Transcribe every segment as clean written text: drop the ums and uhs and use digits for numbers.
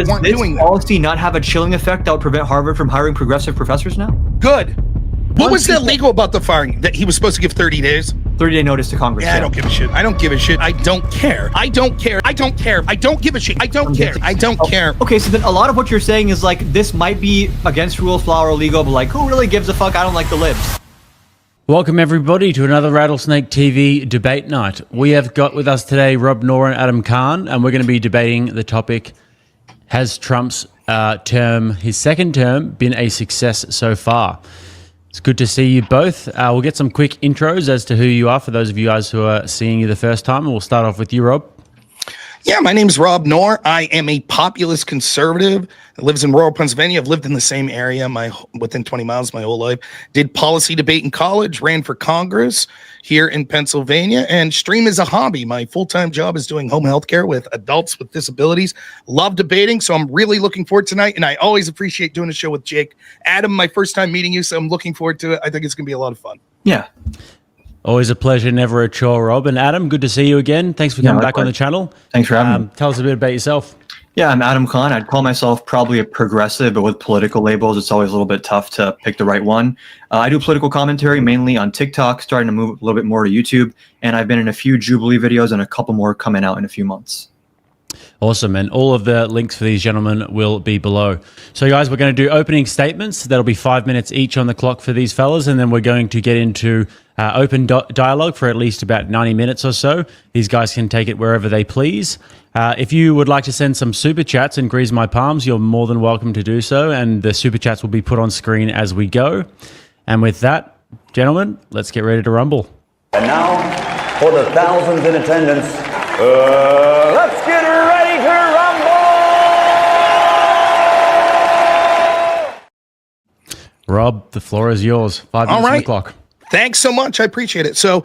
weren't doing that. Does this policy not have a chilling effect that would prevent Harvard from hiring progressive professors now? Good. What was illegal about the firing? That he was supposed to give 30 days? 30-day notice to Congress. Yeah, I don't give a shit. I don't give a shit. I don't care. I don't care. I don't care. I don't give a shit. I don't care. I don't care. Okay, so then a lot of what you're saying is like, this might be against rules, flaw, or illegal, but like, who really gives a fuck? I don't like the libs. Welcome everybody to another Rattlesnake TV debate night. We have got with us today Rob Noerr and Adam Khan, and we're going to be debating the topic, has Trump's his second term, been a success so far? It's good to see you both. We'll get some quick intros as to who you are for those of you guys who are seeing you the first time. We'll start off with you, Rob. Yeah, my name's Rob Noerr. I am a populist conservative that lives in rural Pennsylvania. I've lived in the same area within 20 miles my whole life. Did policy debate in college, ran for Congress here in Pennsylvania, and stream is a hobby. My full-time job is doing home health care with adults with disabilities. Love debating, so I'm really looking forward tonight, and I always appreciate doing a show with Jake. Adam, my first time meeting you, so I'm looking forward to it. I think it's going to be a lot of fun. Yeah. Always a pleasure, never a chore, Rob. And Adam, good to see you again. Thanks for coming back on the channel. Thanks for having me. Tell us a bit about yourself. Yeah, I'm Adam Khan. I'd call myself probably a progressive, but with political labels, it's always a little bit tough to pick the right one. I do political commentary mainly on TikTok, starting to move a little bit more to YouTube, and I've been in a few Jubilee videos and a couple more coming out in a few months. Awesome, and all of the links for these gentlemen will be below. So guys, we're going to do opening statements. That'll be 5 minutes each on the clock for these fellas, and then we're going to get into open dialogue for at least about 90 minutes or so. These guys can take it wherever they please. If you would like to send some super chats and grease my palms, you're more than welcome to do so, and the super chats will be put on screen as we go. And with that, gentlemen, let's get ready to rumble. And now, for the thousands in attendance, let's get ready to rumble! Rob, the floor is yours. 5 minutes on the clock. Thanks so much. I appreciate it. So,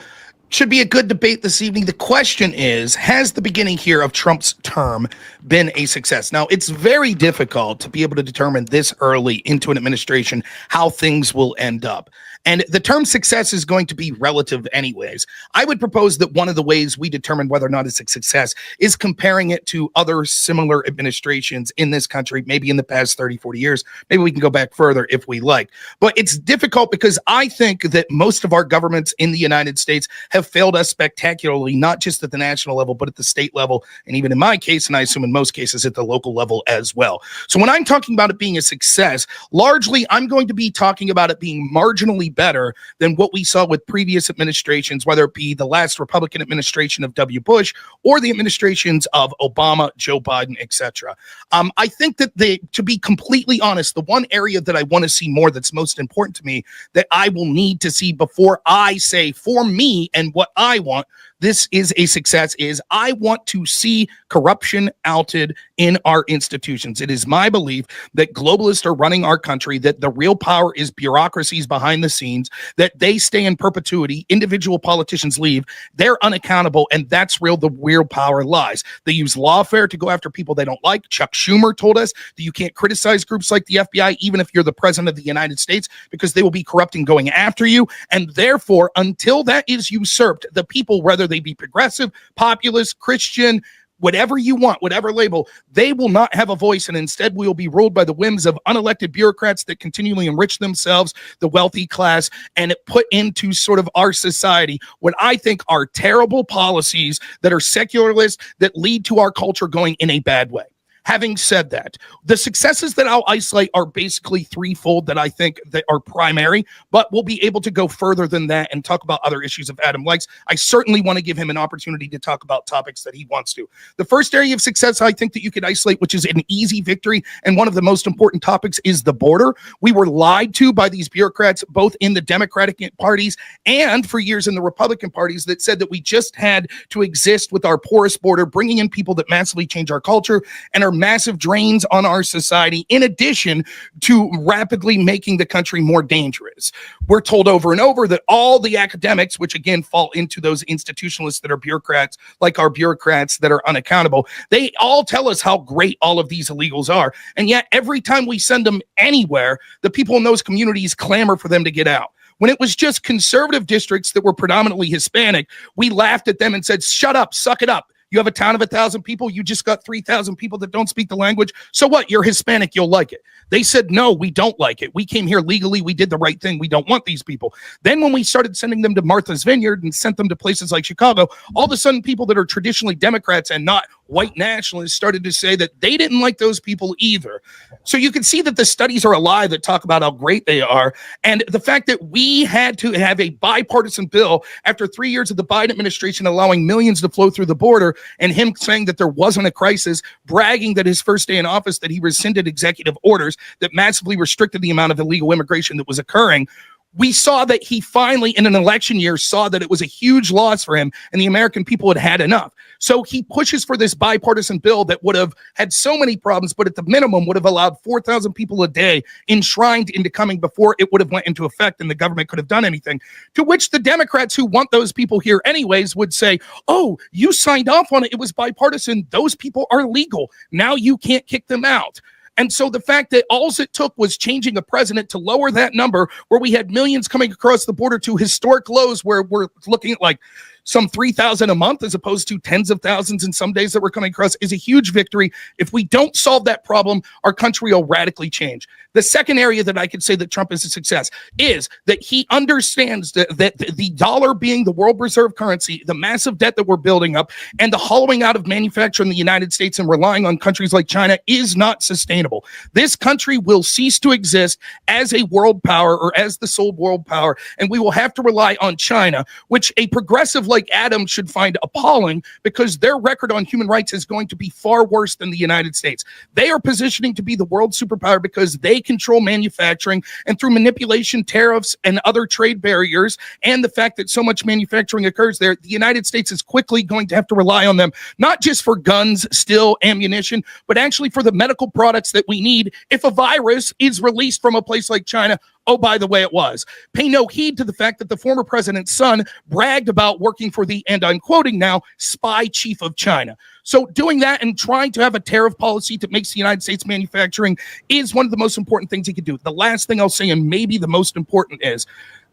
should be a good debate this evening. The question is, has the beginning here of Trump's term been a success? Now, it's very difficult to be able to determine this early into an administration how things will end up. And the term success is going to be relative anyways. I would propose that one of the ways we determine whether or not it's a success is comparing it to other similar administrations in this country, maybe in the past 30, 40 years. Maybe we can go back further if we like. But it's difficult because I think that most of our governments in the United States have failed us spectacularly, not just at the national level, but at the state level, and even in my case, and I assume in most cases, at the local level as well. So when I'm talking about it being a success, largely I'm going to be talking about it being marginally better than what we saw with previous administrations, whether it be the last Republican administration of W. Bush or the administrations of Obama, Joe Biden, etc. I think that to be completely honest, the one area that I want to see more that's most important to me that I will need to see before I say for me and what I want this is a success is I want to see corruption outed in our institutions. It is my belief that globalists are running our country, that the real power is bureaucracies behind the scenes, that they stay in perpetuity, individual politicians leave, they're unaccountable, and that's where the real power lies. They use lawfare to go after people they don't like. Chuck Schumer told us that you can't criticize groups like the FBI, even if you're the president of the United States, because they will be corrupting going after you, and therefore, until that is usurped, the people, whether they be progressive, populist, Christian, whatever you want, whatever label, they will not have a voice, and instead we will be ruled by the whims of unelected bureaucrats that continually enrich themselves, the wealthy class, and it put into sort of our society what I think are terrible policies that are secularist, that lead to our culture going in a bad way. Having said that, the successes that I'll isolate are basically threefold that I think that are primary, but we'll be able to go further than that and talk about other issues if Adam likes. I certainly want to give him an opportunity to talk about topics that he wants to. The first area of success I think that you could isolate, which is an easy victory, and one of the most important topics is the border. We were lied to by these bureaucrats, both in the Democratic parties and for years in the Republican parties, that said that we just had to exist with our porous border, bringing in people that massively change our culture and are massive drains on our society, in addition to rapidly making the country more dangerous. We're told over and over that all the academics, which again fall into those institutionalists that are bureaucrats, like our bureaucrats that are unaccountable, they all tell us how great all of these illegals are. And yet every time we send them anywhere, the people in those communities clamor for them to get out. When it was just conservative districts that were predominantly Hispanic, we laughed at them and said, shut up, suck it up. You have a town of 1,000 people. You just got 3,000 people that don't speak the language. So what? You're Hispanic. You'll like it. They said, no, we don't like it. We came here legally. We did the right thing. We don't want these people. Then when we started sending them to Martha's Vineyard and sent them to places like Chicago, all of a sudden people that are traditionally Democrats and not white nationalists started to say that they didn't like those people either. So you can see that the studies are a lie that talk about how great they are. And the fact that we had to have a bipartisan bill after 3 years of the Biden administration allowing millions to flow through the border and him saying that there wasn't a crisis, bragging that his first day in office that he rescinded executive orders that massively restricted the amount of illegal immigration that was occurring. We saw that he finally, in an election year, saw that it was a huge loss for him and the American people had had enough. So he pushes for this bipartisan bill that would have had so many problems, but at the minimum would have allowed 4,000 people a day enshrined into coming before it would have went into effect and the government could have done anything. To which the Democrats who want those people here anyways would say, oh, you signed off on it. It was bipartisan. Those people are legal. Now you can't kick them out. And so the fact that all it took was changing a president to lower that number where we had millions coming across the border to historic lows where we're looking at like some 3,000 a month as opposed to tens of thousands in some days that we're coming across is a huge victory. If we don't solve that problem, our country will radically change. The second area that I could say that Trump is a success is that he understands that the dollar being the world reserve currency, the massive debt that we're building up, and the hollowing out of manufacturing in the United States and relying on countries like China is not sustainable. This country will cease to exist as a world power or as the sole world power, and we will have to rely on China, which a progressive like Adam should find appalling because their record on human rights is going to be far worse than the United States. They are positioning to be the world superpower because they control manufacturing, and through manipulation, tariffs, and other trade barriers, and the fact that so much manufacturing occurs there, the United States is quickly going to have to rely on them, not just for guns, steel, ammunition, but actually for the medical products that we need if a virus is released from a place like China. Oh, by the way, it was. Pay no heed to the fact that the former president's son bragged about working for the, and I'm quoting now, spy chief of China. So doing that and trying to have a tariff policy that makes the United States manufacturing is one of the most important things he could do. The last thing I'll say, and maybe the most important, is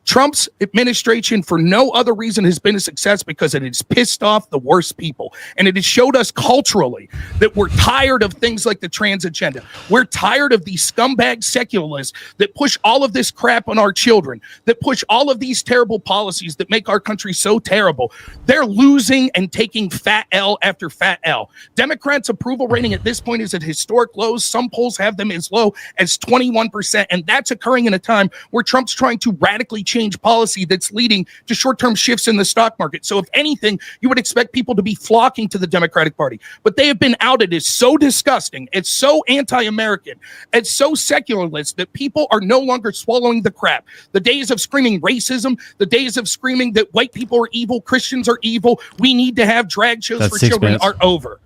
Trump's administration, for no other reason, has been a success because it has pissed off the worst people. And it has showed us culturally that we're tired of things like the trans agenda. We're tired of these scumbag secularists that push all of this crap on our children, that push all of these terrible policies that make our country so terrible. They're losing and taking fat L after fat L. Democrats' approval rating at this point is at historic lows. Some polls have them as low as 21%. And that's occurring in a time where Trump's trying to radically change policy that's leading to short-term shifts in the stock market. So if anything, you would expect people to be flocking to the Democratic Party. But they have been outed as so disgusting, it's so anti-American, it's so secularist that people are no longer swallowing the crap. The days of screaming racism, the days of screaming that white people are evil, Christians are evil, we need to have drag shows for children are over.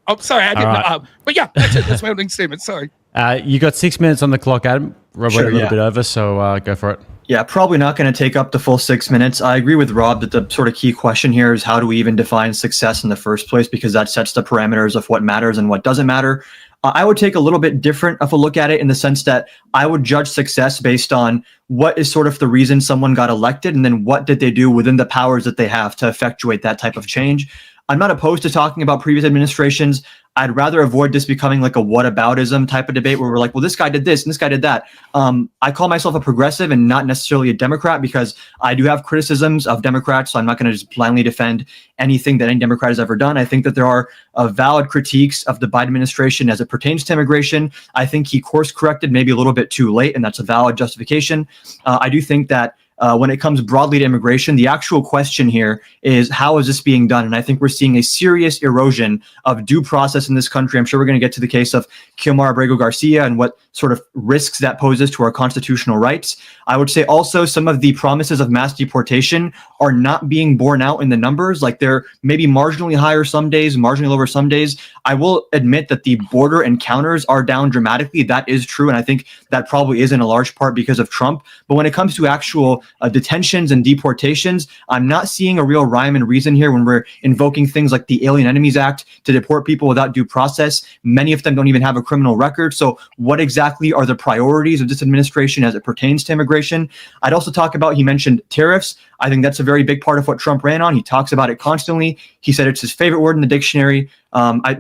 Oh, sorry, I didn't. Right. But yeah, that's it. That's my opening statement. Sorry. You got 6 minutes on the clock, Adam. Rob went a little bit over, so go for it. Yeah, probably not going to take up the full 6 minutes. I agree with Rob that the sort of key question here is how do we even define success in the first place, because that sets the parameters of what matters and what doesn't matter. I would take a little bit different of a look at it in the sense that I would judge success based on what is sort of the reason someone got elected and then what did they do within the powers that they have to effectuate that type of change. I'm not opposed to talking about previous administrations. I'd rather avoid this becoming like a whataboutism type of debate where we're like, well, this guy did this and this guy did that. I call myself a progressive and not necessarily a Democrat because I do have criticisms of Democrats, so I'm not going to just blindly defend anything that any Democrat has ever done. I think that there are valid critiques of the Biden administration as it pertains to immigration. I think he course corrected maybe a little bit too late, and that's a valid justification. I do think that when it comes broadly to immigration, the actual question here is how is this being done? And I think we're seeing a serious erosion of due process in this country. I'm sure we're going to get to the case of Kilmar Abrego Garcia and what sort of risks that poses to our constitutional rights. I would say also some of the promises of mass deportation are not being borne out in the numbers. Like they're maybe marginally higher some days, marginally lower some days. I will admit that the border encounters are down dramatically. That is true. And I think that probably is in a large part because of Trump. But when it comes to actual international detentions and deportations. I'm not seeing a real rhyme and reason here when we're invoking things like the Alien Enemies Act to deport people without due process. Many of them don't even have a criminal record. So what exactly are the priorities of this administration as it pertains to immigration? I'd also talk about, he mentioned tariffs. I think that's a very big part of what Trump ran on. He talks about it constantly. He said it's his favorite word in the dictionary.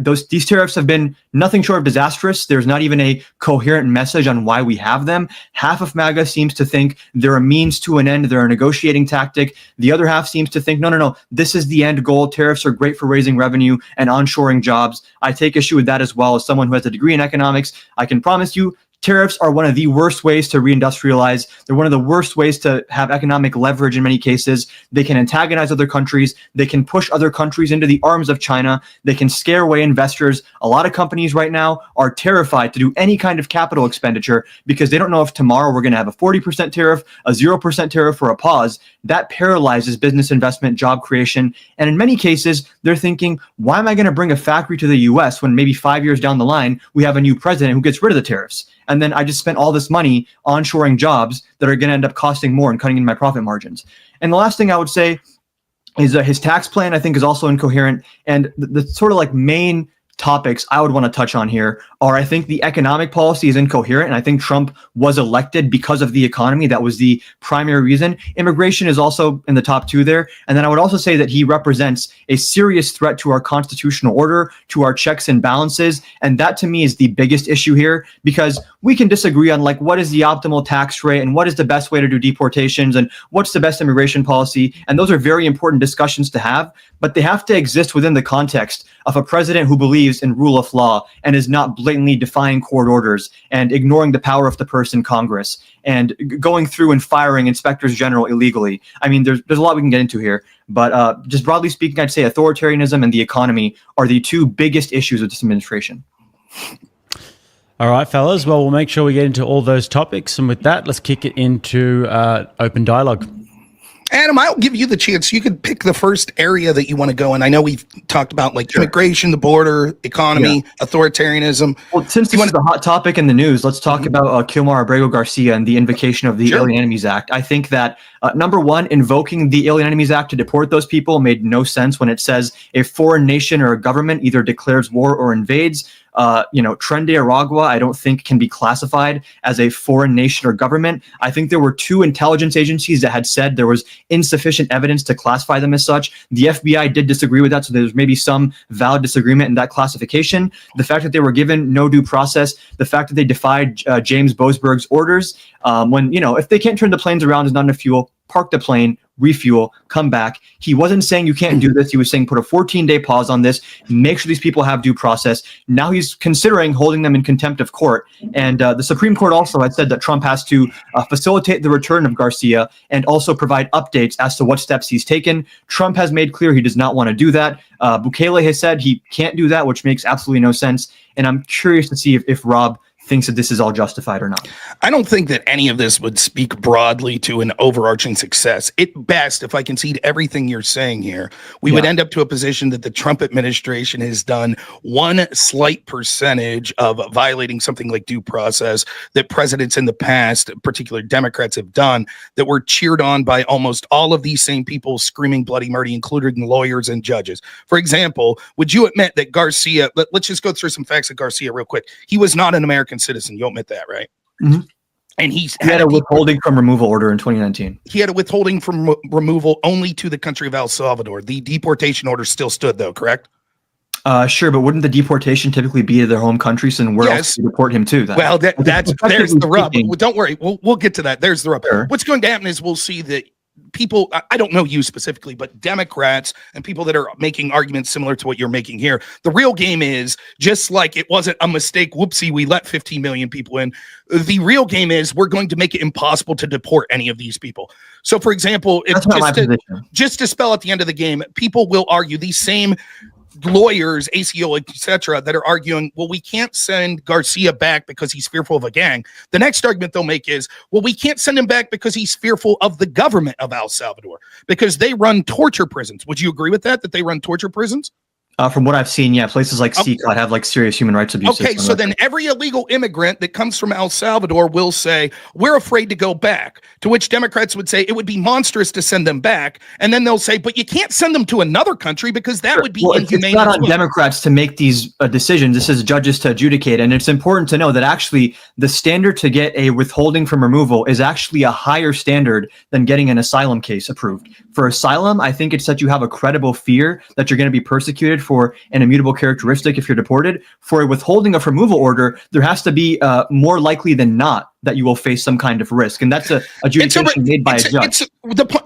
These tariffs have been nothing short of disastrous. There's not even a coherent message on why we have them. Half of MAGA seems to think they're a means to an end. They're a negotiating tactic. The other half seems to think, no, this is the end goal. Tariffs are great for raising revenue and onshoring jobs. I take issue with that as well. As someone who has a degree in economics, I can promise you, tariffs are one of the worst ways to reindustrialize. They're one of the worst ways to have economic leverage in many cases. They can antagonize other countries. They can push other countries into the arms of China. They can scare away investors. A lot of companies right now are terrified to do any kind of capital expenditure because they don't know if tomorrow we're going to have a 40% tariff, a 0% tariff, or a pause. That paralyzes business investment, job creation. And in many cases, they're thinking, why am I going to bring a factory to the US when maybe 5 years down the line, we have a new president who gets rid of the tariffs? And then I just spent all this money onshoring jobs that are going to end up costing more and cutting into my profit margins. And the last thing I would say is his tax plan, I think, is also incoherent. And the sort of like main topics I would want to touch on here are, I think the economic policy is incoherent, and I think Trump was elected because of the economy. That was the primary reason. Immigration is also in the top two there. And then I would also say that he represents a serious threat to our constitutional order, to our checks and balances. And that to me is the biggest issue here, because we can disagree on like what is the optimal tax rate and what is the best way to do deportations and what's the best immigration policy. And those are very important discussions to have, but they have to exist within the context of a president who believes in rule of law and is not blatantly defying court orders and ignoring the power of the purse in Congress and going through and firing inspectors general illegally. I mean, there's a lot we can get into here, but just broadly speaking, I'd say authoritarianism and the economy are the two biggest issues of this administration. All right, fellas. Well, we'll make sure we get into all those topics. And with that, let's kick it into open dialogue. Adam, I'll give you the chance. You could pick the first area that you want to go in. I know we've talked about like immigration, the border, economy, authoritarianism. Well, since this is the hot topic in the news, let's talk about Kilmar Abrego Garcia and the invocation of the Alien Enemies Act. I think that, number one, invoking the Alien Enemies Act to deport those people made no sense when it says a foreign nation or a government either declares war or invades. Tren de Aragua, I don't think can be classified as a foreign nation or government. I think there were two intelligence agencies that had said there was insufficient evidence to classify them as such. The FBI did disagree with that, so there's maybe some valid disagreement in that classification. The fact that they were given no due process, the fact that they defied James Boasberg's orders, if they can't turn the planes around, there's not enough fuel, park the plane, refuel, come back. He wasn't saying you can't do this. He was saying put a 14-day pause on this, make sure these people have due process. Now he's considering holding them in contempt of court. And the Supreme Court also had said that Trump has to facilitate the return of Garcia and also provide updates as to what steps he's taken. Trump has made clear he does not want to do that. Bukele has said he can't do that, which makes absolutely no sense. And I'm curious to see if Rob thinks that this is all justified or not. I don't think that any of this would speak broadly to an overarching success. At best, if I concede everything you're saying here, we would end up to a position that the Trump administration has done one slight percentage of violating something like due process that presidents in the past, particularly Democrats, have done, that were cheered on by almost all of these same people screaming bloody murder, including lawyers and judges. For example, would you admit that Garcia, let's just go through some facts of Garcia real quick. He was not an American citizen. You'll admit that, right? Mm-hmm. And he had a withholding from removal order in 2019. He had a withholding from removal only to the country of El Salvador. The deportation order still stood, though, correct? Sure, but wouldn't the deportation typically be to their home country? So where else do you deport him to? Then? Well, there's the rub. Well, don't worry, we'll get to that. There's the rub. Sure. What's going to happen is we'll see that people, I don't know you specifically, but Democrats and people that are making arguments similar to what you're making here, the real game is, just like it wasn't a mistake, whoopsie, we let 15 million people in, the real game is we're going to make it impossible to deport any of these people. So, for example, if just to spell at the end of the game, people will argue, these same lawyers, ACO, etc., that are arguing, well, we can't send Garcia back because he's fearful of a gang. The next argument they'll make is, well, we can't send him back because he's fearful of the government of El Salvador, because they run torture prisons. Would you agree with that they run torture prisons? From what I've seen, yeah, places like CCOT have like serious human rights abuses. Okay, so then every illegal immigrant that comes from El Salvador will say, we're afraid to go back, to which Democrats would say it would be monstrous to send them back. And then they'll say, but you can't send them to another country because that would be inhumane. It's not on Democrats to make these decisions. This is judges to adjudicate. And it's important to know that actually the standard to get a withholding from removal is actually a higher standard than getting an asylum case approved. For asylum, I think it's that you have a credible fear that you're going to be persecuted for an immutable characteristic if you're deported. For a withholding of removal order, there has to be more likely than not that you will face some kind of risk. And that's a adjudication made by a judge.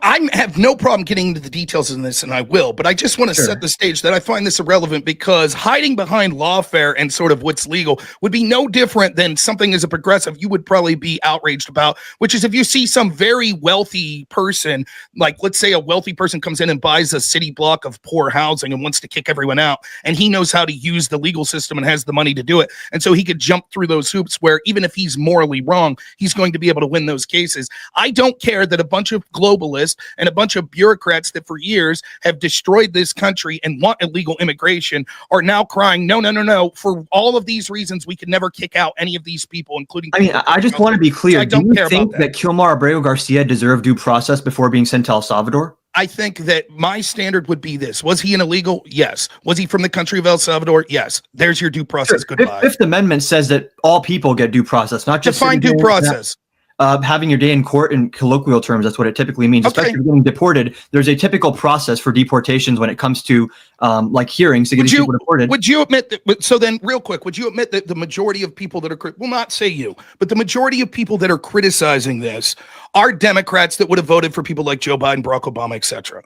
I have no problem getting into the details in this, and I will, but I just want to set the stage that I find this irrelevant because hiding behind lawfare and sort of what's legal would be no different than something as a progressive you would probably be outraged about, which is if you see some very wealthy person, like let's say a wealthy person comes in and buys a city block of poor housing and wants to kick everyone out, and he knows how to use the legal system and has the money to do it. And so he could jump through those hoops where even if he's morally wrong, he's going to be able to win those cases. I don't care that a bunch of globalists and a bunch of bureaucrats that for years have destroyed this country and want illegal immigration are now crying, no. For all of these reasons, we can never kick out any of these people, including. I mean, I just want to be clear. Do you think that Kilmar Abreu Garcia deserved due process before being sent to El Salvador? I think that my standard would be this. Was he an illegal? Yes. Was he from the country of El Salvador? Yes. There's your due process. Goodbye. Fifth Amendment says that all people get due process, not just define due process. Having your day in court in colloquial terms, that's what it typically means. Especially if you're getting deported, there's a typical process for deportations when it comes to like hearings to get people deported. Would you admit that? So then, real quick, would you admit that the majority of people that are, will not say you, but the majority of people that are criticizing this are Democrats that would have voted for people like Joe Biden, Barack Obama, etc.?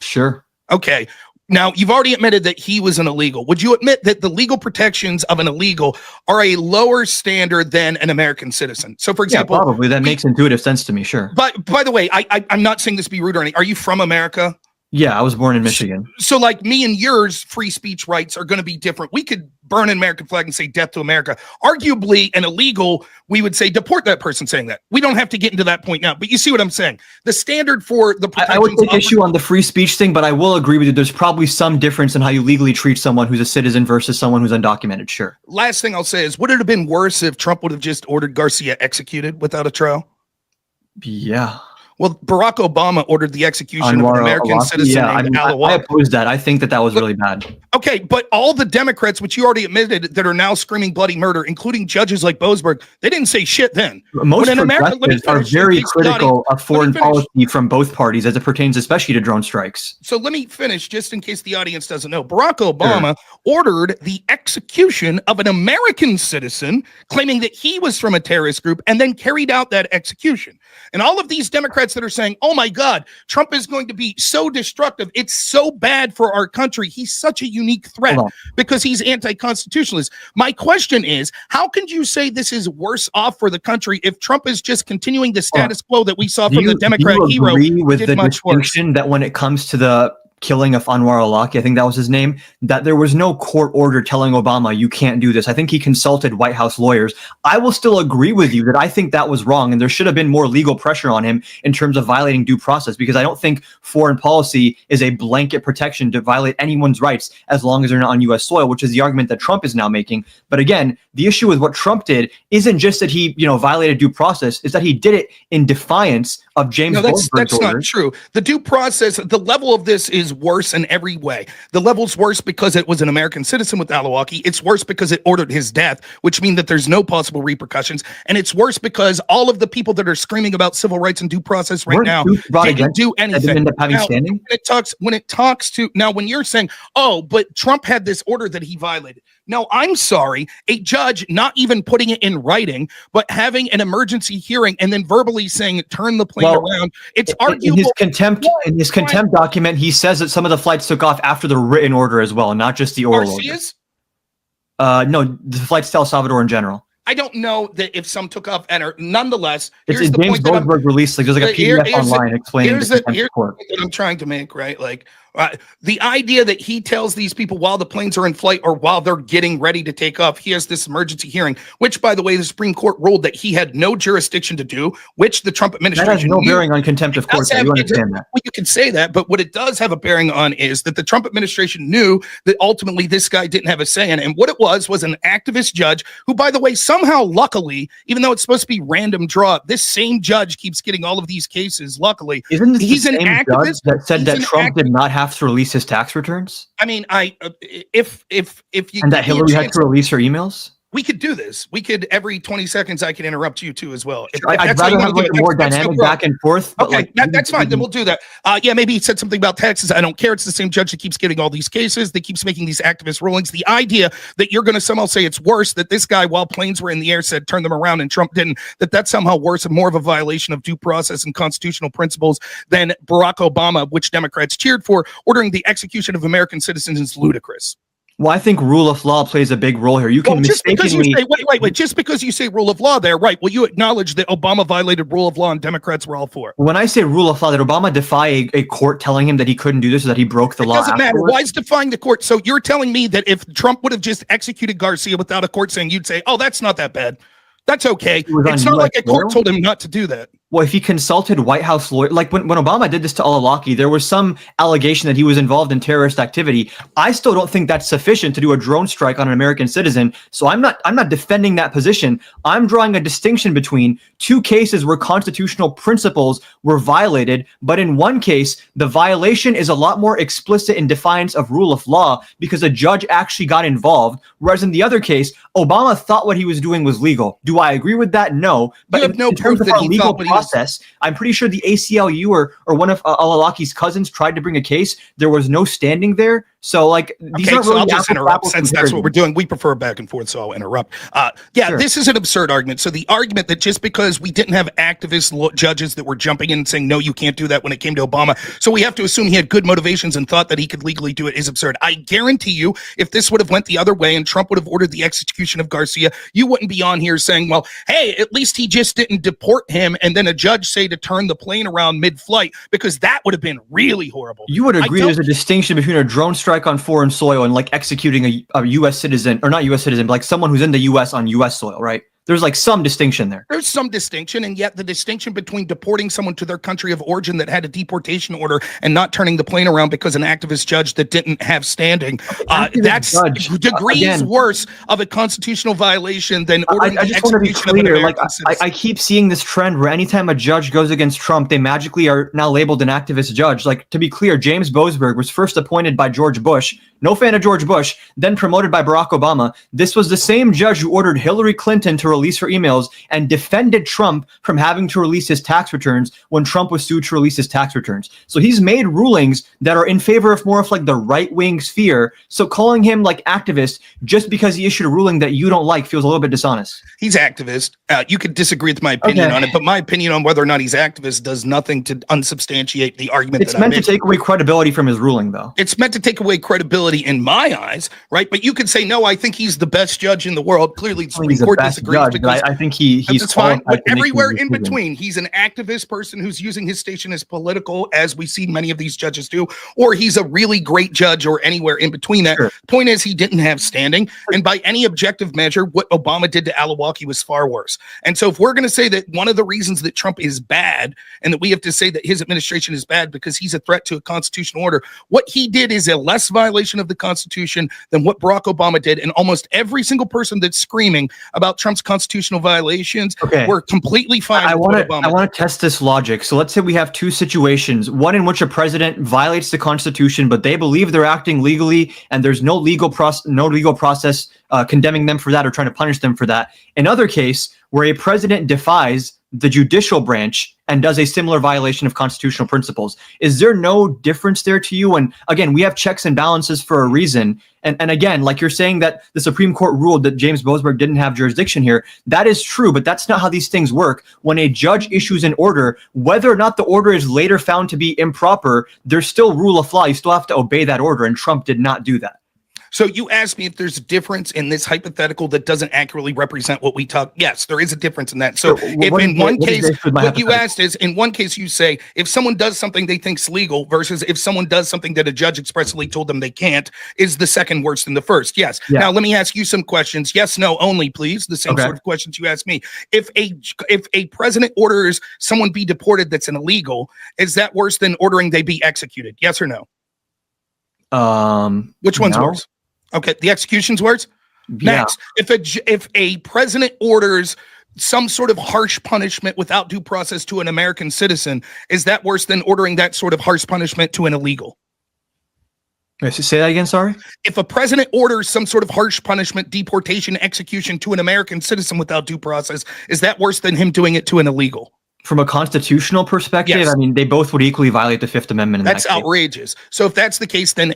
Sure. Okay. Now, you've already admitted that he was an illegal. Would you admit that the legal protections of an illegal are a lower standard than an American citizen? So, for example, probably that makes intuitive sense to me. Sure. But by the way, I'm not saying this to be rude or anything. Are you from America? Yeah, I was born in Michigan. So like me and yours, free speech rights are going to be different. We could burn an American flag and say death to America. Arguably, an illegal, we would say deport that person saying that. We don't have to get into that point now, but you see what I'm saying? The standard for the protections. I would take issue on the free speech thing, but I will agree with you. There's probably some difference in how you legally treat someone who's a citizen versus someone who's undocumented. Sure. Last thing I'll say is, would it have been worse if Trump would have just ordered Garcia executed without a trial? Yeah. Well, Barack Obama ordered the execution of an American citizen named I oppose that. I think that was really bad. Okay, but all the Democrats, which you already admitted, that are now screaming bloody murder, including judges like Boasberg, they didn't say shit then. Most progressives are very critical of foreign policy from both parties as it pertains especially to drone strikes. So let me finish, just in case the audience doesn't know. Barack Obama ordered the execution of an American citizen, claiming that he was from a terrorist group, and then carried out that execution. And all of these Democrats that are saying, oh my God, Trump is going to be so destructive. It's so bad for our country. He's such a unique threat because he's anti-constitutionalist. My question is, how can you say this is worse off for the country if Trump is just continuing the status quo that we saw from the Democrat hero? Do you agree with the distinction that when it comes to the killing of Anwar al-Awlaki, I think that was his name, that there was no court order telling Obama, you can't do this? I think he consulted White House lawyers. I will still agree with you that I think that was wrong, and there should have been more legal pressure on him in terms of violating due process, because I don't think foreign policy is a blanket protection to violate anyone's rights as long as they're not on U.S. soil, which is the argument that Trump is now making. But again, the issue with what Trump did isn't just that he, violated due process, is that he did it in defiance of James Goldberg's that's order. Not true. The due process, the level of this is worse in every way. The level's worse because it was an American citizen with al-Awlaki. It's worse because it ordered his death, which means that there's no possible repercussions. And it's worse because all of the people that are screaming about civil rights and due process right now didn't do anything. When it talks to now, when you're saying, oh, but Trump had this order that he violated. No, I'm sorry. A judge not even putting it in writing, but having an emergency hearing and then verbally saying, turn the plane around. It's arguable. In his contempt document, he says that some of the flights took off after the written order as well, not just the oral order. No, the flights to El Salvador in general. I don't know that if some took off, and nonetheless, it's James Goldberg released. Like there's like a PDF online explaining the contempt court. That I'm trying to make, right? Like, The idea that he tells these people while the planes are in flight or while they're getting ready to take off, he has this emergency hearing, which, by the way, the Supreme Court ruled that he had no jurisdiction to do, which the Trump administration that has no bearing on contempt of court. You understand that? Well, you can say that, but what it does have a bearing on is that the Trump administration knew that ultimately this guy didn't have a say in it. And what it was an activist judge who, by the way, somehow, luckily, even though it's supposed to be random draw, this same judge keeps getting all of these cases. Luckily, isn't this he's the an same activist judge that said that Trump did not have to release his tax returns? I mean, if you and that Hillary had to release her emails. We could do this. We could every 20 seconds. I can interrupt you too as well. I'd rather have like a more dynamic back and forth. Okay, that's fine. Then we'll do that. Yeah, maybe he said something about taxes. I don't care. It's the same judge that keeps getting all these cases. That keeps making these activist rulings. The idea that you're going to somehow say it's worse that this guy, while planes were in the air, said turn them around and Trump didn't. That's somehow worse and more of a violation of due process and constitutional principles than Barack Obama, which Democrats cheered for, ordering the execution of American citizens is ludicrous. Well, I think rule of law plays a big role here. You can mistakenly... Wait. Just because you say rule of law there, right, well, you acknowledge that Obama violated rule of law and Democrats were all for it. When I say rule of law, did Obama defy a court telling him that he couldn't do this or that he broke the law? It doesn't matter. Why is defying the court? So you're telling me that if Trump would have just executed Garcia without a court saying, you'd say, oh, that's not that bad. That's okay. It's not like a court told him not to do that. Well, if he consulted White House lawyers, like when Obama did this to al-Awlaki, there was some allegation that he was involved in terrorist activity. I still don't think that's sufficient to do a drone strike on an American citizen. So I'm not defending that position. I'm drawing a distinction between two cases where constitutional principles were violated. But in one case, the violation is a lot more explicit in defiance of rule of law because a judge actually got involved. Whereas in the other case, Obama thought what he was doing was legal. Do I agree with that? No. But in terms of our legal process, I'm pretty sure the ACLU or one of al-Awlaki's cousins tried to bring a case. There was no standing there. So like these are really I'll just interrupt since that's what we're doing. We prefer back and forth, so I'll interrupt. Sure. This is an absurd argument. So the argument that just because we didn't have activist judges that were jumping in and saying, no, you can't do that when it came to Obama, so we have to assume he had good motivations and thought that he could legally do it is absurd. I guarantee you, if this would have went the other way and Trump would have ordered the execution of Garcia, you wouldn't be on here saying, well, hey, at least he just didn't deport him and then a judge say to turn the plane around mid-flight, because that would have been really horrible. You would agree there's a distinction between a drone strike on foreign soil and like executing a U.S. citizen, or not U.S. citizen, but like someone who's in the U.S. on U.S. soil, right? There's like some distinction there. There's some distinction, and yet the distinction between deporting someone to their country of origin that had a deportation order and not turning the plane around because an activist judge that didn't have standing, that's degrees worse of a constitutional violation than ordering the execution of an American citizen. I keep seeing this trend where anytime a judge goes against Trump, they magically are now labeled an activist judge. Like, to be clear, James Boasberg was first appointed by George Bush, no fan of George Bush, then promoted by Barack Obama. This was the same judge who ordered Hillary Clinton to release her emails and defended Trump from having to release his tax returns when Trump was sued to release his tax returns. So he's made rulings that are in favor of more of like the right-wing sphere. So calling him like activist just because he issued a ruling that you don't like feels a little bit dishonest. He's activist. You could disagree with my opinion on it, but my opinion on whether or not he's activist does nothing to unsubstantiate the argument. It's meant to take away credibility from his ruling, though. It's meant to take away credibility in my eyes, right? But you could say, no, I think he's the best judge in the world. Clearly, the Supreme Court disagrees. Because I think he's fine. But everywhere in between, he's an activist person who's using his station as political, as we see many of these judges do, or he's a really great judge, or anywhere in between that. Sure. Point is, he didn't have standing, and by any objective measure, what Obama did to al-Awlaki was far worse. And so if we're going to say that one of the reasons that Trump is bad, and that we have to say that his administration is bad because he's a threat to a constitutional order, what he did is a less violation of the Constitution than what Barack Obama did. And almost every single person that's screaming about Trump's constitutional violations were completely fine. I want to test this logic. So let's say we have two situations, one in which a president violates the Constitution, but they believe they're acting legally and there's no legal process condemning them for that or trying to punish them for that. Another case where a president defies the judicial branch and does a similar violation of constitutional principles. Is there no difference there to you? And again, we have checks and balances for a reason. And again, like you're saying that the Supreme Court ruled that James Boasberg didn't have jurisdiction here. That is true, but that's not how these things work. When a judge issues an order, whether or not the order is later found to be improper, there's still rule of law. You still have to obey that order, and Trump did not do that. So you asked me if there's a difference in this hypothetical that doesn't accurately represent what we talk. Yes, there is a difference in that. So if in one case, what you asked is, in one case you say, if someone does something they think's legal versus if someone does something that a judge expressly told them they can't, is the second worse than the first? Yes. Yeah. Now let me ask you some questions. Yes, no, only, please. The same sort of questions you asked me. If a president orders someone be deported that's an illegal, is that worse than ordering they be executed? Yes or no? Which one's worse? Okay, the execution's worse. Yeah. Next, if a president orders some sort of harsh punishment without due process to an American citizen, is that worse than ordering that sort of harsh punishment to an illegal? Say that again, sorry? If a president orders some sort of harsh punishment, deportation, execution to an American citizen without due process, is that worse than him doing it to an illegal? From a constitutional perspective, yes. I mean, they both would equally violate the Fifth Amendment. That's outrageous. So if that's the case, then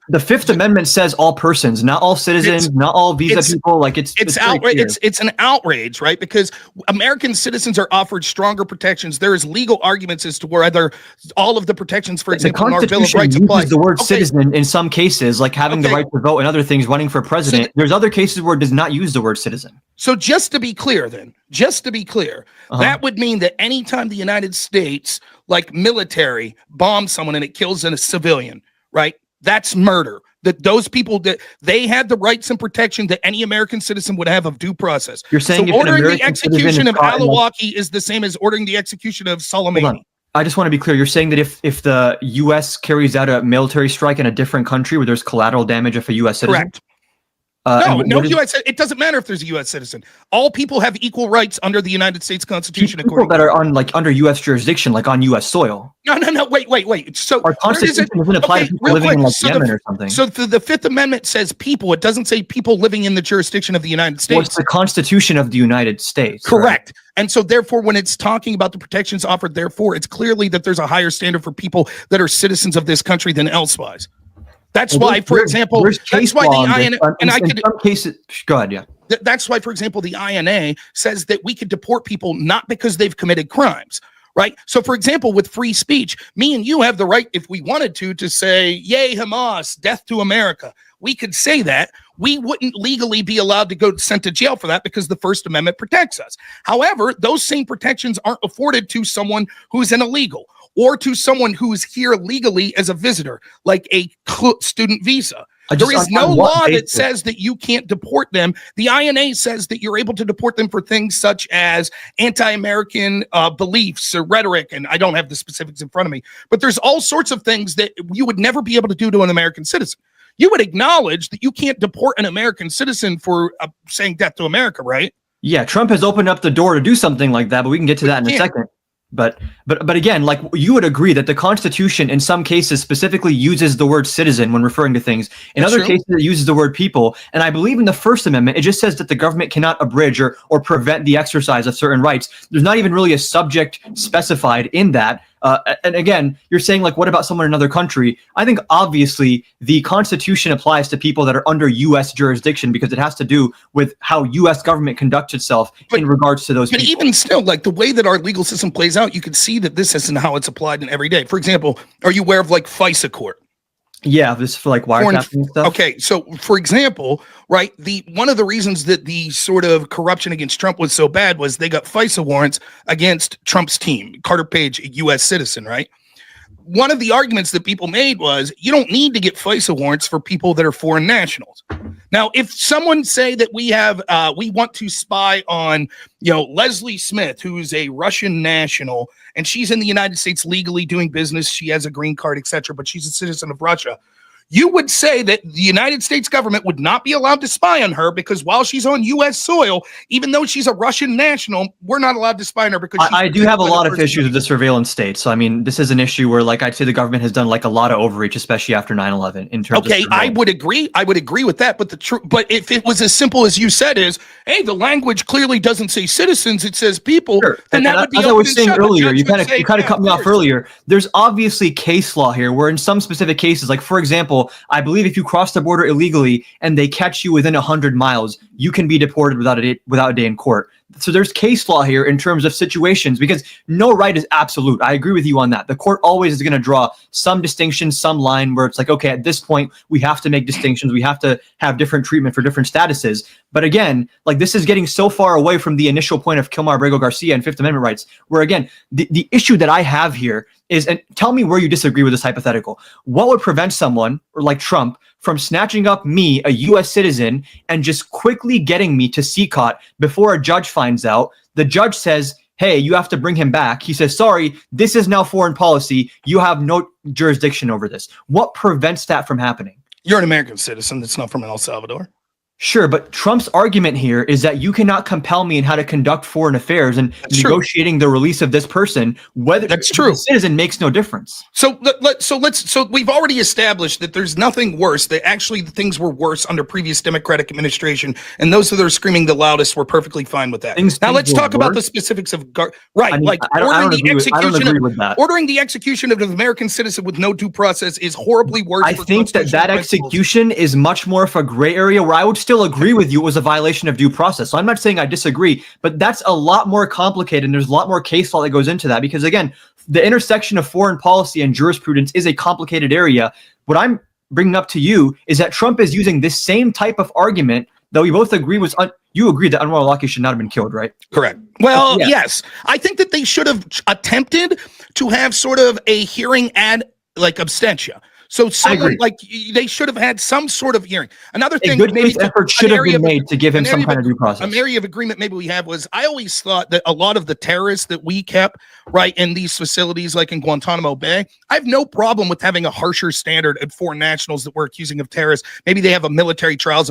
the Fifth Amendment says all persons, not all citizens, not all visa people. Like it's outrage. It's an outrage, right? Because American citizens are offered stronger protections. There is legal arguments as to whether all of the protections, for example, in our Bill of Rights apply. The word citizen in some cases, like having the right to vote and other things, running for president. There's other cases where it does not use the word citizen. So just to be clear, then, that would mean that anytime the United States, like military, bombs someone and it kills a civilian, right? That's murder. That those people, that they had the rights and protection that any American citizen would have of due process. You're saying so ordering the execution of Alawaki is the same as ordering the execution of Soleimani. I just want to be clear. You're saying that if the U.S. carries out a military strike in a different country where there's collateral damage if a U.S. citizen? Correct. No U.S. It doesn't matter if there's a U.S. citizen. All people have equal rights under the United States Constitution. People that are on under U.S. jurisdiction, like on U.S. soil. No. Wait. So our Constitution doesn't apply to people living in like Yemen or something. So the Fifth Amendment says people. It doesn't say people living in the jurisdiction of the United States. Well, it's the Constitution of the United States. Correct. Right? And so therefore, when it's talking about the protections offered, therefore, it's clearly that there's a higher standard for people that are citizens of this country than elsewise. That's why, for example, that's why the INA, and I could, in some cases, go ahead, yeah. That's why, for example, the INA says that we could deport people not because they've committed crimes, right? So, for example, with free speech, me and you have the right, if we wanted to say, yay, Hamas, death to America. We could say that. We wouldn't legally be allowed to go sent to jail for that because the First Amendment protects us. However, those same protections aren't afforded to someone who's an illegal, or to someone who is here legally as a visitor, like a student visa. There is no law that says that you can't deport them. The INA says that you're able to deport them for things such as anti-American beliefs or rhetoric, and I don't have the specifics in front of me, but there's all sorts of things that you would never be able to do to an American citizen. You would acknowledge that you can't deport an American citizen for saying death to America, right? Yeah, Trump has opened up the door to do something like that, but we can get to that in a second. But again, like you would agree that the Constitution in some cases specifically uses the word citizen when referring to things. In other cases, it uses the word people. And I believe in the First Amendment, it just says that the government cannot abridge or prevent the exercise of certain rights. There's not even really a subject specified in that. And again, you're saying, like, what about someone in another country? I think obviously the Constitution applies to people that are under U.S. jurisdiction because it has to do with how U.S. government conducts itself in regards to those people. But even still, like the way that our legal system plays out, you can see that this isn't how it's applied in every day. For example, are you aware of like FISA court? Yeah, this is for like wiretapping and stuff. Okay, so for example, right, one of the reasons that the sort of corruption against Trump was so bad was they got FISA warrants against Trump's team, Carter Page, a U.S. citizen, right? One of the arguments that people made was you don't need to get FISA warrants for people that are foreign nationals. Now, if someone say that we want to spy on, Leslie Smith, who is a Russian national, and she's in the United States legally doing business, she has a green card, etc., but she's a citizen of Russia. You would say that the United States government would not be allowed to spy on her because while she's on U.S. soil, even though she's a Russian national, we're not allowed to spy on her because I do have a lot of issues with the surveillance state. So, I mean, this is an issue where, like, I'd say the government has done like a lot of overreach, especially after 9/11 in terms of surveillance. I would agree. I would agree with that. But if it was as simple as you said is, hey, the language clearly doesn't say citizens, it says people, then that would be as I was saying earlier, you kind of cut me off earlier. There's obviously case law here where in some specific cases, like, for example, I believe if you cross the border illegally and they catch you within 100 miles, you can be deported without a day in court. So there's case law here in terms of situations, because no right is absolute. I agree with you on that. The court always is going to draw some distinction, some line where it's like, okay, at this point, we have to make distinctions. We have to have different treatment for different statuses. But again, like, this is getting so far away from the initial point of Kilmar Abrego Garcia and Fifth Amendment rights, where again, the issue that I have here is, and tell me where you disagree with this hypothetical, what would prevent someone like Trump from snatching up me, a U.S. citizen, and just quickly getting me to CCOT before a judge finds out? The judge says, hey, you have to bring him back. He says, sorry, this is now foreign policy. You have no jurisdiction over this. What prevents that from happening? You're an American citizen that's not from El Salvador. Sure, but Trump's argument here is that you cannot compel me in how to conduct foreign affairs, and negotiating the release of this person, whether that's true, the citizen, makes no difference. So we've already established that there's nothing worse. That actually things were worse under previous Democratic administration, and those that are screaming the loudest were perfectly fine with that. Now let's talk about the specifics of ordering the execution of an American citizen with no due process is horribly worse. I think that execution is much more of a gray area, where I would still agree with you it was a violation of due process. So I'm not saying I disagree, but that's a lot more complicated, and there's a lot more case law that goes into that, because again, the intersection of foreign policy and jurisprudence is a complicated area. What I'm bringing up to you is that Trump is using this same type of argument that we both agree was you agree that Anwar al-Awlaki should not have been killed, right? Correct. Well, yes. I think that they should have attempted to have sort of a hearing ad like abstentia. So someone like they should have had some sort of hearing. Another thing, a good faith effort should have been made to give him some kind of due process. An area of agreement maybe we have was, I always thought that a lot of the terrorists that we kept right in these facilities, like in Guantanamo Bay, I have no problem with having a harsher standard at foreign nationals that we're accusing of terrorists. Maybe they have a military trial as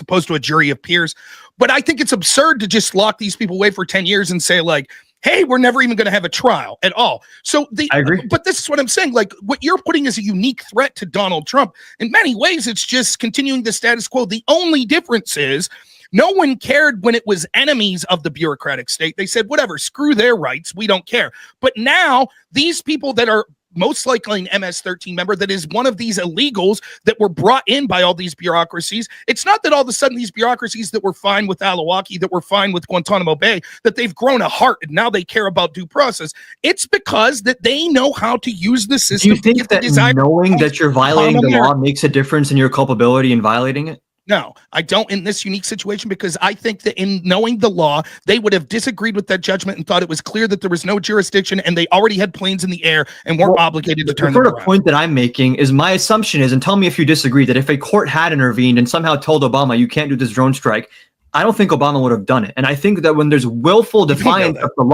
opposed to a jury of peers. But I think it's absurd to just lock these people away for 10 years and say, like, hey, we're never even going to have a trial at all. So I agree. But this is what I'm saying. Like, what you're putting is a unique threat to Donald Trump. In many ways, it's just continuing the status quo. The only difference is no one cared when it was enemies of the bureaucratic state. They said, whatever, screw their rights. We don't care. But now these people that are most likely an MS-13 member that is one of these illegals that were brought in by all these bureaucracies. It's not that all of a sudden these bureaucracies that were fine with al-Awlaki, that were fine with Guantanamo Bay, that they've grown a heart and now they care about due process. It's because that they know how to use the system. Do you think that knowing that you're violating the law makes a difference in your culpability in violating it? No, I don't in this unique situation, because I think that in knowing the law, they would have disagreed with that judgment and thought it was clear that there was no jurisdiction and they already had planes in the air and weren't obligated to turn them around. The point that I'm making is, my assumption is, and tell me if you disagree, that if a court had intervened and somehow told Obama, you can't do this drone strike, I don't think Obama would have done it. And I think that when there's willful defiance of the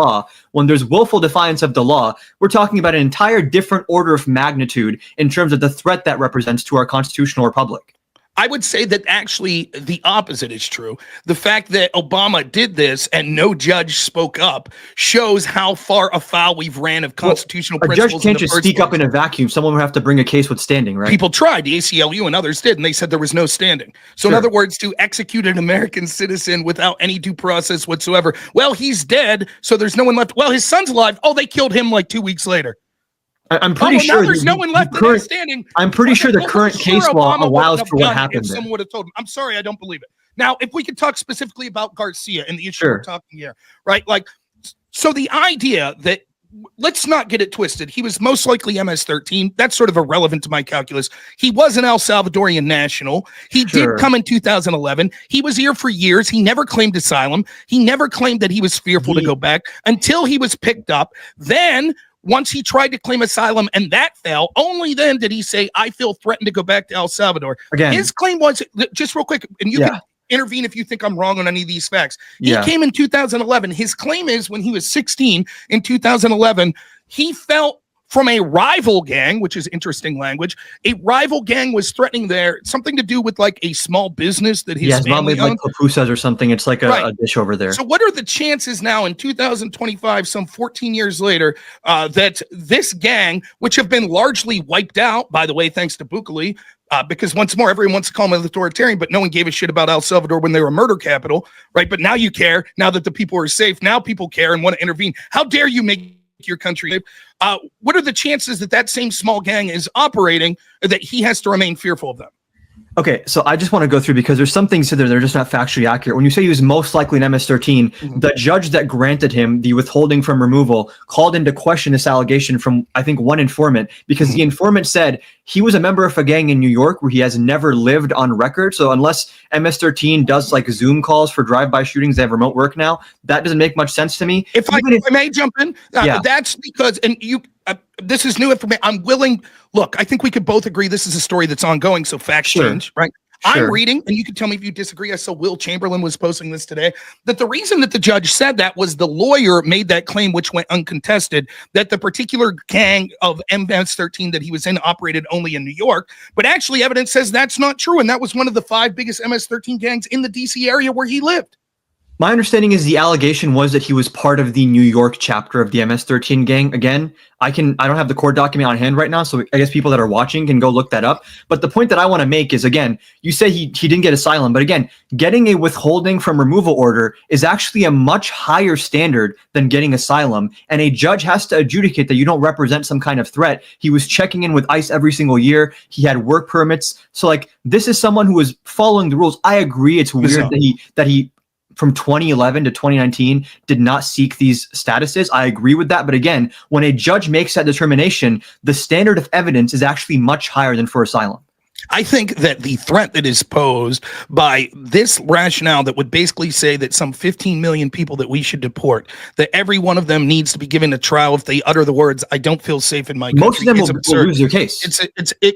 law, we're talking about an entire different order of magnitude in terms of the threat that represents to our constitutional republic. I would say that actually the opposite is true. The fact that Obama did this and no judge spoke up shows how far afoul we've ran of constitutional principles. A judge can't just speak up in a vacuum. Someone would have to bring a case with standing, right? People tried. The ACLU and others did, and they said there was no standing. So in other words, to execute an American citizen without any due process whatsoever, well, he's dead, so there's no one left. Well, his son's alive. Oh, they killed him like 2 weeks later. I'm pretty sure there's no one left standing. I'm pretty sure the current case law allows for what happened. If someone would have told him, I'm sorry, I don't believe it. Now, if we could talk specifically about Garcia and the issue we're talking here, right? Like, so the idea that, let's not get it twisted. He was most likely MS-13. That's sort of irrelevant to my calculus. He was an El Salvadorian national. He did come in 2011. He was here for years. He never claimed asylum. He never claimed that he was fearful to go back until he was picked up. Then, once he tried to claim asylum and that fell, only then did he say, I feel threatened to go back to El Salvador. Again, his claim was, just real quick, and you can intervene if you think I'm wrong on any of these facts. He came in 2011. His claim is when he was 16 in 2011, he felt from a rival gang, which is interesting language. A rival gang was threatening there, something to do with like a small business that his family owned. Like pupusas or something. It's like a dish over there. So what are the chances now in 2025, some 14 years later, that this gang, which have been largely wiped out, by the way, thanks to Bukele, because once more, everyone wants to call them authoritarian, but no one gave a shit about El Salvador when they were a murder capital, right? But now you care, now that the people are safe, now people care and want to intervene. How dare you make your country? What are the chances that that same small gang is operating, that he has to remain fearful of them? Okay, so I just want to go through because there's some things that are just not factually accurate. When you say he was most likely an MS-13, the judge that granted him the withholding from removal called into question this allegation from, I think, one informant, because the informant said he was a member of a gang in New York where he has never lived on record. So unless MS-13 does like Zoom calls for drive-by shootings, they have remote work now, that doesn't make much sense to me. If I may jump in, that's because, and you, this is new information. I'm willing. Look, I think we could both agree this is a story that's ongoing. So facts change, right? Sure. I'm reading, and you can tell me if you disagree. I saw Will Chamberlain was posting this today, that the reason that the judge said that was the lawyer made that claim, which went uncontested, that the particular gang of MS-13 that he was in operated only in New York. But actually, evidence says that's not true. And that was one of the 5 biggest MS-13 gangs in the DC area where he lived. My understanding is the allegation was that he was part of the New York chapter of the MS-13 gang. Again, I don't have the court document on hand right now, so I guess people that are watching can go look that up. But the point that I want to make is, again, you say he didn't get asylum, but again, getting a withholding from removal order is actually a much higher standard than getting asylum. And a judge has to adjudicate that you don't represent some kind of threat. He was checking in with ICE every single year. He had work permits. So like, this is someone who is following the rules. I agree it's weird that he from 2011 to 2019 did not seek these statuses. I agree with that. But again, when a judge makes that determination, the standard of evidence is actually much higher than for asylum. I think that the threat that is posed by this rationale that would basically say that some 15 million people that we should deport, that every one of them needs to be given a trial if they utter the words, "I don't feel safe in my country." Most of them will lose their case.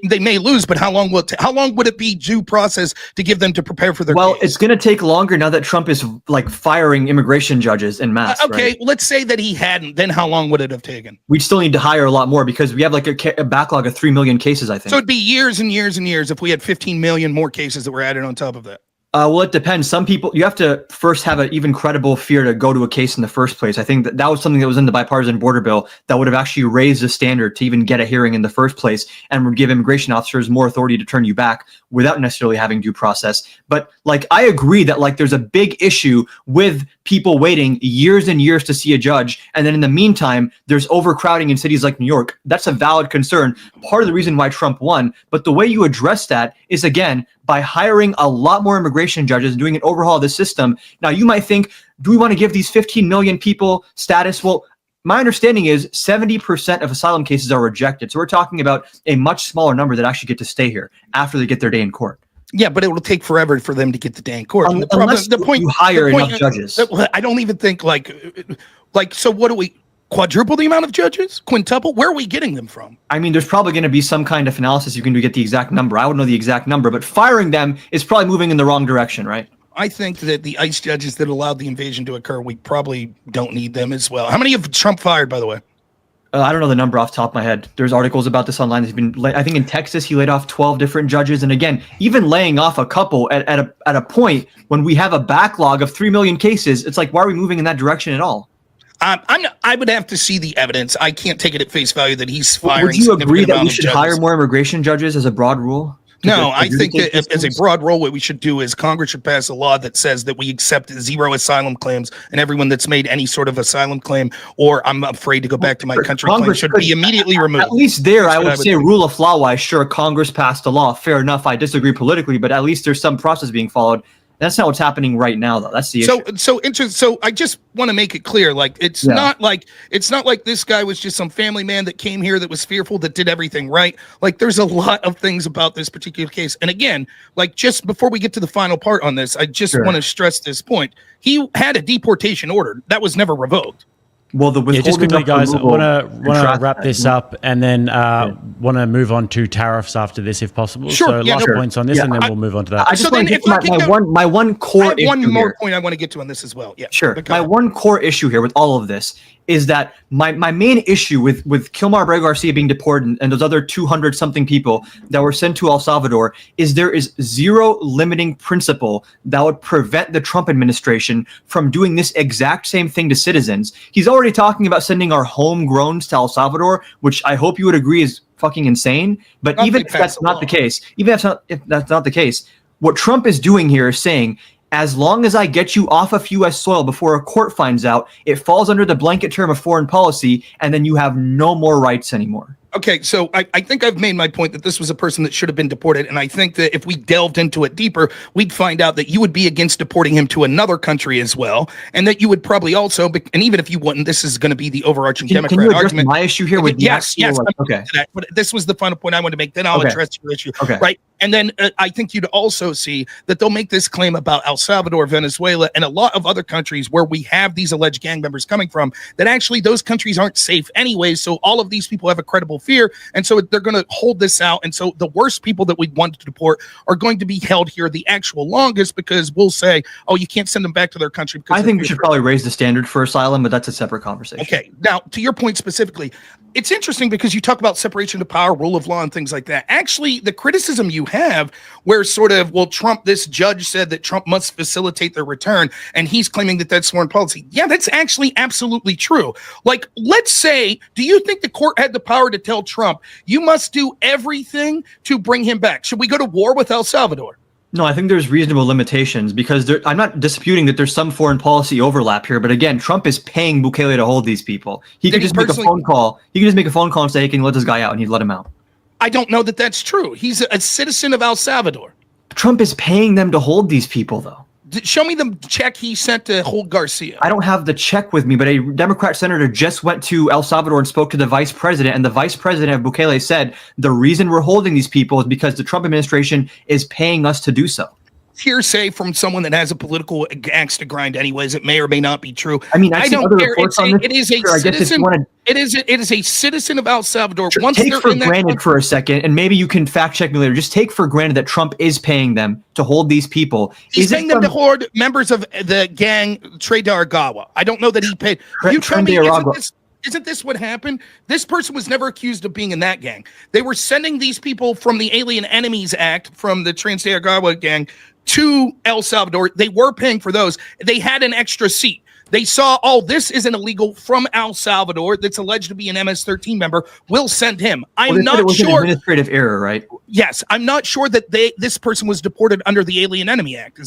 They may lose, but how long would it be due process to give them to prepare for their case? It's going to take longer now that Trump is like firing immigration judges en masse. Okay, right? let's say that he hadn't. Then how long would it have taken? We'd still need to hire a lot more because we have like a backlog of 3 million cases, I think. So it'd be years and years and years if we had 15 million more cases that were added on top of that. Well, it depends. Some people, you have to first have an even credible fear to go to a case in the first place. I think that was something that was in the bipartisan border bill that would have actually raised the standard to even get a hearing in the first place and would give immigration officers more authority to turn you back without necessarily having due process. But like, I agree that like there's a big issue with people waiting years and years to see a judge. And then in the meantime, there's overcrowding in cities like New York. That's a valid concern. Part of the reason why Trump won. But the way you address that is, again, by hiring a lot more immigration judges and doing an overhaul of the system. Now, you might think, do we want to give these 15 million people status? Well, my understanding is 70% of asylum cases are rejected. So we're talking about a much smaller number that actually get to stay here after they get their day in court. Yeah, but it will take forever for them to get the day in court. Unless you hire enough judges. I don't even think so what do we... Quadruple the amount of judges? Quintuple? Where are we getting them from? I mean, there's probably going to be some kind of analysis you can do to get the exact number. I would know the exact number, but firing them is probably moving in the wrong direction, right? I think that the ICE judges that allowed the invasion to occur, we probably don't need them as well. How many have Trump fired, by the way? I don't know the number off the top of my head. There's articles about this online. I think in Texas, he laid off 12 different judges. And again, even laying off a couple at a point when we have a backlog of 3 million cases, it's like, why are we moving in that direction at all? I would have to see the evidence. I can't take it at face value that he's firing. Would you agree that we should hire more immigration judges as a broad rule? No, I think that as a broad rule, what we should do is Congress should pass a law that says that we accept 0 asylum claims, and everyone that's made any sort of asylum claim, or I'm afraid to go back to my country claim, should be immediately removed. At least there, I would say rule of law wise, sure, Congress passed a law. Fair enough. I disagree politically, but at least there's some process being followed. That's not what's happening right now, though. That's the issue. So I just want to make it clear, like it's not like this guy was just some family man that came here that was fearful that did everything right. Like there's a lot of things about this particular case. And again, like just before we get to the final part on this, I just want to stress this point. He had a deportation order that was never revoked. Well, just quickly, guys, I want to wrap this up and then want to move on to tariffs after this, if possible. Sure. So last points on this, and then we'll move on to that. I just want to get my one core issue. One more point I want to get to on this as well. Yeah, sure. My one core issue here with all of this is that my main issue with Kilmar Abreu Garcia being deported and those other 200 something people that were sent to El Salvador is there is zero limiting principle that would prevent the Trump administration from doing this exact same thing to citizens. He's already talking about sending our homegrowns to El Salvador, which I hope you would agree is fucking insane. But even if that's not the case, what Trump is doing here is saying, as long as I get you off of U.S. soil before a court finds out, it falls under the blanket term of foreign policy, and then you have no more rights anymore. Okay, so I think I've made my point that this was a person that should have been deported, and I think that if we delved into it deeper, we'd find out that you would be against deporting him to another country as well, and that you would probably also, and even if you wouldn't, this is going to be the overarching Can Democrat you address argument. my issue here with the yes, actual, okay. That, but this was the final point I wanted to make. Then I'll address your issue, right? And then I think you'd also see that they'll make this claim about El Salvador, Venezuela, and a lot of other countries where we have these alleged gang members coming from, that actually those countries aren't safe anyways. So all of these people have a credible fear. And so they're going to hold this out. And so the worst people that we want to deport are going to be held here the actual longest, because we'll say, oh, you can't send them back to their country. Because I think we should probably raise the standard for asylum, but that's a separate conversation. Okay. Now, to your point specifically, it's interesting because you talk about separation of power, rule of law, and things like that. Actually, the criticism you have where sort of, well, Trump, this judge said that Trump must facilitate their return, and he's claiming that that's foreign policy. Yeah, that's actually absolutely true. Like, let's say, do you think the court had the power to tell Trump, you must do everything to bring him back? Should we go to war with El Salvador? No, I think there's reasonable limitations, because I'm not disputing that there's some foreign policy overlap here. But again, Trump is paying Bukele to hold these people. He could just make a phone call. He could just make a phone call and say, hey, can you let this guy out? And he'd let him out. I don't know that that's true. He's a citizen of El Salvador. Trump is paying them to hold these people, though. Show me the check he sent to hold Garcia. I don't have the check with me, but a Democrat senator just went to El Salvador and spoke to the vice president, and the vice president of Bukele said the reason we're holding these people is because the Trump administration is paying us to do so. Hearsay from someone that has a political axe to grind anyways. It may or may not be true. I mean, I don't care. It is a citizen. It is a citizen of El Salvador. Sure, once take for granted for a second, and maybe you can fact check me later. Just take for granted that Trump is paying them to hold these people. He's paying them to hold members of the gang Trey de Aragua. I don't know that he paid. You tell me, isn't this what happened? This person was never accused of being in that gang. They were sending these people from the Alien Enemies Act, from the Trans de Aragua gang, to El Salvador. They were paying for those. They had an extra seat. They saw, oh, this is an illegal from El Salvador that's alleged to be an MS-13 member. We'll send him. I'm not sure. An administrative error, right? Yes, I'm not sure that this person was deported under the Alien Enemy Act.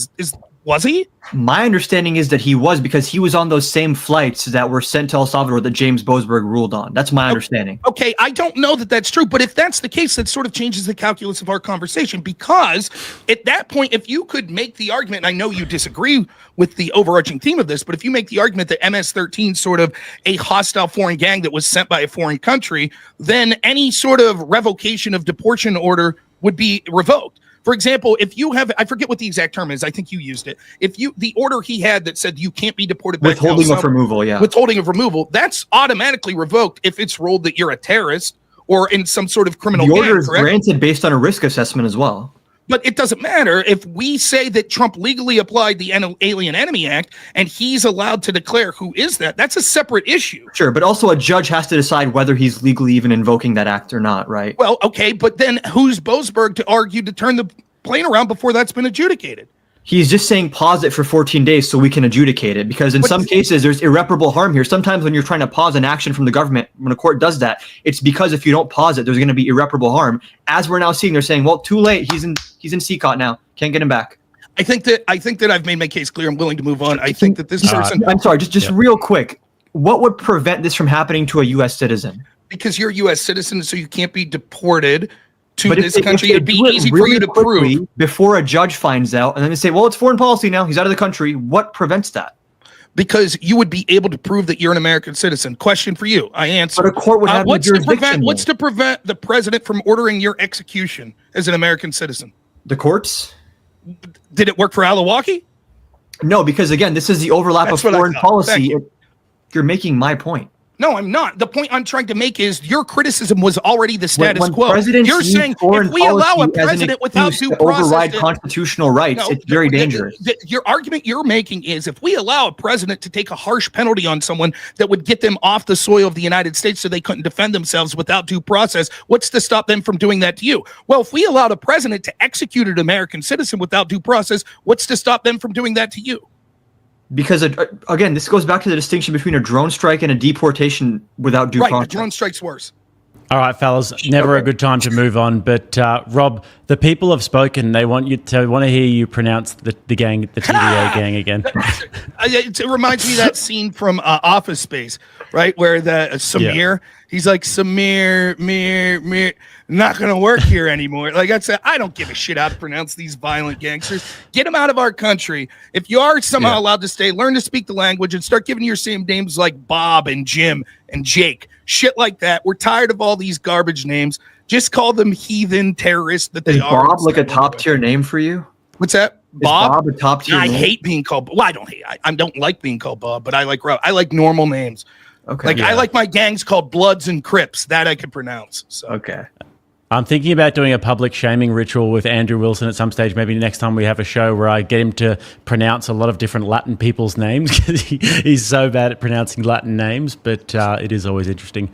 Was he? My understanding is that he was, because he was on those same flights that were sent to El Salvador that James Boasberg ruled on. That's my understanding. Okay, I don't know that that's true, but if that's the case, that sort of changes the calculus of our conversation, because at that point, if you could make the argument, and I know you disagree with the overarching theme of this, but if you make the argument that MS-13 is sort of a hostile foreign gang that was sent by a foreign country, then any sort of revocation of deportation order would be revoked. For example, if you have, I forget what the exact term is, I think you used it. The order he had that said you can't be deported back to El Salvador, withholding of removal, yeah. Withholding of removal, that's automatically revoked if it's ruled that you're a terrorist or in some sort of criminal gang. The order is granted based on a risk assessment as well. But it doesn't matter if we say that Trump legally applied the Alien Enemy Act and he's allowed to declare who is that. That's a separate issue. Sure, but also a judge has to decide whether he's legally even invoking that act or not, right? Well, okay, but then who's Boasberg to argue to turn the plane around before that's been adjudicated? He's just saying pause it for 14 days so we can adjudicate it, because in some cases there's irreparable harm here. Sometimes when you're trying to pause an action from the government, when a court does that, it's because if you don't pause it, there's going to be irreparable harm. As we're now seeing, they're saying, well, too late. He's in CCOT now. Can't get him back. I think that I've made my case clear. I'm willing to move on. I think that this person. I'm sorry, just real quick. What would prevent this from happening to a U.S. citizen? Because you're a U.S. citizen, so you can't be deported to this country. It'd be easy for you to prove before a judge finds out, and then they say, well, it's foreign policy now. He's out of the country. What prevents that? Because you would be able to prove that you're an American citizen. Question for you. I answer. But a court would have what's to prevent the president from ordering your execution as an American citizen? The courts? Did it work for Alawaki? No, because again, this is the overlap of foreign policy. You're making my point. No, I'm not. The point I'm trying to make is your criticism was already the status quo. You're saying if we allow a president without due process override constitutional rights, it's very dangerous. Your argument you're making is if we allow a president to take a harsh penalty on someone that would get them off the soil of the United States so they couldn't defend themselves without due process, what's to stop them from doing that to you? Well, if we allowed a president to execute an American citizen without due process, what's to stop them from doing that to you? Because, again, this goes back to the distinction between a drone strike and a deportation without due process. A drone strike's worse. All right, fellas, never a good time to move on. But Rob, the people have spoken. They want to hear you pronounce the gang, the TDA gang again. It reminds me of that scene from Office Space, right? Where the Samir, he's like, Samir, Mir, not going to work here anymore. Like I said, I don't give a shit how to pronounce these violent gangsters. Get them out of our country. If you are somehow allowed to stay, learn to speak the language and start giving your same names like Bob and Jim and Jake. Shit like that. We're tired of all these garbage names. Just call them heathen terrorists that they are. Is Bob like a top tier name for you? What's that? Bob a top tier name? I hate being called. Well, I don't hate. I don't like being called Bob, but I like normal names. Okay. I like my gangs called Bloods and Crips. That I can pronounce. So. Okay. I'm thinking about doing a public shaming ritual with Andrew Wilson at some stage, maybe next time we have a show, where I get him to pronounce a lot of different Latin people's names, because he's so bad at pronouncing Latin names, but it is always interesting.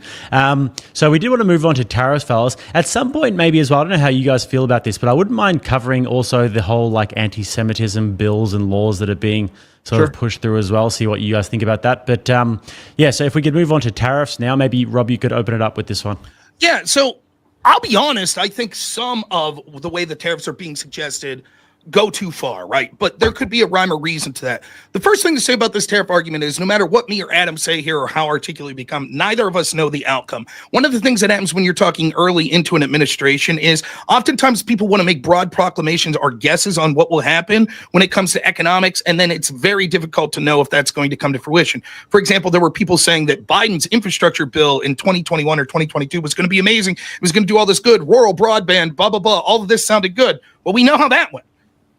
So we do want to move on to tariffs, fellas. At some point, maybe as well, I don't know how you guys feel about this, but I wouldn't mind covering also the whole like anti-Semitism bills and laws that are being sort of pushed through as well, see what you guys think about that. But so if we could move on to tariffs now, maybe Rob, you could open it up with this one. Yeah, so I'll be honest, I think some of the way the tariffs are being suggested go too far, right? But there could be a rhyme or reason to that. The first thing to say about this tariff argument is no matter what me or Adam say here or how articulate we become, neither of us know the outcome. One of the things that happens when you're talking early into an administration is oftentimes people want to make broad proclamations or guesses on what will happen when it comes to economics, and then it's very difficult to know if that's going to come to fruition. For example, there were people saying that Biden's infrastructure bill in 2021 or 2022 was going to be amazing. It was going to do all this good, rural broadband, blah, blah, blah. All of this sounded good. Well, we know how that went.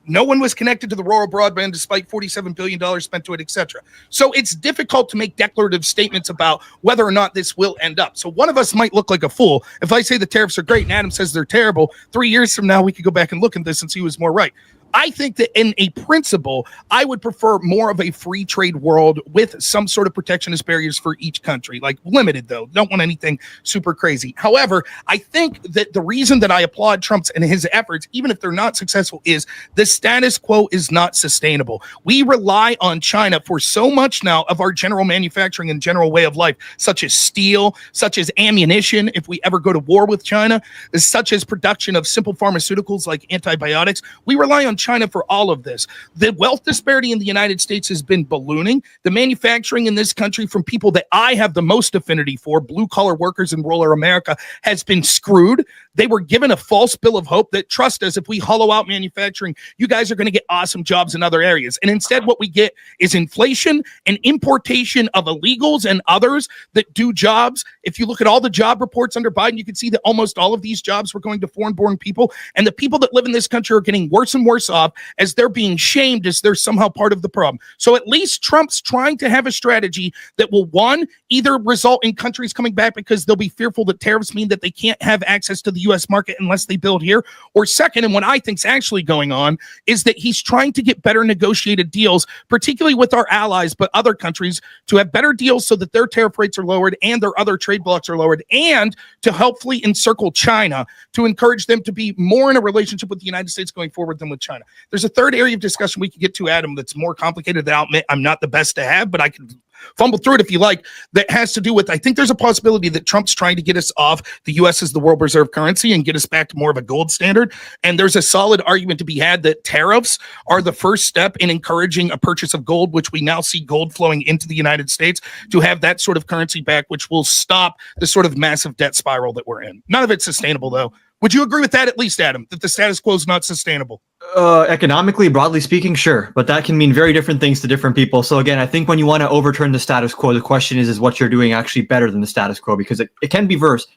No one was connected to the rural broadband despite $47 billion spent to it, etc. So it's difficult to make declarative statements about whether or not this will end up. So one of us might look like a fool. If I say the tariffs are great and Adam says they're terrible, 3 years from now, we could go back and look at this and see who was more right. I think that in a principle, I would prefer more of a free trade world with some sort of protectionist barriers for each country, like limited though. Don't want anything super crazy. However, I think that the reason that I applaud Trump's and his efforts, even if they're not successful, is the status quo is not sustainable. We rely on China for so much now of our general manufacturing and general way of life, such as steel, such as ammunition, if we ever go to war with China, such as production of simple pharmaceuticals like antibiotics. We rely on China for all of this. The wealth disparity in the United States has been ballooning. The manufacturing in this country from people that I have the most affinity for, blue collar workers in rural America, has been screwed. They were given a false bill of hope that, trust us, if we hollow out manufacturing, you guys are going to get awesome jobs in other areas. And instead what we get is inflation and importation of illegals and others that do jobs. If you look at all the job reports under Biden, you can see that almost all of these jobs were going to foreign-born people. And the people that live in this country are getting worse and worse off as they're being shamed as they're somehow part of the problem. So at least Trump's trying to have a strategy that will, one, either result in countries coming back because they'll be fearful that tariffs mean that they can't have access to the U.S. market unless they build here, or second, and what I think is actually going on, is that he's trying to get better negotiated deals, particularly with our allies, but other countries, to have better deals so that their tariff rates are lowered and their other trade blocks are lowered, and to helpfully encircle China to encourage them to be more in a relationship with the United States going forward than with China. There's a third area of discussion we could get to, Adam, that's more complicated that I'll admit I'm not the best to have, but I can fumble through it if you like, that has to do with, I think there's a possibility that Trump's trying to get us off the U.S. as the world reserve currency and get us back to more of a gold standard. And there's a solid argument to be had that tariffs are the first step in encouraging a purchase of gold, which we now see gold flowing into the United States to have that sort of currency back, which will stop the sort of massive debt spiral that we're in. None of it's sustainable, though. Would you agree with that at least, Adam, that the status quo is not sustainable? Economically, broadly speaking, sure. But that can mean very different things to different people. So again, I think when you want to overturn the status quo, the question is what you're doing actually better than the status quo? Because it can be worse,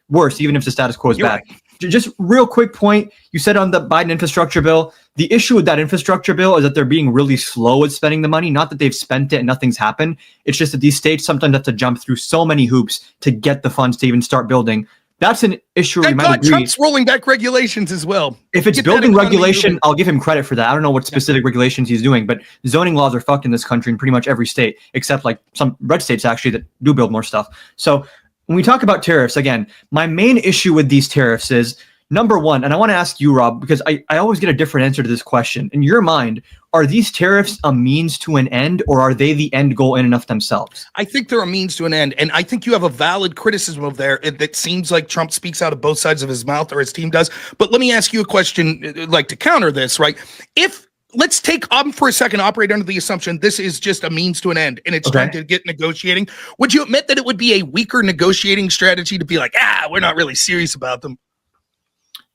even if the status quo is bad. Right. Just real quick point, you said on the Biden infrastructure bill, the issue with that infrastructure bill is that they're being really slow at spending the money. Not that they've spent it and nothing's happened. It's just that these states sometimes have to jump through so many hoops to get the funds to even start building. That's an issue we might agree. Trump's rolling back regulations as well. If it's building regulation, I'll give him credit for that. I don't know what specific regulations he's doing, but zoning laws are fucked in this country in pretty much every state, except like some red states actually that do build more stuff. So when we talk about tariffs, again, my main issue with these tariffs is Number one, and I want to ask you, Rob, because I always get a different answer to this question. In your mind, are these tariffs a means to an end, or are they the end goal in and of themselves? I think they're a means to an end. And I think you have a valid criticism of there. It seems like Trump speaks out of both sides of his mouth, or his team does. But let me ask you a question, like to counter this, right? Let's take for a second, operate under the assumption this is just a means to an end and it's trying to get negotiating. Would you admit that it would be a weaker negotiating strategy to be like, we're not really serious about them?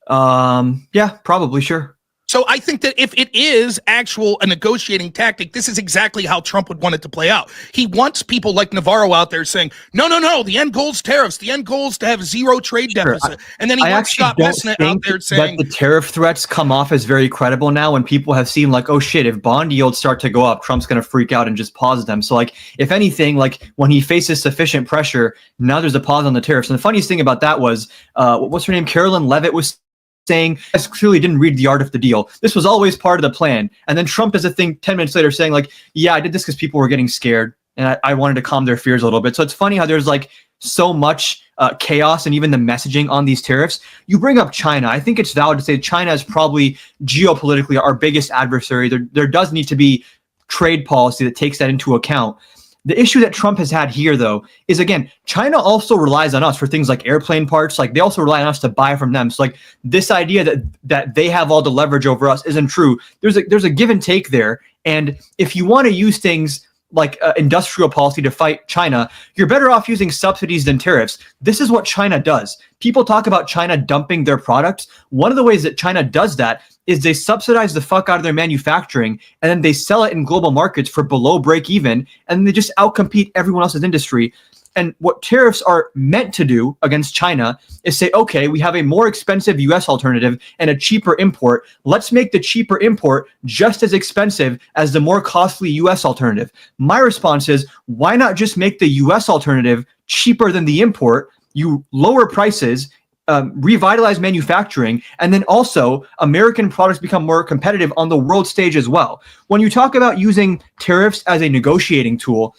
Yeah, probably, sure. So I think that if it is a negotiating tactic, this is exactly how Trump would want it to play out. He wants people like Navarro out there saying, no, the end goal is tariffs. The end goal is to have zero trade deficit. And then he wants Scott Bessent out there saying that the tariff threats come off as very credible now when people have seen like, oh shit, if bond yields start to go up, Trump's going to freak out and just pause them. So like, if anything, like when he faces sufficient pressure, now there's a pause on the tariffs. And the funniest thing about that was, what's her name? Carolyn Levitt was saying, I clearly didn't read the art of the deal. This was always part of the plan. And then Trump does a thing 10 minutes later saying like, yeah, I did this because people were getting scared and I wanted to calm their fears a little bit. So it's funny how there's like so much chaos and even the messaging on these tariffs. You bring up China. I think it's valid to say China is probably geopolitically our biggest adversary. There does need to be trade policy that takes that into account. The issue that Trump has had here, though, is, again, China also relies on us for things like airplane parts. Like, they also rely on us to buy from them. So, like, this idea that they have all the leverage over us isn't true. There's a give and take there. And if you want to use things like industrial policy to fight China, you're better off using subsidies than tariffs. This is what China does. People talk about China dumping their products. One of the ways that China does that is they subsidize the fuck out of their manufacturing, and then they sell it in global markets for below break even, and they just outcompete everyone else's industry. And what tariffs are meant to do against China is say, okay, we have a more expensive US alternative and a cheaper import. Let's make the cheaper import just as expensive as the more costly US alternative. My response is, why not just make the US alternative cheaper than the import? You lower prices, revitalize manufacturing, and then also American products become more competitive on the world stage as well. When you talk about using tariffs as a negotiating tool,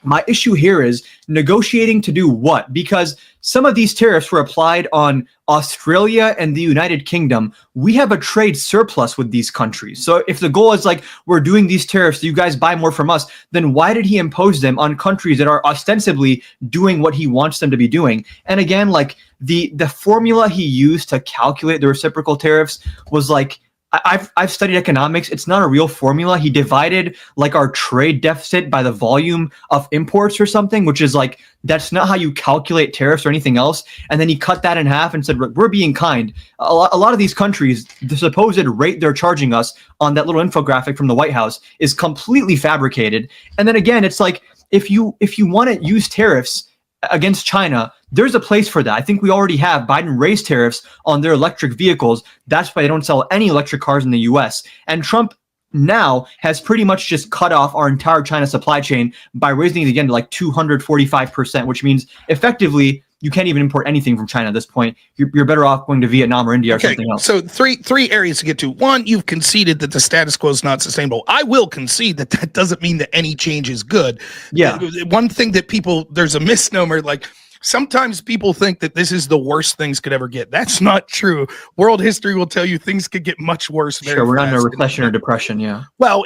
my issue here is negotiating to do what? Because some of these tariffs were applied on Australia and the United Kingdom. We have a trade surplus with these countries. So if the goal is like, we're doing these tariffs, so you guys buy more from us, then why did he impose them on countries that are ostensibly doing what he wants them to be doing? And again, like the formula he used to calculate the reciprocal tariffs was like, I've studied economics. It's not a real formula. He divided like our trade deficit by the volume of imports or something, which is like, that's not how you calculate tariffs or anything else. And then he cut that in half and said, we're being kind. A lot of these countries, the supposed rate they're charging us on that little infographic from the White House is completely fabricated. And then again, it's like, if you want to use tariffs against China, there's a place for that. I think we already have. Biden raised tariffs on their electric vehicles. That's why they don't sell any electric cars in the US. And Trump now has pretty much just cut off our entire China supply chain by raising it again to like 245%, which means effectively you can't even import anything from China at this point. You're better off going to Vietnam or India or something else. So three areas to get to. One, you've conceded that the status quo is not sustainable. I will concede that doesn't mean that any change is good. Yeah. One thing that there's a misnomer, like sometimes people think that this is the worst things could ever get. That's not true. World history will tell you things could get much worse. Sure, we're not in a recession or depression, yeah. Well,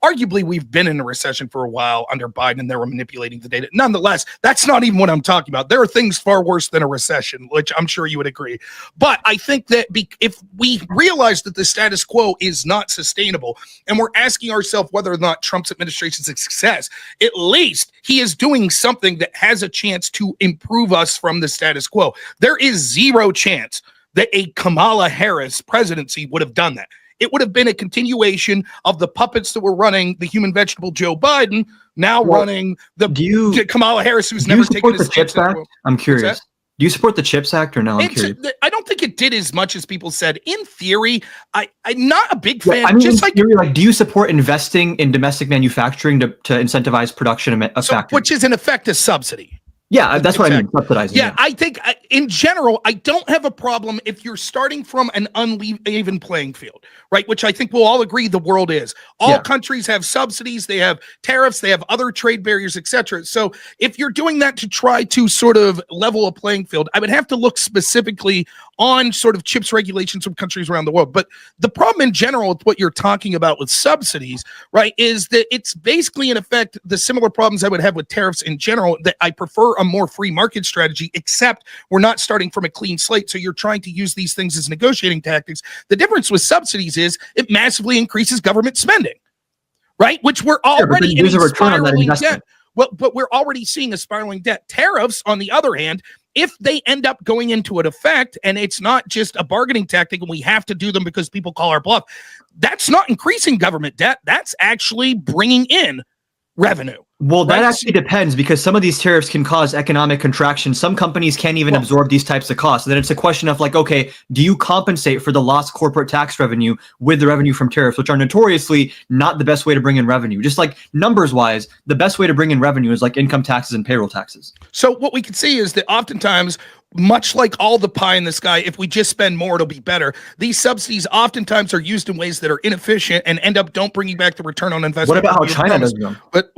arguably we've been in a recession for a while under Biden, and they were manipulating the data. Nonetheless, that's not even what I'm talking about. There are things far worse than a recession, which I'm sure you would agree. But I think that if we realize that the status quo is not sustainable, and we're asking ourselves whether or not Trump's administration is a success, at least he is doing something that has a chance to improve us from the status quo. There is zero chance that a Kamala Harris presidency would have done that. It would have been a continuation of the puppets that were running the human vegetable Joe Biden, now running the Kamala Harris, who's never taken the CHIPS Act. I'm curious. Do you support the CHIPS Act or no? I don't think it did as much as people said. In theory, I'm not a big fan. I mean, just in theory, do you support investing in domestic manufacturing to incentivize production of factories? Which is in effect a subsidy. Yeah, that's what I mean, subsidizing. Yeah, I think in general, I don't have a problem if you're starting from an uneven playing field, right? Which I think we'll all agree the world is. All countries have subsidies, they have tariffs, they have other trade barriers, etc. So if you're doing that to try to sort of level a playing field, I would have to look specifically on sort of chips regulations from countries around the world. But the problem in general with what you're talking about with subsidies, right, is that it's basically in effect the similar problems I would have with tariffs in general, that I prefer a more free market strategy, except we're not starting from a clean slate. So you're trying to use these things as negotiating tactics. The difference with subsidies is it massively increases government spending, right? Which we're already in a spiraling debt. Well, but we're already seeing a spiraling debt. Tariffs, on the other hand, if they end up going into an effect and it's not just a bargaining tactic and we have to do them because people call our bluff, that's not increasing government debt. That's actually bringing in revenue. Well, that actually depends, because some of these tariffs can cause economic contraction. Some companies can't even absorb these types of costs. And then it's a question of like, okay, do you compensate for the lost corporate tax revenue with the revenue from tariffs, which are notoriously not the best way to bring in revenue? Just like numbers wise, the best way to bring in revenue is like income taxes and payroll taxes. So what we can see is that oftentimes, much like all the pie in the sky, if we just spend more, it'll be better. These subsidies oftentimes are used in ways that are inefficient and end up don't bring you back the return on investment. What about how China does them? But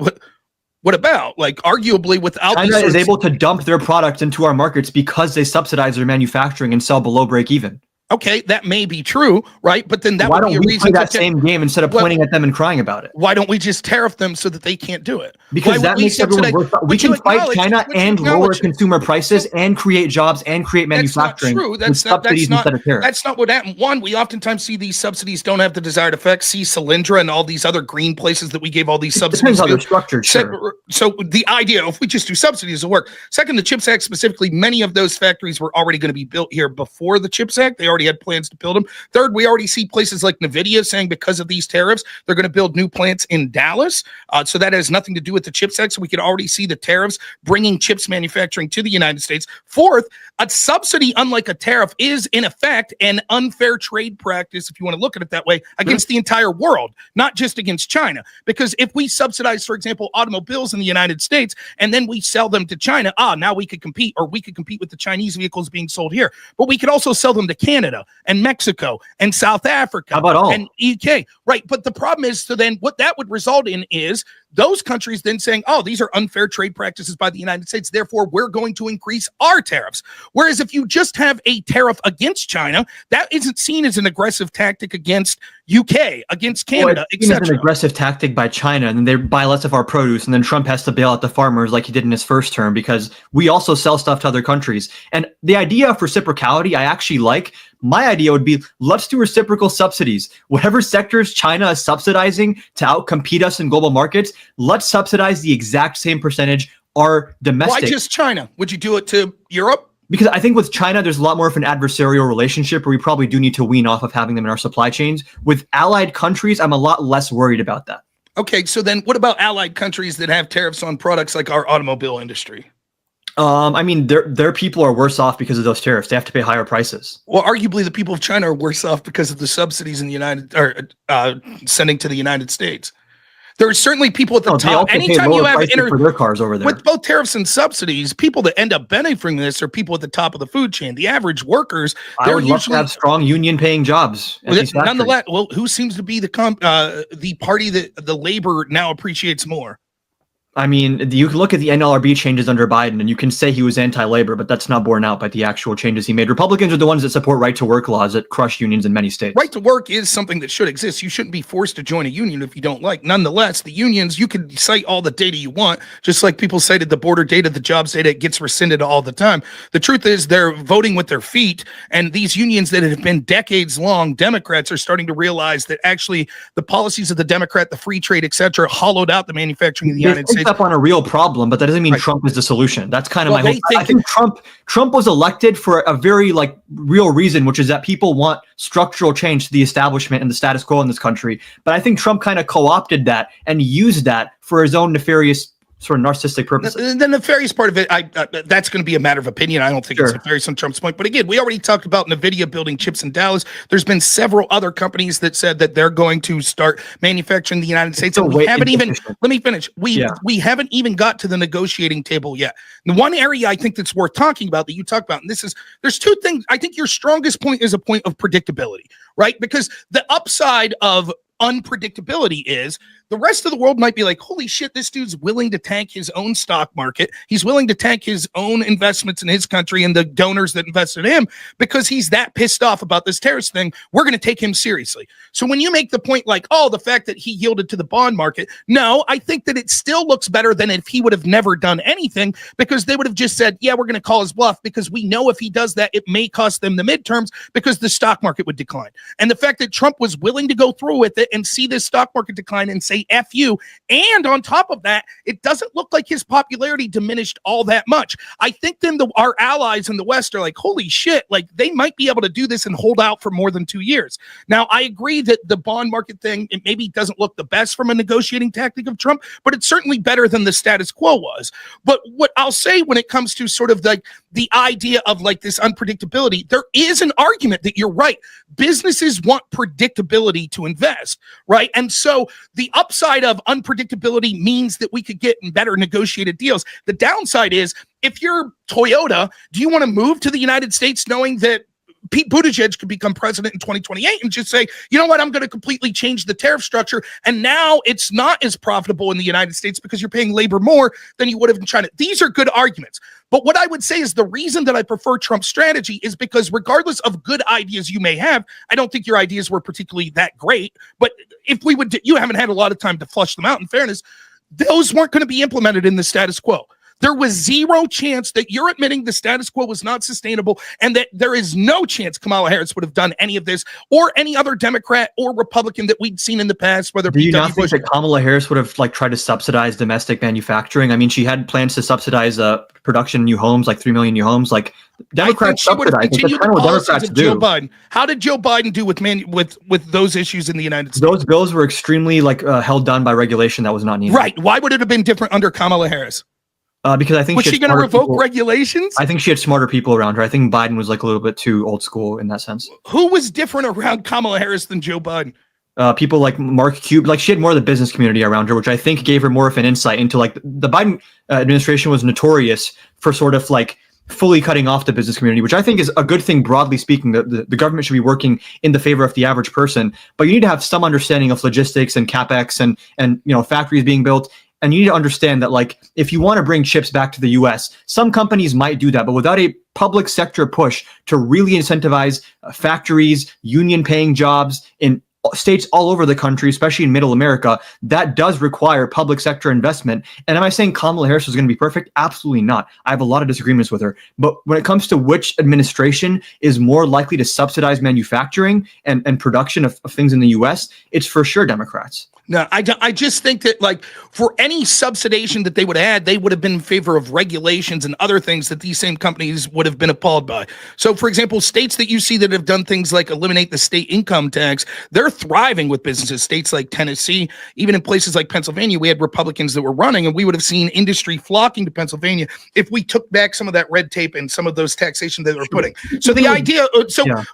what about, like, arguably without China is able to dump their products into our markets because they subsidize their manufacturing and sell below break even. Okay, that may be true, right? But then that would be a reason. Why don't we play that same game instead of pointing at them and crying about it? Why don't we just tariff them so that they can't do it? Because that makes everyone worse. We can fight China and lower consumer prices and create jobs and create manufacturing. That's not true. That's not what happened. One, we oftentimes see these subsidies don't have the desired effect. See Solyndra and all these other green places that we gave all these subsidies. Depends how they're structured. Sure. So the idea, if we just do subsidies, will work. Second, the CHIPS Act specifically, many of those factories were already going to be built here before the CHIPS Act. They already had plans to build them. Third, we already see places like NVIDIA saying because of these tariffs, they're going to build new plants in Dallas. So that has nothing to do with the CHIPS Act. So we can already see the tariffs bringing chips manufacturing to the United States. Fourth, a subsidy, unlike a tariff, is in effect an unfair trade practice, if you want to look at it that way, against the entire world, not just against China. Because if we subsidize, for example, automobiles in the United States, and then we sell them to China, now we could compete, or we could compete with the Chinese vehicles being sold here. But we could also sell them to Canada and Mexico and South Africa. How about all? And UK. Right. But the problem is, so then what that would result in is those countries then saying, these are unfair trade practices by the United States. Therefore, we're going to increase our tariffs. Whereas if you just have a tariff against China, that isn't seen as an aggressive tactic against UK, against Canada, etc. It's an aggressive tactic by China, and then they buy less of our produce, and then Trump has to bail out the farmers like he did in his first term, because we also sell stuff to other countries. And the idea of reciprocality, I actually like. My idea would be, let's do reciprocal subsidies. Whatever sectors China is subsidizing to outcompete us in global markets, let's subsidize the exact same percentage our domestic. Why just China? Would you do it to Europe? Because I think with China, there's a lot more of an adversarial relationship where we probably do need to wean off of having them in our supply chains. With allied countries, I'm a lot less worried about that. Okay, so then what about allied countries that have tariffs on products like our automobile industry? I mean, their people are worse off because of those tariffs. They have to pay higher prices. Well, arguably, the people of China are worse off because of the subsidies in the sending to the United States. There are certainly people at the top. Anytime you have for their cars over there, with both tariffs and subsidies, people that end up benefiting from this are people at the top of the food chain. The average workers, I would love to have strong union-paying jobs. Nonetheless, well, who seems to be the party that the labor now appreciates more? I mean, you can look at the NLRB changes under Biden, and you can say he was anti-labor, but that's not borne out by the actual changes he made. Republicans are the ones that support right-to-work laws that crush unions in many states. Right to work is something that should exist. You shouldn't be forced to join a union if you don't like. Nonetheless, the unions, you can cite all the data you want, just like people cited the border data, the jobs data, it gets rescinded all the time. The truth is they're voting with their feet, and these unions that have been decades long, Democrats are starting to realize that actually the policies of the Democrat, the free trade, etc., hollowed out the manufacturing of the United States. Up on a real problem, but that doesn't mean Trump is the solution. That's kind of my whole. I think Trump was elected for a very real reason, which is that people want structural change to the establishment and the status quo in this country. But I think Trump kind of co-opted that and used that for his own nefarious sort of narcissistic purposes. The nefarious part of it, that's going to be a matter of opinion. I don't think it's nefarious on Trump's point. But again, we already talked about NVIDIA building chips in Dallas. There's been several other companies that said that they're going to start manufacturing in the United States. And we haven't even, let me finish. We haven't even got to the negotiating table yet. The one area I think that's worth talking about that you talked about, and there's two things. I think your strongest point is a point of predictability, right? Because the upside of unpredictability is the rest of the world might be like, holy shit, this dude's willing to tank his own stock market. He's willing to tank his own investments in his country and the donors that invested in him because he's that pissed off about this terrorist thing. We're going to take him seriously. So when you make the point like, oh, the fact that he yielded to the bond market, no, I think that it still looks better than if he would have never done anything, because they would have just said, yeah, we're going to call his bluff, because we know if he does that, it may cost them the midterms because the stock market would decline. And the fact that Trump was willing to go through with it and see this stock market decline and say, F you. And on top of that, it doesn't look like his popularity diminished all that much. I think then our allies in the West are like, holy shit, like they might be able to do this and hold out for more than 2 years. Now, I agree that the bond market thing, it maybe doesn't look the best from a negotiating tactic of Trump, but it's certainly better than the status quo was. But what I'll say when it comes to sort of like the idea of like this unpredictability, there is an argument that you're right. Businesses want predictability to invest, right? And so the upside of unpredictability means that we could get better negotiated deals. The downside is, if you're Toyota, do you want to move to the United States knowing that Pete Buttigieg could become president in 2028 and just say, you know what, I'm going to completely change the tariff structure, and now it's not as profitable in the United States because you're paying labor more than you would have in China. These are good arguments. But what I would say is the reason that I prefer Trump's strategy is because regardless of good ideas you may have, I don't think your ideas were particularly that great, but if we would, you haven't had a lot of time to flush them out, in fairness, those weren't going to be implemented in the status quo. There was zero chance that you're admitting the status quo was not sustainable, and that there is no chance Kamala Harris would have done any of this, or any other Democrat or Republican that we'd seen in the past, whether Do you not think that Kamala Harris would have like tried to subsidize domestic manufacturing? I mean, she had plans to subsidize production of new homes, like 3 million new homes. Like Democrats subsidize. That's kind of what Democrats do. Joe Biden. How did Joe Biden do with those issues in the United States? Those bills were extremely like held down by regulation that was not needed. Right. Why would it have been different under Kamala Harris? Because I think was she going to revoke regulations? I think she had smarter people around her. I think Biden was like a little bit too old school in that sense. Who was different around Kamala Harris than Joe Biden? People like Mark Cuban, like she had more of the business community around her, which I think gave her more of an insight into like the Biden administration was notorious for sort of like fully cutting off the business community, which I think is a good thing, broadly speaking. The government should be working in the favor of the average person, but you need to have some understanding of logistics and capex and you know, factories being built. And you need to understand that, like, if you want to bring chips back to the US, some companies might do that, but without a public sector push to really incentivize factories, union paying jobs in states all over the country, especially in middle America, that does require public sector investment. And am I saying Kamala Harris is going to be perfect? Absolutely not. I have a lot of disagreements with her. But when it comes to which administration is more likely to subsidize manufacturing and production of things in the US, it's for sure Democrats. No, I just think that, like, for any subsidization that they would add, they would have been in favor of regulations and other things that these same companies would have been appalled by. So, for example, states that you see that have done things like eliminate the state income tax, they're thriving with businesses. States like Tennessee, even in places like Pennsylvania, we had Republicans that were running, and we would have seen industry flocking to Pennsylvania if we took back some of that red tape and some of those taxation that they were putting. So the idea,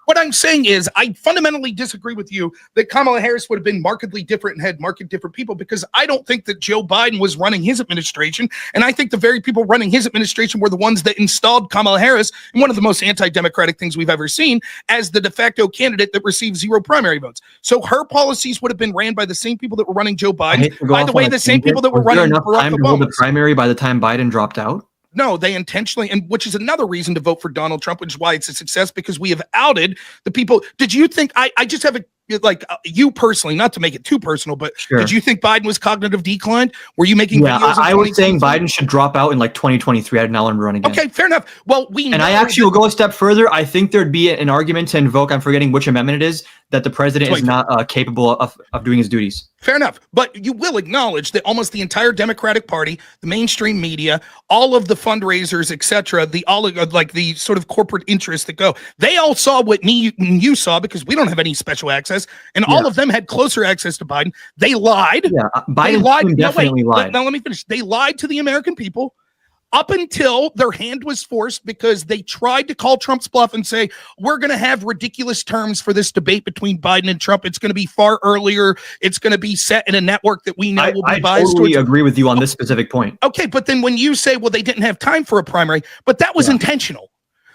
what I'm saying is, I fundamentally disagree with you that Kamala Harris would have been markedly different and had market different people, because I don't think that Joe Biden was running his administration, and I think the very people running his administration were the ones that installed Kamala Harris in one of the most anti-democratic things we've ever seen as the de facto candidate that received 0 primary votes. So her policies would have been ran by the same people that were running Joe Biden. By the way, the same people that were running Barack Obama. Hold the primary by the time Biden dropped out? No, they intentionally, and which is another reason to vote for Donald Trump, which is why it's a success, because we have outed the people. Did you think, I just have you personally, not to make it too personal, but Did you think Biden was cognitive decline? Were you making videos? I was saying Biden should drop out in like 2023. I'd now want to run again. Okay, fair enough. Well, I actually will go a step further. I think there'd be an argument to invoke, I'm forgetting which amendment it is, that the president is not capable of doing his duties. Fair enough. But you will acknowledge that almost the entire Democratic Party, the mainstream media, all of the fundraisers, etc., the sort of corporate interests that go, they all saw what me and you saw because we don't have any special access, and all of them had closer access to Biden. They lied. Yeah, Biden definitely lied. Now let me finish. They lied to the American people up until their hand was forced because they tried to call Trump's bluff and say, we're going to have ridiculous terms for this debate between Biden and Trump. It's going to be far earlier. It's going to be set in a network that we know will be biased. I totally agree with you on this specific point. Okay, but then when you say, well, they didn't have time for a primary, but that was intentional.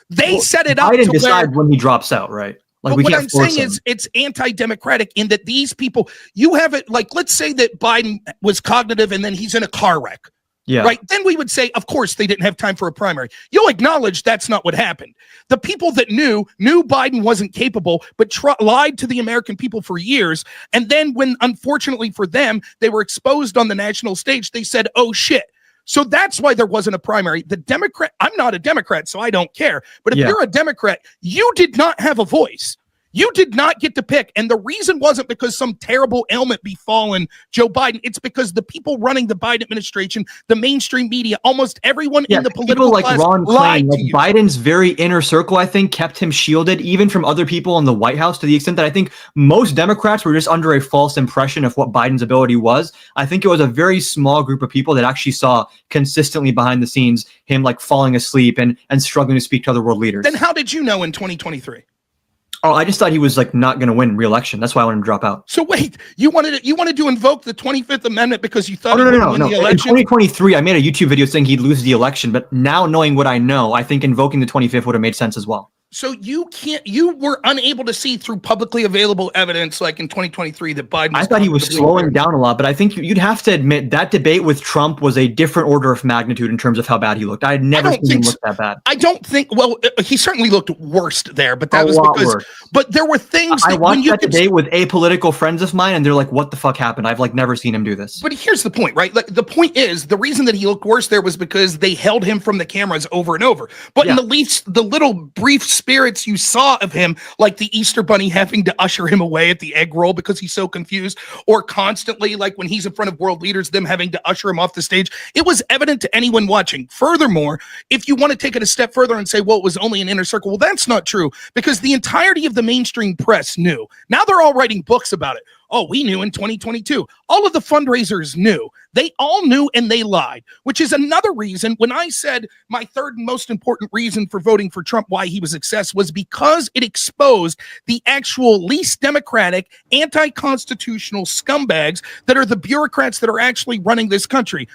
They set it up. Biden decides when he drops out, right? Like, but what I'm saying is it's anti-democratic in that these people, you have it, like, let's say that Biden was cognitive and then he's in a car wreck. Yeah. Right. Then we would say, of course, they didn't have time for a primary. You'll acknowledge that's not what happened. The people that knew Biden wasn't capable, but lied to the American people for years. And then when, unfortunately for them, they were exposed on the national stage, they said, oh, shit. So that's why there wasn't a primary. The Democrat, I'm not a Democrat, so I don't care. But if you're a Democrat, you did not have a voice. You did not get to pick. And the reason wasn't because some terrible ailment befallen Joe Biden. It's because the people running the Biden administration, the mainstream media, almost everyone in the political class lied to you. Biden's very inner circle, I think, kept him shielded, even from other people in the White House, to the extent that I think most Democrats were just under a false impression of what Biden's ability was. I think it was a very small group of people that actually saw consistently behind the scenes him like falling asleep and struggling to speak to other world leaders. Then how did you know in 2023? Oh, I just thought he was like not going to win re-election. That's why I wanted him to drop out. So wait, you wanted to invoke the 25th Amendment because you thought no. win the election? In 2023, I made a YouTube video saying he'd lose the election, but now knowing what I know, I think invoking the 25th would have made sense as well. So you were unable to see through publicly available evidence like in 2023 that Biden I thought he was slowing down a lot, but I think you'd have to admit that debate with Trump was a different order of magnitude in terms of how bad he looked. I had never seen him look that bad. I don't think, well, he certainly looked worst there, but that was because, but there were things that I watched that debate with apolitical friends of mine and they're like, what the fuck happened? I've like never seen him do this. But here's the point, right? Like the point is the reason that he looked worse there was because they held him from the cameras over and over. But in the little brief spirits you saw of him, like the Easter Bunny having to usher him away at the egg roll because he's so confused, or constantly like when he's in front of world leaders, them having to usher him off the stage, it was evident to anyone watching. Furthermore, if you want to take it a step further and say, well, it was only an inner circle, well, that's not true because the entirety of the mainstream press knew. Now they're all writing books about it. Oh, we knew in 2022. All of the fundraisers knew. They all knew and they lied, which is another reason when I said my third most important reason for voting for Trump, why he was a success, was because it exposed the actual least democratic, anti-constitutional scumbags that are the bureaucrats that are actually running this country.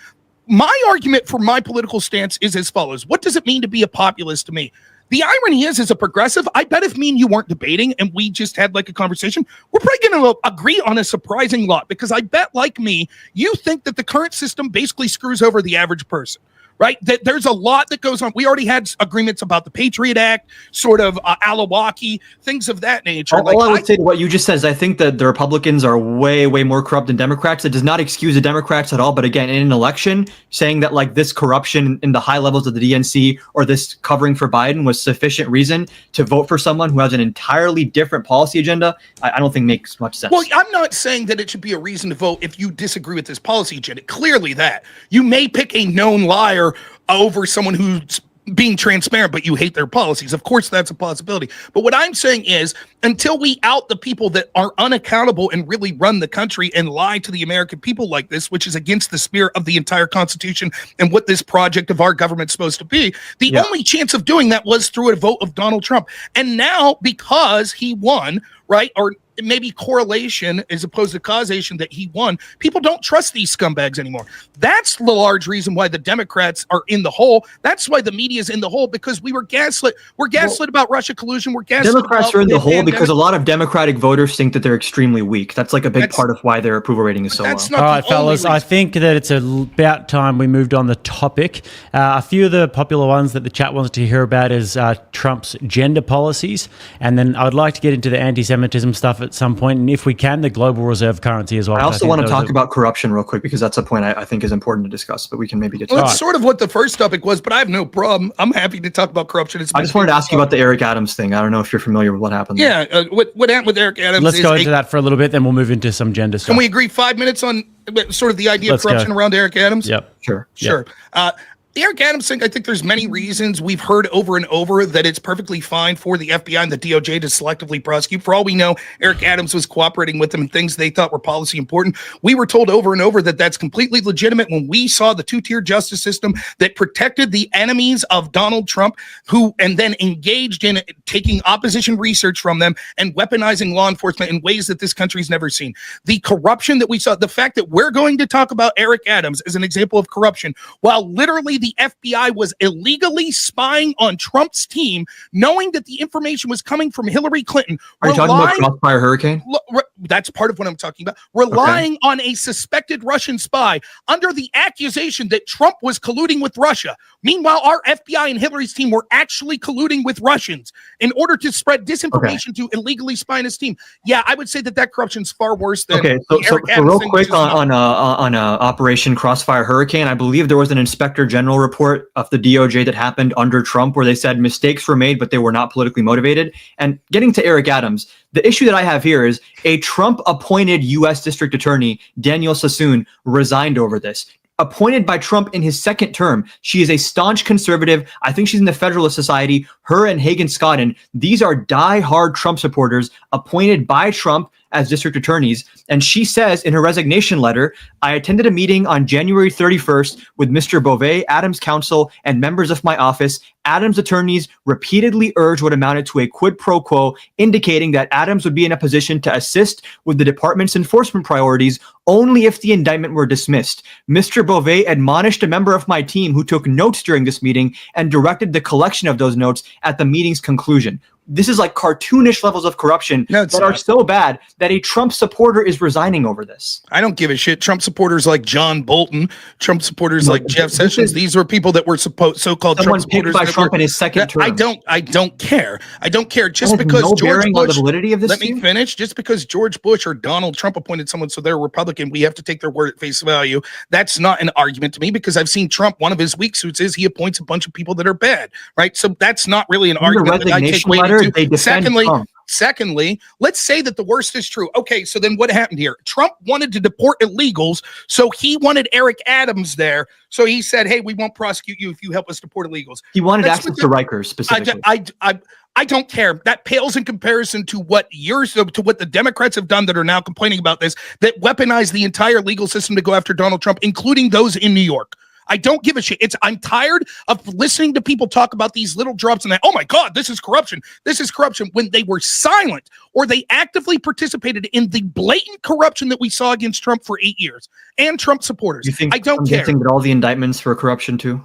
My argument for my political stance is as follows. What does it mean to be a populist to me? The irony is, as a progressive, I bet if me and you weren't debating and we just had like a conversation, we're probably going to agree on a surprising lot because I bet, like me, you think that the current system basically screws over the average person. Right? That there's a lot that goes on. We already had agreements about the Patriot Act, sort of Alawaki, things of that nature. All I would say to what you just said is I think that the Republicans are way, way more corrupt than Democrats. It does not excuse the Democrats at all. But again, in an election, saying that like this corruption in the high levels of the DNC or this covering for Biden was sufficient reason to vote for someone who has an entirely different policy agenda, I don't think makes much sense. Well, I'm not saying that it should be a reason to vote if you disagree with this policy agenda. Clearly that. You may pick a known liar over someone who's being transparent, but you hate their policies. Of course, that's a possibility. But what I'm saying is until we out the people that are unaccountable and really run the country and lie to the American people like this, which is against the spirit of the entire Constitution and what this project of our government's supposed to be, the only chance of doing that was through a vote of Donald Trump. And now, because he won, right, or maybe correlation as opposed to causation that he won, people don't trust these scumbags anymore. That's the large reason why the Democrats are in the hole. That's why the media is in the hole, because we were gaslit. We're gaslit about Russia collusion. We're gaslit. Democrats are in the hole because a lot of Democratic voters think that they're extremely weak. That's like a big part of why their approval rating is so low. All right, fellas, I think that it's about time we moved on the topic. A few of the popular ones that the chat wants to hear about is Trump's gender policies. And then I would like to get into the anti-Semitism anti-Semitism stuff at some point, and if we can, the global reserve currency as well. I also want to talk about corruption real quick, because that's a point I think is important to discuss, but we can maybe get to Well, that's sort of what the first topic was, but I have no problem. I'm happy to talk about corruption. I just wanted to ask you about the Eric Adams thing. I don't know if you're familiar with what happened there. Yeah, what happened with Eric Adams? Let's go into that for a little bit, then we'll move into some gender stuff. Can we agree 5 minutes on sort of the idea of corruption around Eric Adams? Yep. Sure. The Eric Adams thing, I think there's many reasons. We've heard over and over that it's perfectly fine for the FBI and the DOJ to selectively prosecute. For all we know, Eric Adams was cooperating with them in things they thought were policy important. We were told over and over that that's completely legitimate when we saw the two-tier justice system that protected the enemies of Donald Trump, who and then engaged in taking opposition research from them and weaponizing law enforcement in ways that this country's never seen. The corruption that we saw, the fact that we're going to talk about Eric Adams as an example of corruption, while literally the FBI was illegally spying on Trump's team, knowing that the information was coming from Hillary Clinton. Are you talking about Crossfire Hurricane? That's part of what I'm talking about. Relying on a suspected Russian spy under the accusation that Trump was colluding with Russia. Meanwhile, our FBI and Hillary's team were actually colluding with Russians in order to spread disinformation to illegally spy on his team. Yeah, I would say that corruption's far worse than so real quick on Operation Crossfire Hurricane, I believe there was an Inspector General report of the DOJ that happened under Trump where they said mistakes were made, but they were not politically motivated. And getting to Eric Adams, the issue that I have here is a Trump-appointed U.S. District Attorney, Danielle Sassoon, resigned over this. Appointed by Trump in his second term. She is a staunch conservative. I think she's in the Federalist Society. Her and Hagen Scotton, these are die-hard Trump supporters appointed by Trump as district attorneys. And she says in her resignation letter, I attended a meeting on January 31st with Mr. Beauvais, Adams' counsel, and members of my office. Adams' attorneys repeatedly urged what amounted to a quid pro quo, indicating that Adams would be in a position to assist with the department's enforcement priorities only if the indictment were dismissed. Mr. Beauvais admonished a member of my team who took notes during this meeting and directed the collection of those notes at the meeting's conclusion. This is like cartoonish levels of corruption that are so bad that a Trump supporter is resigning over this. I don't give a shit. Trump supporters like John Bolton, Trump supporters like Jeff Sessions, these were people that were so-called Trump supporters. Picked by Trump in his second term. I don't care. I don't care. Just because George Bush, the validity of this let me finish. Just because George Bush or Donald Trump appointed someone so they're Republican, we have to take their word at face value. That's not an argument to me because I've seen Trump. One of his weak suits is he appoints a bunch of people that are bad, right? So that's not really an argument that I take weight into. Secondly, let's say that the worst is true. Okay, so then what happened here? Trump wanted to deport illegals, so he wanted Eric Adams there. So he said, hey, we won't prosecute you if you help us deport illegals. He wanted access to Rikers specifically. I don't care. That pales in comparison to what the Democrats have done that are now complaining about this, that weaponize the entire legal system to go after Donald Trump, including those in New York. I don't give a shit. I'm tired of listening to people talk about these little drops and that, oh my God, this is corruption. This is corruption when they were silent or they actively participated in the blatant corruption that we saw against Trump for 8 years and Trump supporters. You think I don't care. That all the indictments for corruption too?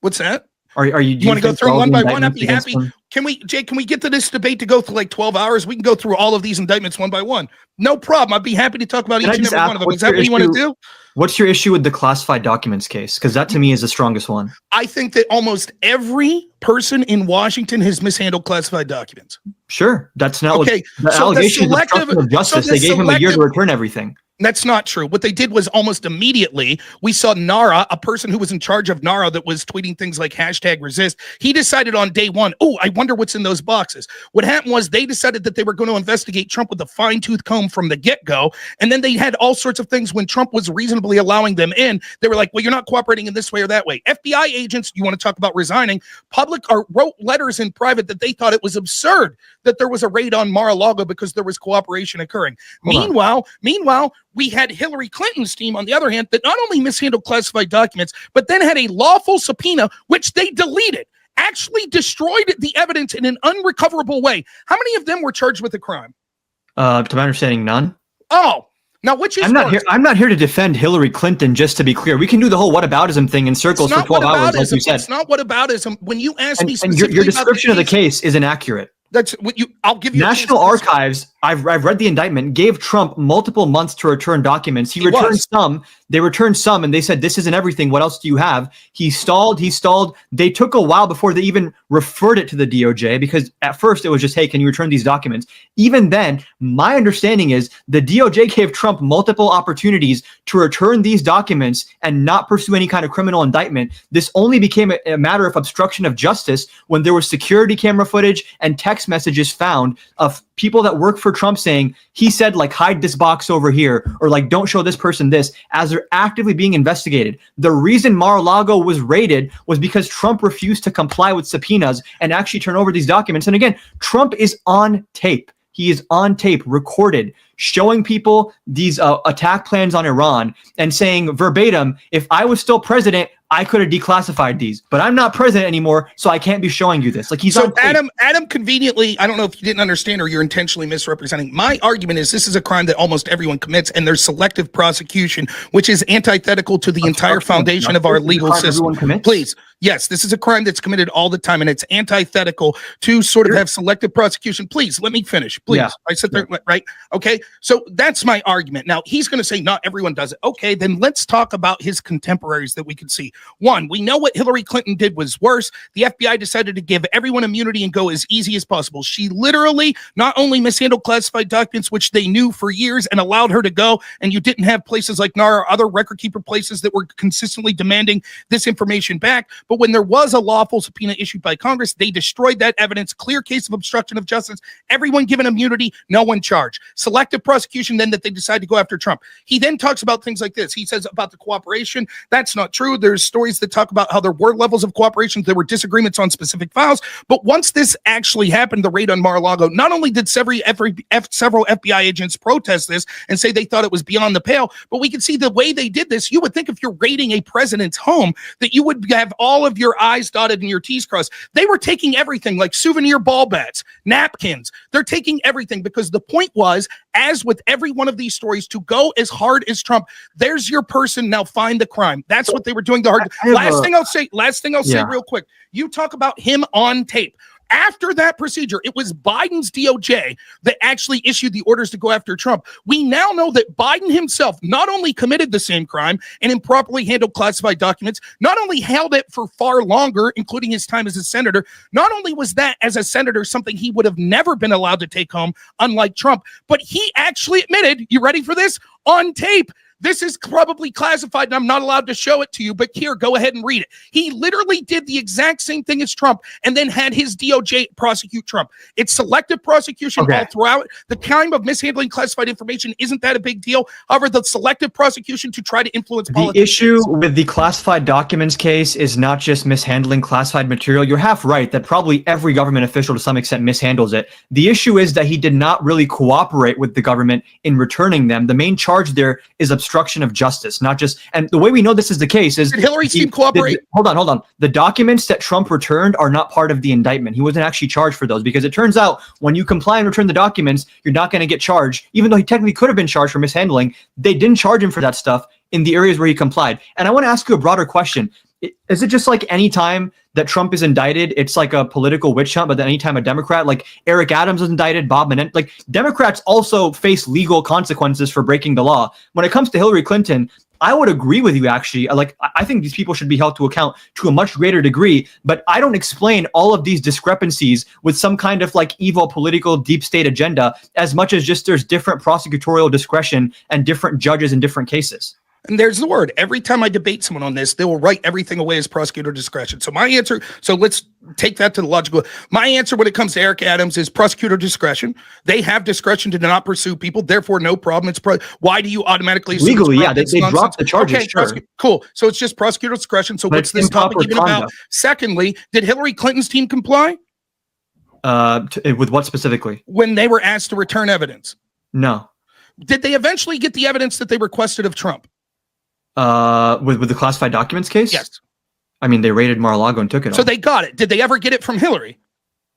What's that? Do you want to go through them one by one? I'd be happy. Can we get to this debate to go through like 12 hours? We can go through all of these indictments one by one. No problem. I'd be happy to talk about each and every one of them. Is that what you want to do? What's your issue with the classified documents case? Because that to me is the strongest one. I think that almost every person in Washington has mishandled classified documents. Sure. That's not okay. The allegation of obstruction of justice. They gave him a year to return everything. That's not true. What they did was almost immediately, we saw Noerr, a person who was in charge of Noerr that was tweeting things like #resist. He decided on day one, oh, I wonder what's in those boxes. What happened was they decided that they were going to investigate Trump with a fine-tooth comb from the get-go. And then they had all sorts of things when Trump was reasonably allowing them in. They were like, well, you're not cooperating in this way or that way. FBI agents, you want to talk about resigning, wrote letters in private that they thought it was absurd that there was a raid on Mar-a-Lago because there was cooperation occurring. Meanwhile, we had Hillary Clinton's team, on the other hand, that not only mishandled classified documents, but then had a lawful subpoena, which they deleted, actually destroyed the evidence in an unrecoverable way. How many of them were charged with a crime? To my understanding, none. Oh, now which is I'm not here to defend Hillary Clinton, just to be clear. We can do the whole whataboutism thing in circles for 12 hours, like you said. It's not whataboutism. When you ask me specifically, your description of the case is inaccurate. That's what I'll give you. National Archives I've read the indictment, gave Trump multiple months to return documents. He returned some. They returned some, and they said, this isn't everything. What else do you have? He stalled. They took a while before they even referred it to the DOJ, because at first it was just, hey, can you return these documents? Even then, my understanding is the DOJ gave Trump multiple opportunities to return these documents and not pursue any kind of criminal indictment. This only became a matter of obstruction of justice when there was security camera footage and text messages found of people that work for Trump saying, he said, like, hide this box over here, or like, don't show this person this, as they're actively being investigated. The reason Mar-a-Lago was raided was because Trump refused to comply with subpoenas and actually turn over these documents. And again, Trump is on tape. He is on tape, recorded, showing people these attack plans on Iran and saying verbatim, if I was still president, I could have declassified these, but I'm not president anymore, so I can't be showing you this. Like, he's so Adam conveniently, I don't know if you didn't understand or you're intentionally misrepresenting. My argument is this is a crime that almost everyone commits, and there's selective prosecution, which is antithetical to the entire foundation of our legal system. Please. Yes, this is a crime that's committed all the time, and it's antithetical to sort of have selective prosecution. Please, let me finish. Please. Yeah. I sit there, right? Okay. So that's my argument. Now, he's going to say not everyone does it. Okay, then let's talk about his contemporaries that we can see. One, we know what Hillary Clinton did was worse. The FBI decided to give everyone immunity and go as easy as possible. She literally not only mishandled classified documents, which they knew for years, and allowed her to go, and you didn't have places like Noerr or other record keeper places that were consistently demanding this information back. But when there was a lawful subpoena issued by Congress, they destroyed that evidence. Clear case of obstruction of justice. Everyone given immunity, no one charged. Selective prosecution, then that they decide to go after Trump. He then talks about things like this. He says about the cooperation. That's not true. There's stories that talk about how there were levels of cooperation. There were disagreements on specific files. But once this actually happened, the raid on Mar-a-Lago, not only did several FBI agents protest this and say they thought it was beyond the pale, but we can see the way they did this. You would think if you're raiding a president's home that you would have all of your I's dotted and your T's crossed. They were taking everything, like souvenir ball bats, napkins. They're taking everything, because the point was, as with every one of these stories, to go as hard as Trump. There's your person. Now find the crime. That's what they were doing. Last thing I'll say real quick. You talk about him on tape. After that procedure, it was Biden's DOJ that actually issued the orders to go after Trump. We now know that Biden himself not only committed the same crime and improperly handled classified documents, not only held it for far longer, including his time as a senator, not only was that as a senator something he would have never been allowed to take home, unlike Trump, but he actually admitted, you ready for this? On tape, this is probably classified and I'm not allowed to show it to you, but here, go ahead and read it. He literally did the exact same thing as Trump and then had his DOJ prosecute Trump. It's selective prosecution all throughout. The crime of mishandling classified information isn't that a big deal. However, the selective prosecution to try to influence politics. The issue with the classified documents case is not just mishandling classified material. You're half right that probably every government official to some extent mishandles it. The issue is that he did not really cooperate with the government in returning them. The main charge there is obstruction of justice, not just, and the way we know this is the case is— Did Hillary's team cooperate? Hold on. The documents that Trump returned are not part of the indictment. He wasn't actually charged for those, because it turns out when you comply and return the documents, you're not going to get charged, even though he technically could have been charged for mishandling. They didn't charge him for that stuff in the areas where he complied. And I want to ask you a broader question. Is it just like any time that Trump is indicted, it's like a political witch hunt, but then anytime a Democrat, like Eric Adams was indicted, Bob Menendez, like Democrats also face legal consequences for breaking the law. When it comes to Hillary Clinton, I would agree with you, actually. Like, I think these people should be held to account to a much greater degree, but I don't explain all of these discrepancies with some kind of like evil political deep state agenda, as much as just there's different prosecutorial discretion and different judges in different cases. And there's the word. Every time I debate someone on this, they will write everything away as prosecutor discretion. So my answer, so let's take that to the logical. My answer when it comes to Eric Adams is prosecutor discretion. They have discretion to not pursue people, therefore no problem. It's why do you automatically assume legally? Yeah, they dropped the charges. Okay, sure. Cool. So it's just prosecutor discretion. So what's this topic even about? Secondly, did Hillary Clinton's team comply? With what specifically? When they were asked to return evidence. No. Did they eventually get the evidence that they requested of Trump? With the classified documents case? Yes. I mean, they raided Mar-a-Lago and took it. So they got it. Did they ever get it from Hillary?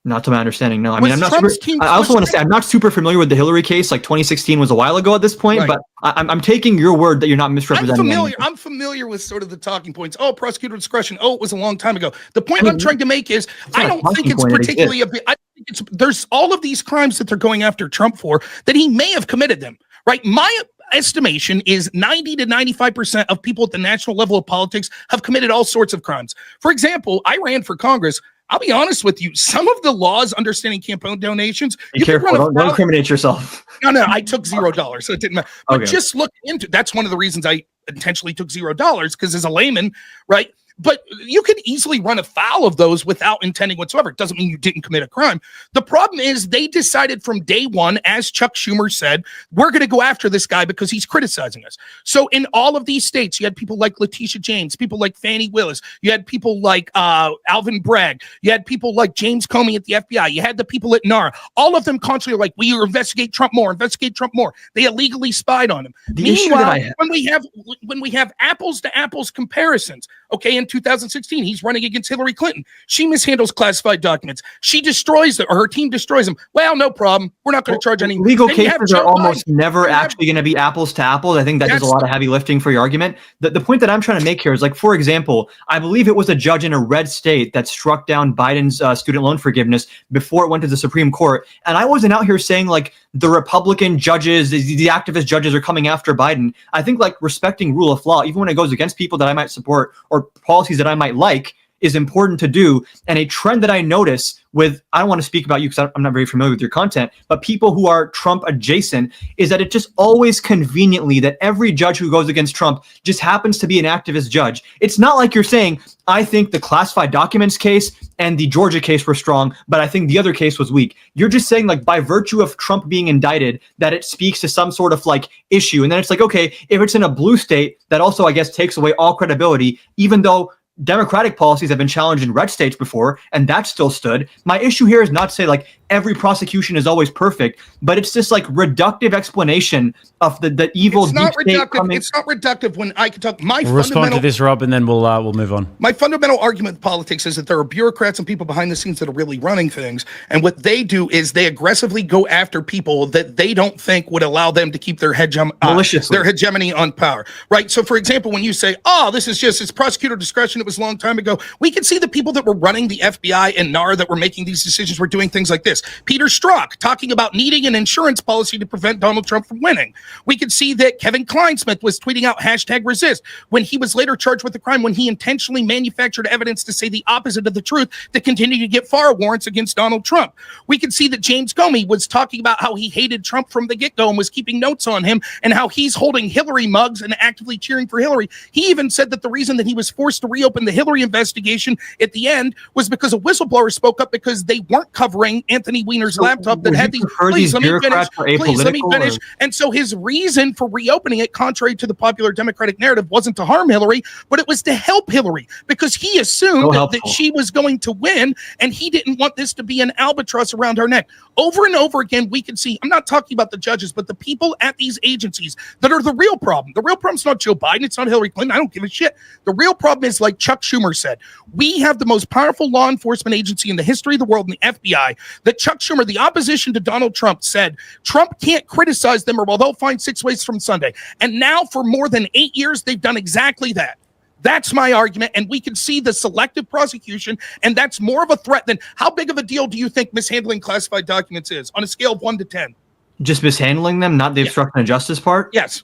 Not to my understanding, no. I mean, I also want to say I'm not super familiar with the Hillary case. Like 2016 was a while ago at this point, right. But I'm taking your word that you're not misrepresenting. I'm familiar with sort of the talking points. Oh, prosecutor discretion. Oh, it was a long time ago. The point I'm trying to make is I don't think it's particularly a big. I think there's all of these crimes that they're going after Trump for that he may have committed them, right? My estimation is 90 to 95% of people at the national level of politics have committed all sorts of crimes. For example, I ran for Congress. I'll be honest with you. Some of the laws understanding campaign donations. Be careful. Don't incriminate yourself. No, I took $0, so it didn't matter. But just look into. That's one of the reasons I intentionally took $0, because as a layman, right? But you can easily run afoul of those without intending whatsoever. It doesn't mean you didn't commit a crime. The problem is they decided from day one, as Chuck Schumer said, we're going to go after this guy because he's criticizing us. So in all of these states, you had people like Letitia James, people like Fannie Willis, you had people like Alvin Bragg, you had people like James Comey at the FBI, you had the people at Noerr. All of them constantly are like, we investigate Trump more, investigate Trump more. They illegally spied on him. Meanwhile, when we have apples to apples comparisons, okay, in 2016, he's running against Hillary Clinton. She mishandles classified documents. She destroys them, or her team destroys them. Well, no problem. We're not going to charge any. Legal cases are almost never actually going to be apples to apples. I think that does a lot of heavy lifting for your argument. The point that I'm trying to make here is, like, for example, I believe it was a judge in a red state that struck down Biden's student loan forgiveness before it went to the Supreme Court. And I wasn't out here saying, like, the Republican judges, the activist judges are coming after Biden. I think, like, respecting rule of law, even when it goes against people that I might support or policies that I might like, is important to do. And a trend that I notice with, I don't want to speak about you because I'm not very familiar with your content, but people who are Trump adjacent, is that it just always conveniently that every judge who goes against Trump just happens to be an activist judge. It's not like you're saying, I think the classified documents case and the Georgia case were strong, but I think the other case was weak. You're just saying, like, by virtue of Trump being indicted, that it speaks to some sort of, like, issue. And then it's like, okay, if it's in a blue state, that also, I guess, takes away all credibility, even though Democratic policies have been challenged in red states before, and that still stood. My issue here is not to say, like, every prosecution is always perfect, but it's this, like, reductive explanation of the evil. It's not reductive. It's not reductive when I can talk. We'll respond to this, Rob, and then we'll move on. My fundamental argument with politics is that there are bureaucrats and people behind the scenes that are really running things, and what they do is they aggressively go after people that they don't think would allow them to keep their hegemony on power. Right. So, for example, when you say, "Oh, this is just it's prosecutor discretion," it was a long time ago. We can see the people that were running the FBI and NAR that were making these decisions were doing things like this. Peter Strzok talking about needing an insurance policy to prevent Donald Trump from winning. We could see that Kevin Kleinsmith was tweeting out #resist when he was later charged with the crime when he intentionally manufactured evidence to say the opposite of the truth to continue to get FARA warrants against Donald Trump. We could see that James Comey was talking about how he hated Trump from the get-go and was keeping notes on him and how he's holding Hillary mugs and actively cheering for Hillary. He even said that the reason that he was forced to reopen the Hillary investigation at the end was because a whistleblower spoke up because they weren't covering Anthony Weiner's laptop that had please let me finish. And so his reason for reopening it, contrary to the popular Democratic narrative, wasn't to harm Hillary, but it was to help Hillary because he assumed that she was going to win and he didn't want this to be an albatross around her neck. Over and over again, we can see, I'm not talking about the judges, but the people at these agencies that are the real problem. The real problem is not Joe Biden. It's not Hillary Clinton. I don't give a shit. The real problem is, like Chuck Schumer said, we have the most powerful law enforcement agency in the history of the world in the FBI, that Chuck Schumer, the opposition to Donald Trump, said Trump can't criticize them or they'll find 6 ways from Sunday. And now for more than 8 years, they've done exactly that. That's my argument. And we can see the selective prosecution. And that's more of a threat than how big of a deal do you think mishandling classified documents is on a scale of 1 to 10? Just mishandling them, not the obstruction of justice part? Yes.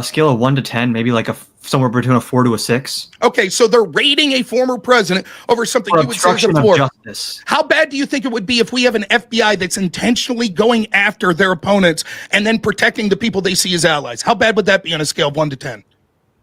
Scale of 1 to 10, maybe like somewhere between a 4 to a 6. Okay, so they're rating a former president over something you would say is a 4. Justice. How bad do you think it would be if we have an FBI that's intentionally going after their opponents and then protecting the people they see as allies? How bad would that be on a scale of 1 to 10?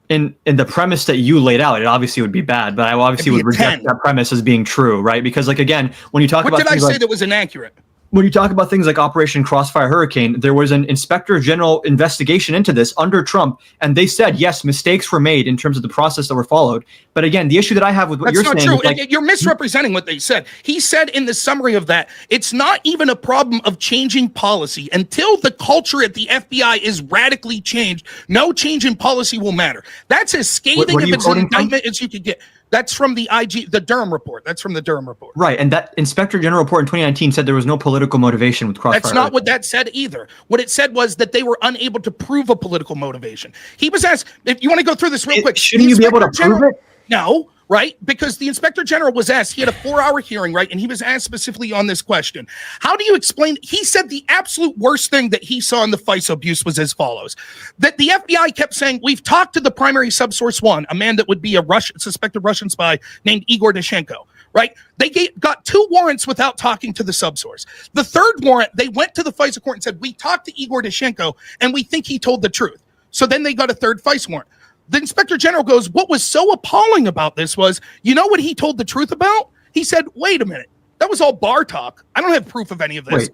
In the premise that you laid out, it obviously would be bad, but I obviously would reject that premise as being true, right? Because, like, again, when you talk about what did I say that was inaccurate? When you talk about things like Operation Crossfire Hurricane, there was an Inspector General investigation into this under Trump, and they said, yes, mistakes were made in terms of the process that were followed. But again, the issue that I have with what you're saying is, like, you're misrepresenting what they said. He said in the summary of that, it's not even a problem of changing policy. Until the culture at the FBI is radically changed, no change in policy will matter. That's as scathing of an indictment as you could get. That's from the Durham report. That's from the Durham report. Right, and that Inspector General report in 2019 said there was no political motivation with Crossfire. That's not what that said either. What it said was that they were unable to prove a political motivation. He was asked, if you want to go through this real quick. Shouldn't you be able to prove it? No, right? Because the inspector general was asked, he had a 4-hour hearing, right? And he was asked specifically on this question. How do you explain? He said the absolute worst thing that he saw in the FISA abuse was as follows: that the FBI kept saying, we've talked to the primary subsource one, a man that would be a suspected Russian spy named Igor Danchenko. Right? They got 2 warrants without talking to the subsource. The 3rd warrant, they went to the FISA court and said, we talked to Igor Danchenko and we think he told the truth. So then they got a 3rd FISA warrant. The inspector general goes, what was so appalling about this was, you know what he told the truth about? He said, wait a minute, that was all bar talk. I don't have proof of any of this. Wait.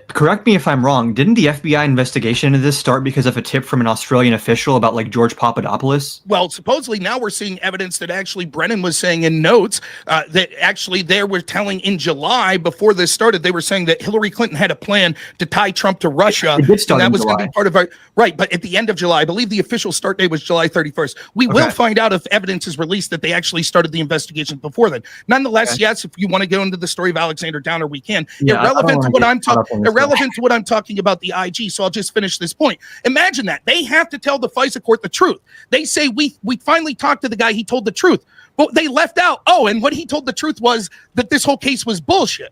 Correct me if I'm wrong. Didn't the FBI investigation into this start because of a tip from an Australian official about like George Papadopoulos? Well, supposedly now we're seeing evidence that actually Brennan was saying in notes that actually they were telling in July before this started, they were saying that Hillary Clinton had a plan to tie Trump to Russia. And that was going to be part of our, right. But at the end of July, I believe the official start date was July 31st. We will find out if evidence is released that they actually started the investigation before then. Nonetheless, yes, if you want to go into the story of Alexander Downer, we can. Yeah, irrelevant to what I'm talking about the IG. So I'll just finish this point. Imagine that they have to tell the FISA court the truth. They say we finally talked to the guy. He told the truth, but they left out. Oh, and what he told the truth was that this whole case was bullshit.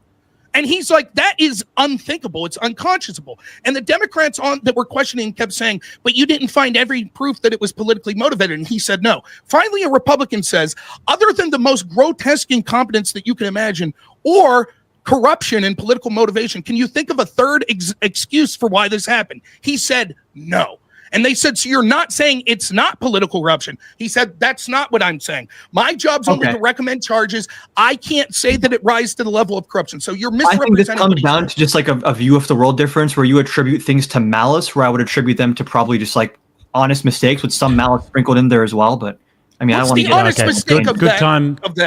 And he's like, that is unthinkable. It's unconscionable. And the Democrats that were questioning kept saying, but you didn't find every proof that it was politically motivated. And he said, no. Finally, a Republican says, other than the most grotesque incompetence that you can imagine, or corruption and political motivation, can you think of a third excuse for why this happened? He said, no. And they said, so you're not saying it's not political corruption? He said, that's not what I'm saying. My job's only to recommend charges. I can't say that it rises to the level of corruption. So you're misrepresenting. I think this comes down to just like a view of the world difference where you attribute things to malice, where I would attribute them to probably just like honest mistakes with some malice sprinkled in there as well. But I mean, I don't want to get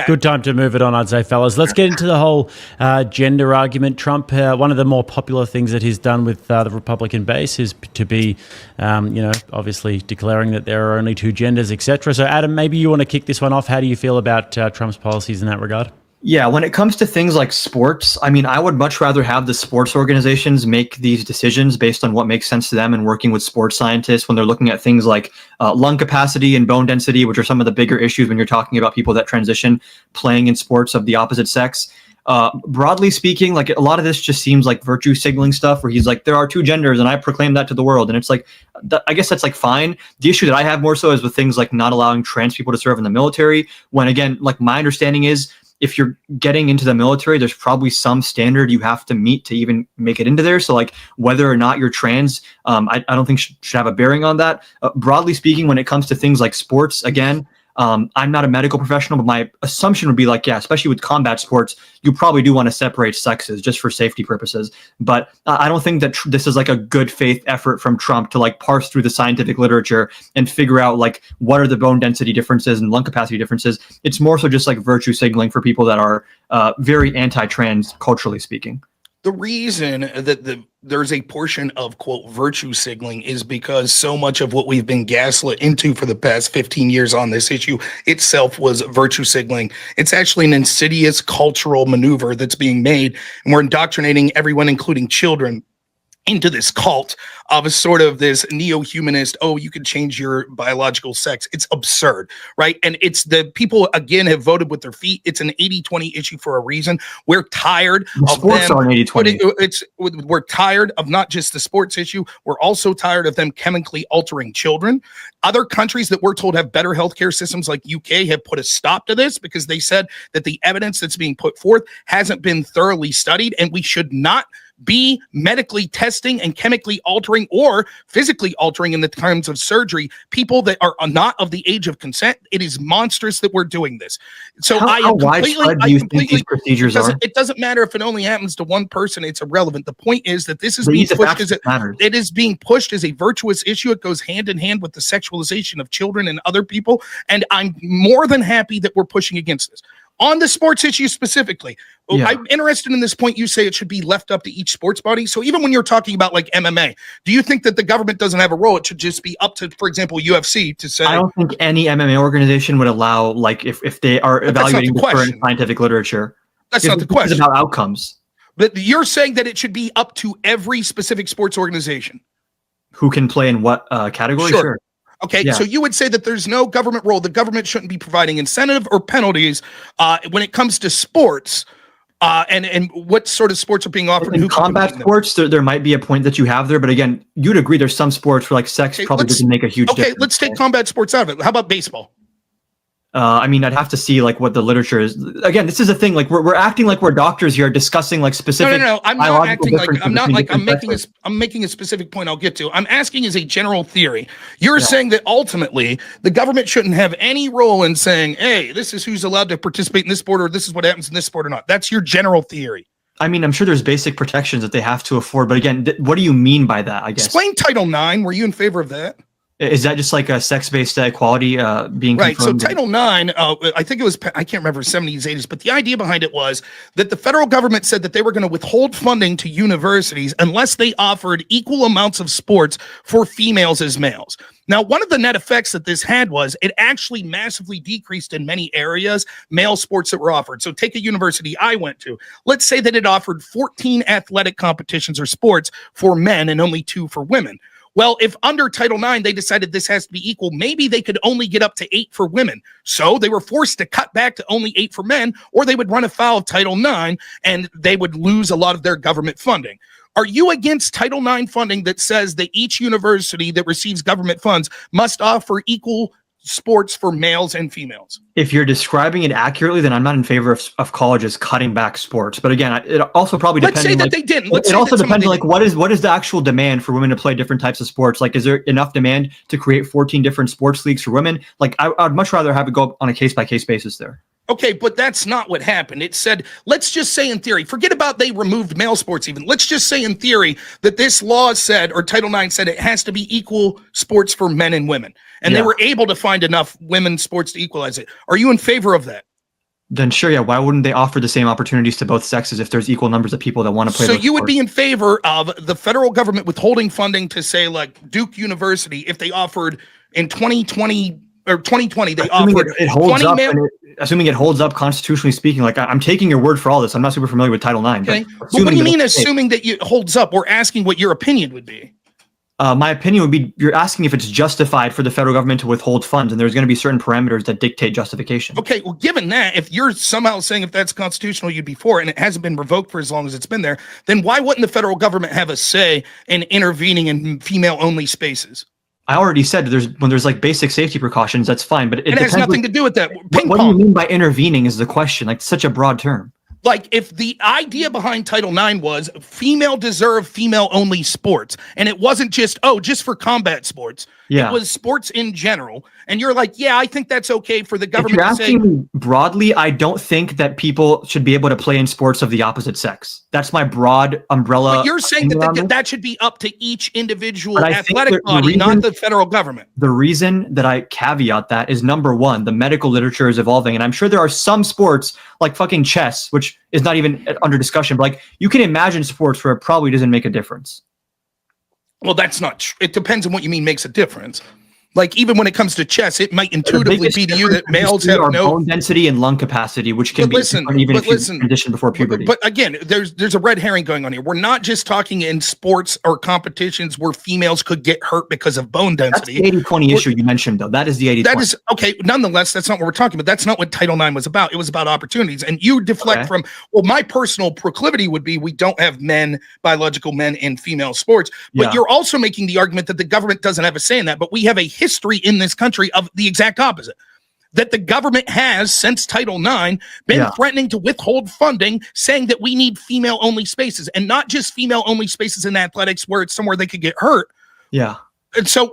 good time to move it on, I'd say, fellas. Let's get into the whole gender argument. Trump, one of the more popular things that he's done with the Republican base is to be, obviously declaring that there are only 2 genders, etc. So, Adam, maybe you want to kick this one off. How do you feel about Trump's policies in that regard? Yeah, when it comes to things like sports, I mean, I would much rather have the sports organizations make these decisions based on what makes sense to them and working with sports scientists when they're looking at things like lung capacity and bone density, which are some of the bigger issues when you're talking about people that transition playing in sports of the opposite sex. Broadly speaking, like a lot of this just seems like virtue signaling stuff where he's like, there are 2 genders and I proclaim that to the world. And it's like, I guess that's like fine. The issue that I have more so is with things like not allowing trans people to serve in the military, when again, like my understanding is, if you're getting into the military, there's probably some standard you have to meet to even make it into there. So like whether or not you're trans, I don't think should have a bearing on that. Broadly speaking, when it comes to things like sports, again, I'm not a medical professional, but my assumption would be like, yeah, especially with combat sports, you probably do want to separate sexes just for safety purposes. But I don't think that this is like a good faith effort from Trump to like parse through the scientific literature and figure out like what are the bone density differences and lung capacity differences. It's more so just like virtue signaling for people that are very anti-trans, culturally speaking. The reason that there's a portion of, quote, virtue signaling is because so much of what we've been gaslit into for the past 15 years on this issue itself was virtue signaling. It's actually an insidious cultural maneuver that's being made, and we're indoctrinating everyone, including children, into this cult of a sort of this neo-humanist, oh, you can change your biological sex. It's absurd, right? And it's the people, again, have voted with their feet. It's an 80-20 issue for a reason. We're tired of them. We're tired of not just the sports issue. We're also tired of them chemically altering children. Other countries that we're told have better healthcare systems like UK have put a stop to this because they said that the evidence that's being put forth hasn't been thoroughly studied, and we should not be medically testing and chemically altering or physically altering in the times of surgery people that are not of the age of consent. It is monstrous that we're doing this. So how widespread do you think these procedures are? It doesn't matter if it only happens to one person. It's irrelevant. The point is that this is being pushed as it is being pushed as a virtuous issue. It goes hand in hand with the sexualization of children and other people. And I'm more than happy that we're pushing against this. On the sports issue specifically, I'm interested in this point. You say it should be left up to each sports body. So even when you're talking about like MMA, do you think that the government doesn't have a role? It should just be up to, for example, UFC to say. I don't think any MMA organization would allow, like, if they are evaluating the current scientific literature. That's not the question. It's about outcomes. But you're saying that it should be up to every specific sports organization. Who can play in what category? Sure. Okay, Yeah. so you would say that there's no government role. The government shouldn't be providing incentive or penalties when it comes to sports, and what sort of sports are being offered. And In who can combat compete in them. sports, there might be a point that you have there, but again, you'd agree there's some sports where like sex probably doesn't make a huge difference. Okay, let's take combat sports out of it. How about baseball? I mean, I'd have to see like what the literature is. Again, this is a thing. Like we're acting like we're doctors here, discussing like specific. No. I'm not acting like I'm making different I'm making a specific point. I'll get to. I'm asking as a general theory. You're saying that ultimately the government shouldn't have any role in saying, "Hey, this is who's allowed to participate in this sport, or this is what happens in this sport, or not." That's your general theory. I mean, I'm sure there's basic protections that they have to afford, but again, what do you mean by that? I guess. Explain Title IX. Were you in favor of that? Is that just like a sex-based equality being right? confirmed? So Title IX, I think it was, I can't remember, 70s, 80s, but the idea behind it was that the federal government said that they were going to withhold funding to universities unless they offered equal amounts of sports for females as males. Now, one of the net effects that this had was it actually massively decreased in many areas male sports that were offered. So take a university I went to. Let's say that it offered 14 athletic competitions or sports for men and only 2 for women. Well, if under Title IX, they decided this has to be equal, maybe they could only get up to 8 for women. So they were forced to cut back to only 8 for men, or they would run afoul of Title IX and they would lose a lot of their government funding. Are you against Title IX funding that says that each university that receives government funds must offer equal sports for males and females? If you're describing it accurately, then I'm not in favor of colleges cutting back sports. But again, it also probably depends. Let's say that they didn't. It also depends on like what is the actual demand for women to play different types of sports? Like, is there enough demand to create 14 different sports leagues for women? Like, I'd much rather have it go on a case-by-case basis there. Okay, but that's not what happened. It said, let's just say in theory, forget about they removed male sports even. Let's just say in theory that this law said, or Title IX said, it has to be equal sports for men and women. And they were able to find enough women's sports to equalize it. Are you in favor of that? Then sure, yeah. Why wouldn't they offer the same opportunities to both sexes if there's equal numbers of people that want to play? So you would be in favor of the federal government withholding funding to say like Duke University, if they offered in 2020 or 2020, they offered it holds 20 up male. Assuming it holds up constitutionally speaking, like I'm taking your word for all this. I'm not super familiar with Title IX. Okay. But what do you mean assuming that it holds up? We're asking what your opinion would be. My opinion would be you're asking if it's justified for the federal government to withhold funds, and there's going to be certain parameters that dictate justification. Okay, well, given that, if you're somehow saying if that's constitutional, you'd be for it, and it hasn't been revoked for as long as it's been there, then why wouldn't the federal government have a say in intervening in female-only spaces? I already said when there's like basic safety precautions, that's fine, but it has nothing to do with that. What do you mean by intervening is the question, like such a broad term. Like if the idea behind Title IX was female deserve female-only sports, and it wasn't just for combat sports. Yeah. It was sports in general. And you're like, yeah, I think that's okay for the government to say. If you're asking me broadly, I don't think that people should be able to play in sports of the opposite sex. That's my broad umbrella. But you're saying that should be up to each individual athletic body, not the federal government. The reason that I caveat that is, number one, the medical literature is evolving. And I'm sure there are some sports like fucking chess, which is not even under discussion, but like you can imagine sports where it probably doesn't make a difference. Well, that's not true. It depends on what you mean makes a difference. Like even when it comes to chess, it might intuitively be to you that males have no bone density and lung capacity, which can be even if you transition before puberty. But again, there's a red herring going on here. We're not just talking in sports or competitions where females could get hurt because of bone density. That's the 80-20 issue you mentioned, though. That is the 80-20. That is okay. Nonetheless, that's not what we're talking about. That's not what Title IX was about. It was about opportunities. And you deflect from, well, my personal proclivity would be we don't have biological men in female sports. But you're also making the argument that the government doesn't have a say in that. But we have a history in this country of the exact opposite, that the government has since Title IX been threatening to withhold funding, saying that we need female only spaces, and not just female only spaces in athletics where it's somewhere they could get hurt. Yeah. And so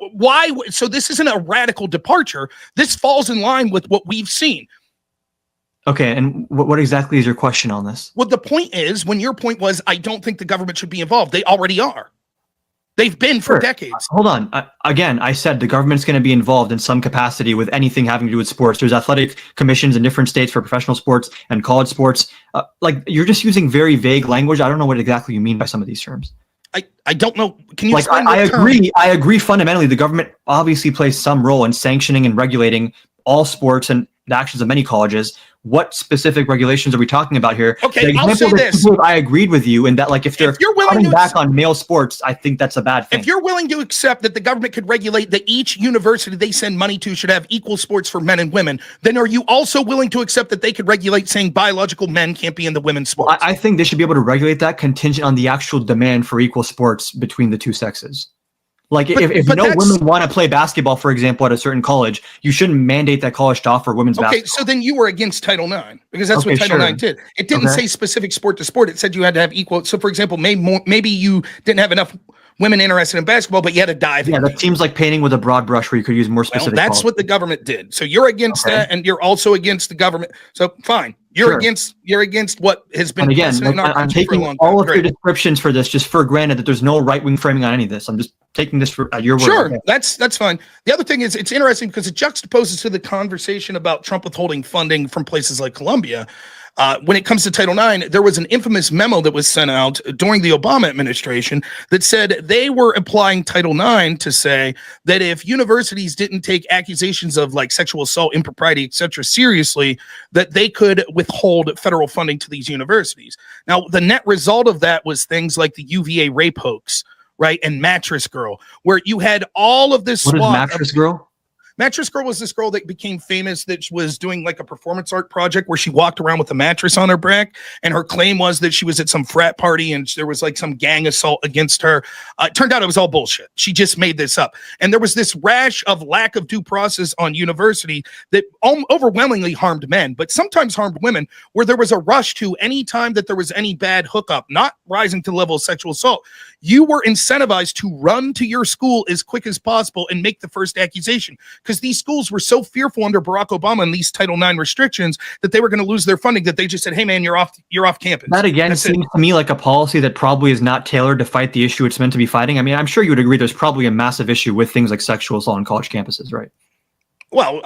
so this isn't a radical departure. This falls in line with what we've seen. Okay. And what exactly is your question on this? Well, the point is, when your point was, I don't think the government should be involved. They already are. They've been for decades. Hold on. Again, I said the government's going to be involved in some capacity with anything having to do with sports. There's athletic commissions in different states for professional sports and college sports. Like you're just using very vague language. I don't know what exactly you mean by some of these terms. I don't know. Can you explain I agree fundamentally. The government obviously plays some role in sanctioning and regulating all sports and the actions of many colleges. What specific regulations are we talking about here? Okay, The I'll say example that this. you gave, I agreed with you in that, like, if they're cutting back on male sports, I think that's a bad thing. If you're willing to accept that the government could regulate that each university they send money to should have equal sports for men and women, then are you also willing to accept that they could regulate saying biological men can't be in the women's sports? I think they should be able to regulate that contingent on the actual demand for equal sports between the two sexes. Like, if no women want to play basketball, for example, at a certain college, you shouldn't mandate that college to offer women's basketball. Okay, so then you were against Title IX, because that's what Title IX did. It didn't say specific sport to sport. It said you had to have equal. So, for example, maybe you didn't have enough women interested in basketball, but you had to dive in. Yeah, that seems like painting with a broad brush where you could use more specific. Well, that's what the government did. So you're against that, and you're also against the government. So fine. You're against what has been. And again, like, I'm taking all of your descriptions for this just for granted that there's no right-wing framing on any of this. I'm just taking this for your word. Sure, that's fine. The other thing is, it's interesting because it juxtaposes to the conversation about Trump withholding funding from places like Colombia. When it comes to Title IX, there was an infamous memo that was sent out during the Obama administration that said they were applying Title IX to say that if universities didn't take accusations of like sexual assault, impropriety, etc. seriously, that they could withhold federal funding to these universities. Now, the net result of that was things like the UVA rape hoax, right, and Mattress Girl, where you had all of this. What is Mattress Girl? Mattress Girl was this girl that became famous that was doing like a performance art project where she walked around with a mattress on her back, and her claim was that she was at some frat party and there was like some gang assault against her. It turned out it was all bullshit. She just made this up. And there was this rash of lack of due process on university that overwhelmingly harmed men, but sometimes harmed women, where there was a rush to any time that there was any bad hookup, not rising to the level of sexual assault. You were incentivized to run to your school as quick as possible and make the first accusation, because these schools were so fearful under Barack Obama and these Title IX restrictions that they were going to lose their funding that they just said, "Hey man, you're off campus." That again seems to me like a policy that probably is not tailored to fight the issue it's meant to be fighting. I mean, I'm sure you would agree there's probably a massive issue with things like sexual assault on college campuses, right? Well,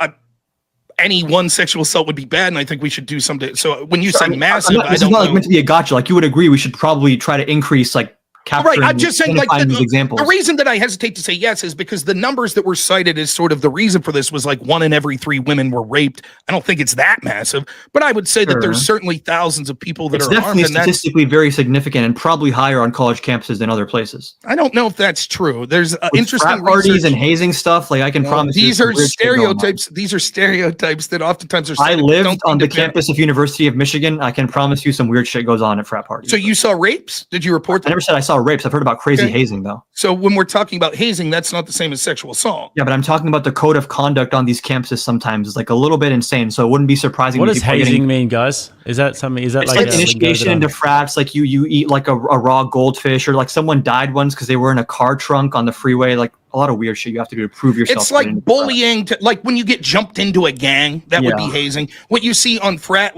any one sexual assault would be bad, and I think we should do something. So when you say massive, I don't know. Like meant to be a gotcha. Like, you would agree we should probably try to increase like. Right, I'm just saying, like, the reason that I hesitate to say yes is because the numbers that were cited as sort of the reason for this was like 1 in every 3 women were raped. I don't think it's that massive, but I would say that there's certainly thousands of people that are harmed. It's definitely statistically very significant and probably higher on college campuses than other places. I don't know if that's true. There's interesting parties and hazing stuff. Like, I can promise these are stereotypes. These are stereotypes that oftentimes are. I lived on the campus of University of Michigan. I can promise you some weird shit goes on at frat parties. So you saw rapes? Did you report them? I never said I saw rapes. I've heard about crazy hazing, though. So when we're talking about hazing, that's not the same as sexual assault. Yeah, but I'm talking about the code of conduct on these campuses sometimes is like a little bit insane. So it wouldn't be surprising. What does hazing mean, guys? Is that something? Is that like initiation into frats? Like you eat like a raw goldfish, or like someone died once because they were in a car trunk on the freeway. Like a lot of weird shit you have to do to prove yourself. It's like bullying, like when you get jumped into a gang, that would be hazing. What you see on frat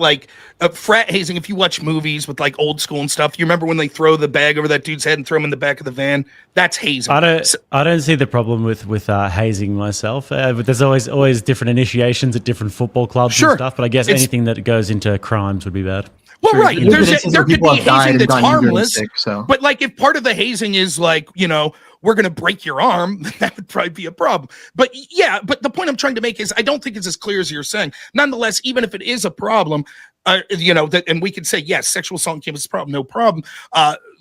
hazing, if you watch movies with like old school and stuff, you remember when they throw the bag over that dude's head and throw him in the back of the van? That's hazing. I don't see the problem with hazing myself, but there's always different initiations at different football clubs and stuff. But I guess anything that goes into crimes would be bad. Well, right. There could be hazing that's harmless, but like if part of the hazing is like, we're going to break your arm, that would probably be a problem. But yeah, but the point I'm trying to make is I don't think it's as clear as you're saying. Nonetheless, even if it is a problem, and we could say, yes, sexual assault on campus is a problem, no problem.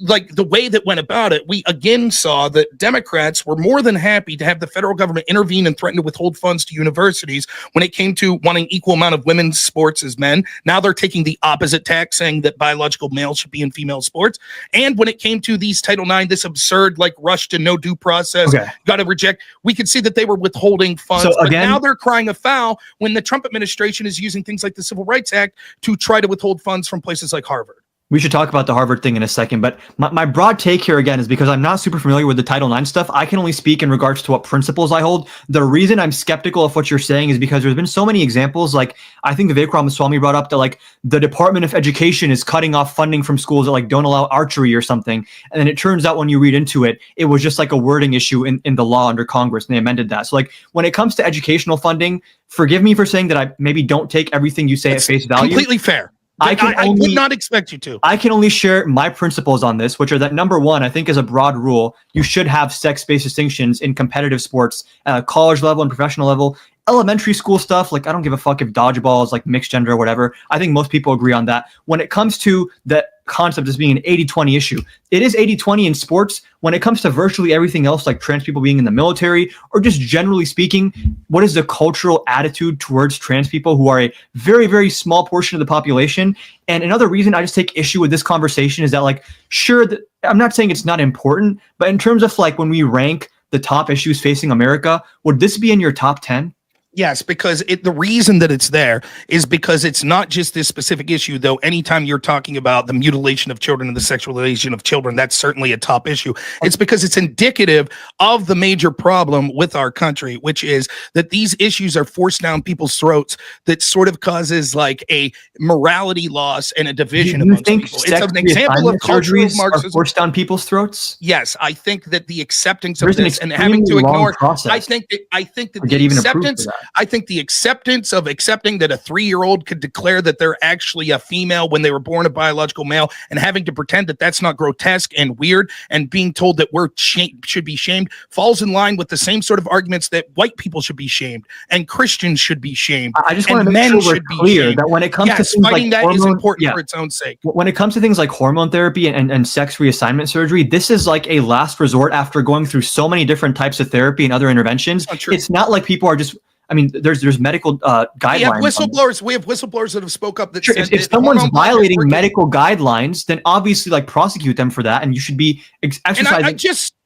Like the way that went about it, we again saw that Democrats were more than happy to have the federal government intervene and threaten to withhold funds to universities when it came to wanting equal amount of women's sports as men. Now they're taking the opposite tack, saying that biological males should be in female sports. And when it came to these Title IX, this absurd like rush to no due process, got to reject, we could see that they were withholding funds. So again, but now they're crying a foul when the Trump administration is using things like the Civil Rights Act to try to withhold funds from places like Harvard. We should talk about the Harvard thing in a second, but my broad take here again is because I'm not super familiar with the Title IX stuff. I can only speak in regards to what principles I hold. The reason I'm skeptical of what you're saying is because there's been so many examples. Like I think Vivek Ramaswamy brought up that like the Department of Education is cutting off funding from schools that like don't allow archery or something. And then it turns out when you read into it, it was just like a wording issue in the law under Congress, and they amended that. So like when it comes to educational funding, forgive me for saying that I maybe don't take everything you say at face value. Completely fair. I would not expect you to. I can only share my principles on this, which are that number one, I think as a broad rule, you should have sex-based distinctions in competitive sports at a college level and professional level elementary school stuff, like I don't give a fuck if dodgeball is like mixed gender or whatever. I think most people agree on that. When it comes to the concept as being an 80-20 issue, it is 80-20 in sports. When it comes to virtually everything else, like trans people being in the military, or just generally speaking, what is the cultural attitude towards trans people, who are a very, very small portion of the population? And another reason I just take issue with this conversation is that, like, sure, I'm not saying it's not important, but in terms of like when we rank the top issues facing America, would this be in your top 10? Yes, because the reason that it's there is because it's not just this specific issue, though. Anytime you're talking about the mutilation of children and the sexualization of children, that's certainly a top issue. It's because it's indicative of the major problem with our country, which is that these issues are forced down people's throats that sort of causes like a morality loss and a division amongst people. It's an example of cultural Marxism. Are forced down people's throats? Yes, I think that the acceptance of this and having to ignore, I think that the acceptance. I think the acceptance of accepting that a 3-year-old could declare that they're actually a female when they were born a biological male, and having to pretend that that's not grotesque and weird, and being told that we're should be shamed, falls in line with the same sort of arguments that white people should be shamed and Christians should be shamed. I just want to make sure we're clear that when it comes to things fighting like that is important for its own sake. When it comes to things like hormone therapy and sex reassignment surgery, this is like a last resort after going through so many different types of therapy and other interventions. It's not like people are just, I mean, there's medical guidelines. We have whistleblowers that have spoke up that said if someone's violating medical guidelines, then obviously like prosecute them for that, and you should be exercising. And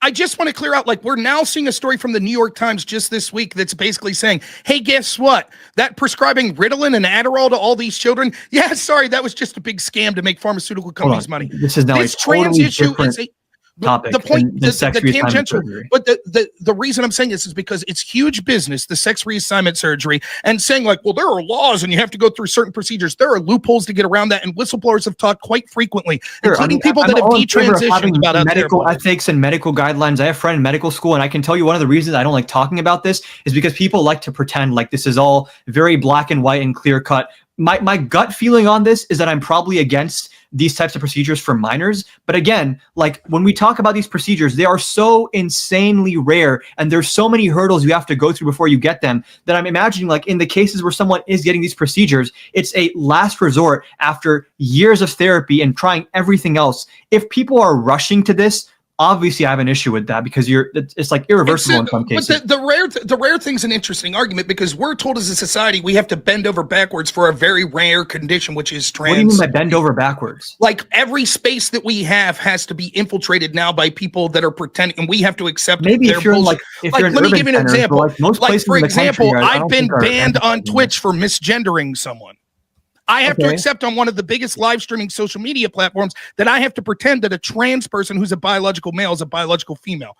I just want to clear out, like, we're now seeing a story from the New York Times just this week that's basically saying, hey, guess what? That prescribing Ritalin and Adderall to all these children, yeah, sorry, that was just a big scam to make pharmaceutical companies money. This is now a trans issue is a topic. The point, the tangential, surgery. but the reason I'm saying this is because it's huge business, the sex reassignment surgery, and saying like, well, there are laws and you have to go through certain procedures. There are loopholes to get around that, and whistleblowers have talked quite frequently, including people that have detransitioned about medical ethics and medical guidelines. I have a friend in medical school, and I can tell you one of the reasons I don't like talking about this is because people like to pretend like this is all very black and white and clear cut. My gut feeling on this is that I'm probably against these types of procedures for minors. But again, like when we talk about these procedures, they are so insanely rare, and there's so many hurdles you have to go through before you get them, that I'm imagining like in the cases where someone is getting these procedures, it's a last resort after years of therapy and trying everything else. If people are rushing to this, obviously I have an issue with that, because it's like irreversible in some cases. But the rare thing's an interesting argument, because we're told as a society we have to bend over backwards for a very rare condition, which is trans. What do you mean by bend over backwards? Like every space that we have has to be infiltrated now by people that are pretending, and we have to accept maybe if you're like, let me give you an example. Like most places for example, I've been banned on Twitch for misgendering someone. I have to accept on one of the biggest live streaming social media platforms that I have to pretend that a trans person who's a biological male is a biological female.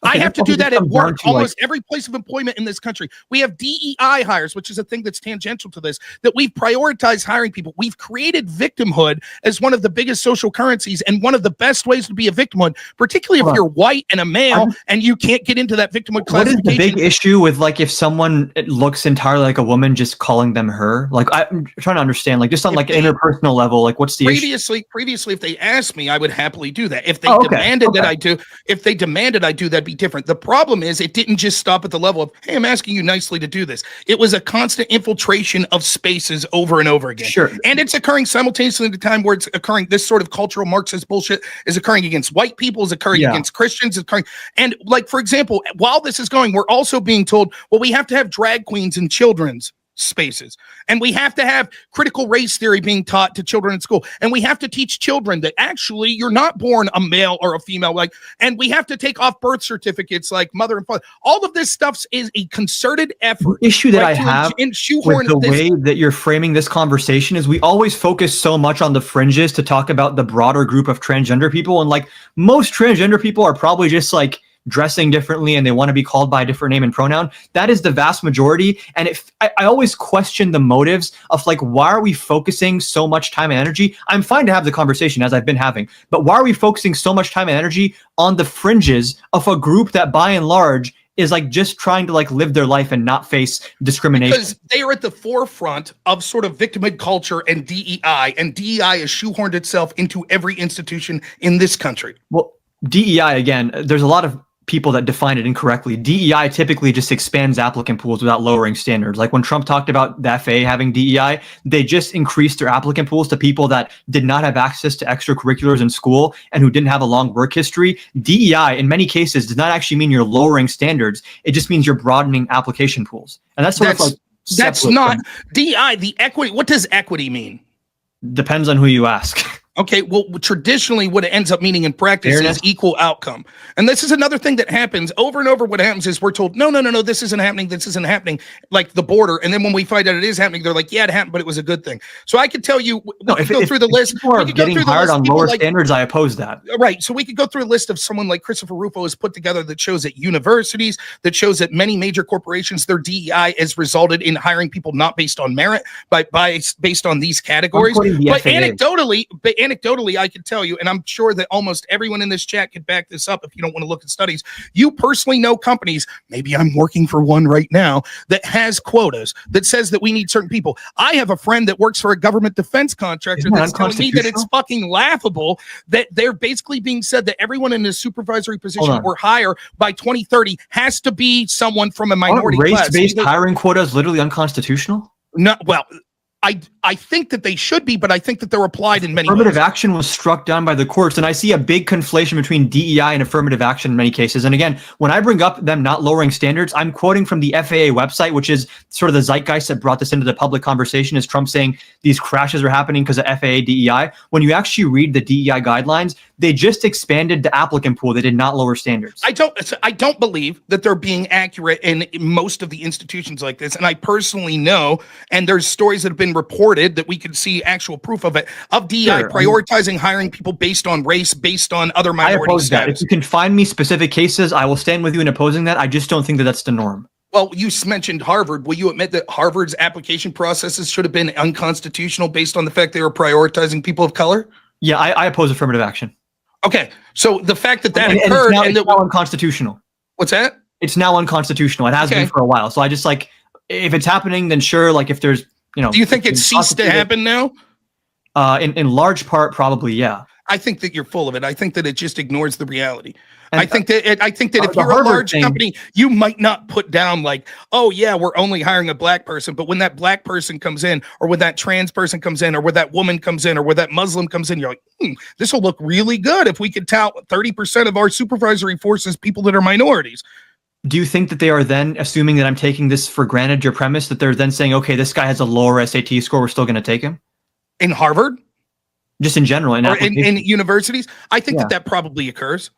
I have to do that at work, almost every place of employment in this country. We have DEI hires, which is a thing that's tangential to this, that we've prioritized hiring people. We've created victimhood as one of the biggest social currencies, and one of the best ways to be a victimhood, particularly if you're white and a male and you can't get into that victimhood classification. What is the big issue with like if someone looks entirely like a woman, just calling them her? Like I'm trying to understand, like just on like an interpersonal level, like what's the issue? Previously, if they asked me, I would happily do that. If they demanded that I do, that'd be different. The problem is it didn't just stop at the level of, hey, I'm asking you nicely to do this. It was a constant infiltration of spaces over and over again. Sure. And it's occurring simultaneously at the time where it's occurring, this sort of cultural Marxist bullshit is occurring against white people, is occurring against Christians, is occurring. And like, for example, while this is going, we're also being told, well, we have to have drag queens in children's spaces, and we have to have critical race theory being taught to children in school, and we have to teach children that actually you're not born a male or a female, like, and we have to take off birth certificates like mother and father. All of this stuff is a concerted effort. The issue that I have with the way that you're framing this conversation is we always focus so much on the fringes to talk about the broader group of transgender people, and like most transgender people are probably just like dressing differently and they want to be called by a different name and pronoun. That is the vast majority. And if I always question the motives of like, why are we focusing so much time and energy? I'm fine to have the conversation as I've been having, but why are we focusing so much time and energy on the fringes of a group that by and large is like just trying to like live their life and not face discrimination? Because they are at the forefront of sort of victimhood culture and DEI has shoehorned itself into every institution in this country. Well, DEI, again, there's a lot of people that define it incorrectly. DEI typically just expands applicant pools without lowering standards. Like when Trump talked about the FAA having DEI, they just increased their applicant pools to people that did not have access to extracurriculars in school and who didn't have a long work history. DEI, in many cases, does not actually mean you're lowering standards. It just means you're broadening application pools. And that's that's not DEI, the equity. What does equity mean? Depends on who you ask. Okay, well, traditionally, what it ends up meaning in practice is equal outcome. And this is another thing that happens over and over. What happens is we're told, no, this isn't happening, like the border. And then when we find out it is happening, they're like, yeah, it happened, but it was a good thing. So I could tell you, we could go through the list. People are getting hired on lower standards, I oppose that. Right, so we could go through a list of someone like Christopher Rufo has put together that shows that universities, that shows that many major corporations, their DEI has resulted in hiring people not based on merit, but based on these categories. But anecdotally, I can tell you, and I'm sure that almost everyone in this chat could back this up if you don't want to look at studies. You personally know companies, maybe I'm working for one right now, that has quotas, that says that we need certain people. I have a friend that works for a government defense contractor that's telling me that it's fucking laughable that they're basically being said that everyone in a supervisory position or higher by 2030 has to be someone from a minority class. Race-based hiring quotas literally unconstitutional? No, well, I think that they should be, but I think that they're applied in many ways. Affirmative action was struck down by the courts, and I see a big conflation between DEI and affirmative action in many cases. And again, when I bring up them not lowering standards, I'm quoting from the FAA website, which is sort of the zeitgeist that brought this into the public conversation, is Trump saying these crashes are happening because of FAA DEI. When you actually read the DEI guidelines, they just expanded the applicant pool. They did not lower standards. I don't believe that they're being accurate in most of the institutions like this. And I personally know, and there's stories that have been reported that we could see actual proof of it, of DEI prioritizing hiring people based on race, based on other minority I oppose status. that. If you can find me specific cases, I will stand with you in opposing that. I just don't think that that's the norm. Well, you mentioned Harvard. Will you admit that Harvard's application processes should have been unconstitutional based on the fact they were prioritizing people of color? Yeah, I oppose affirmative action. Okay, so the fact that and occurred it's now unconstitutional. What's that? It's now unconstitutional. It has been for a while. So I just if it's happening, then sure. Like if there's, do you think it ceased to happen now? In large part, probably, yeah. I think that you're full of it. I think that it just ignores the reality. And I think that if you're a large company, you might not put down like, oh yeah, we're only hiring a black person. But when that black person comes in, or when that trans person comes in, or when that woman comes in, or when that Muslim comes in, you're like, this will look really good if we could tout 30% of our supervisory forces people that are minorities. Do you think that they are then assuming that I'm taking this for granted, your premise, that they're then saying, okay, this guy has a lower SAT score, we're still going to take him? In Harvard? Just in general, or in universities, I think that probably occurs.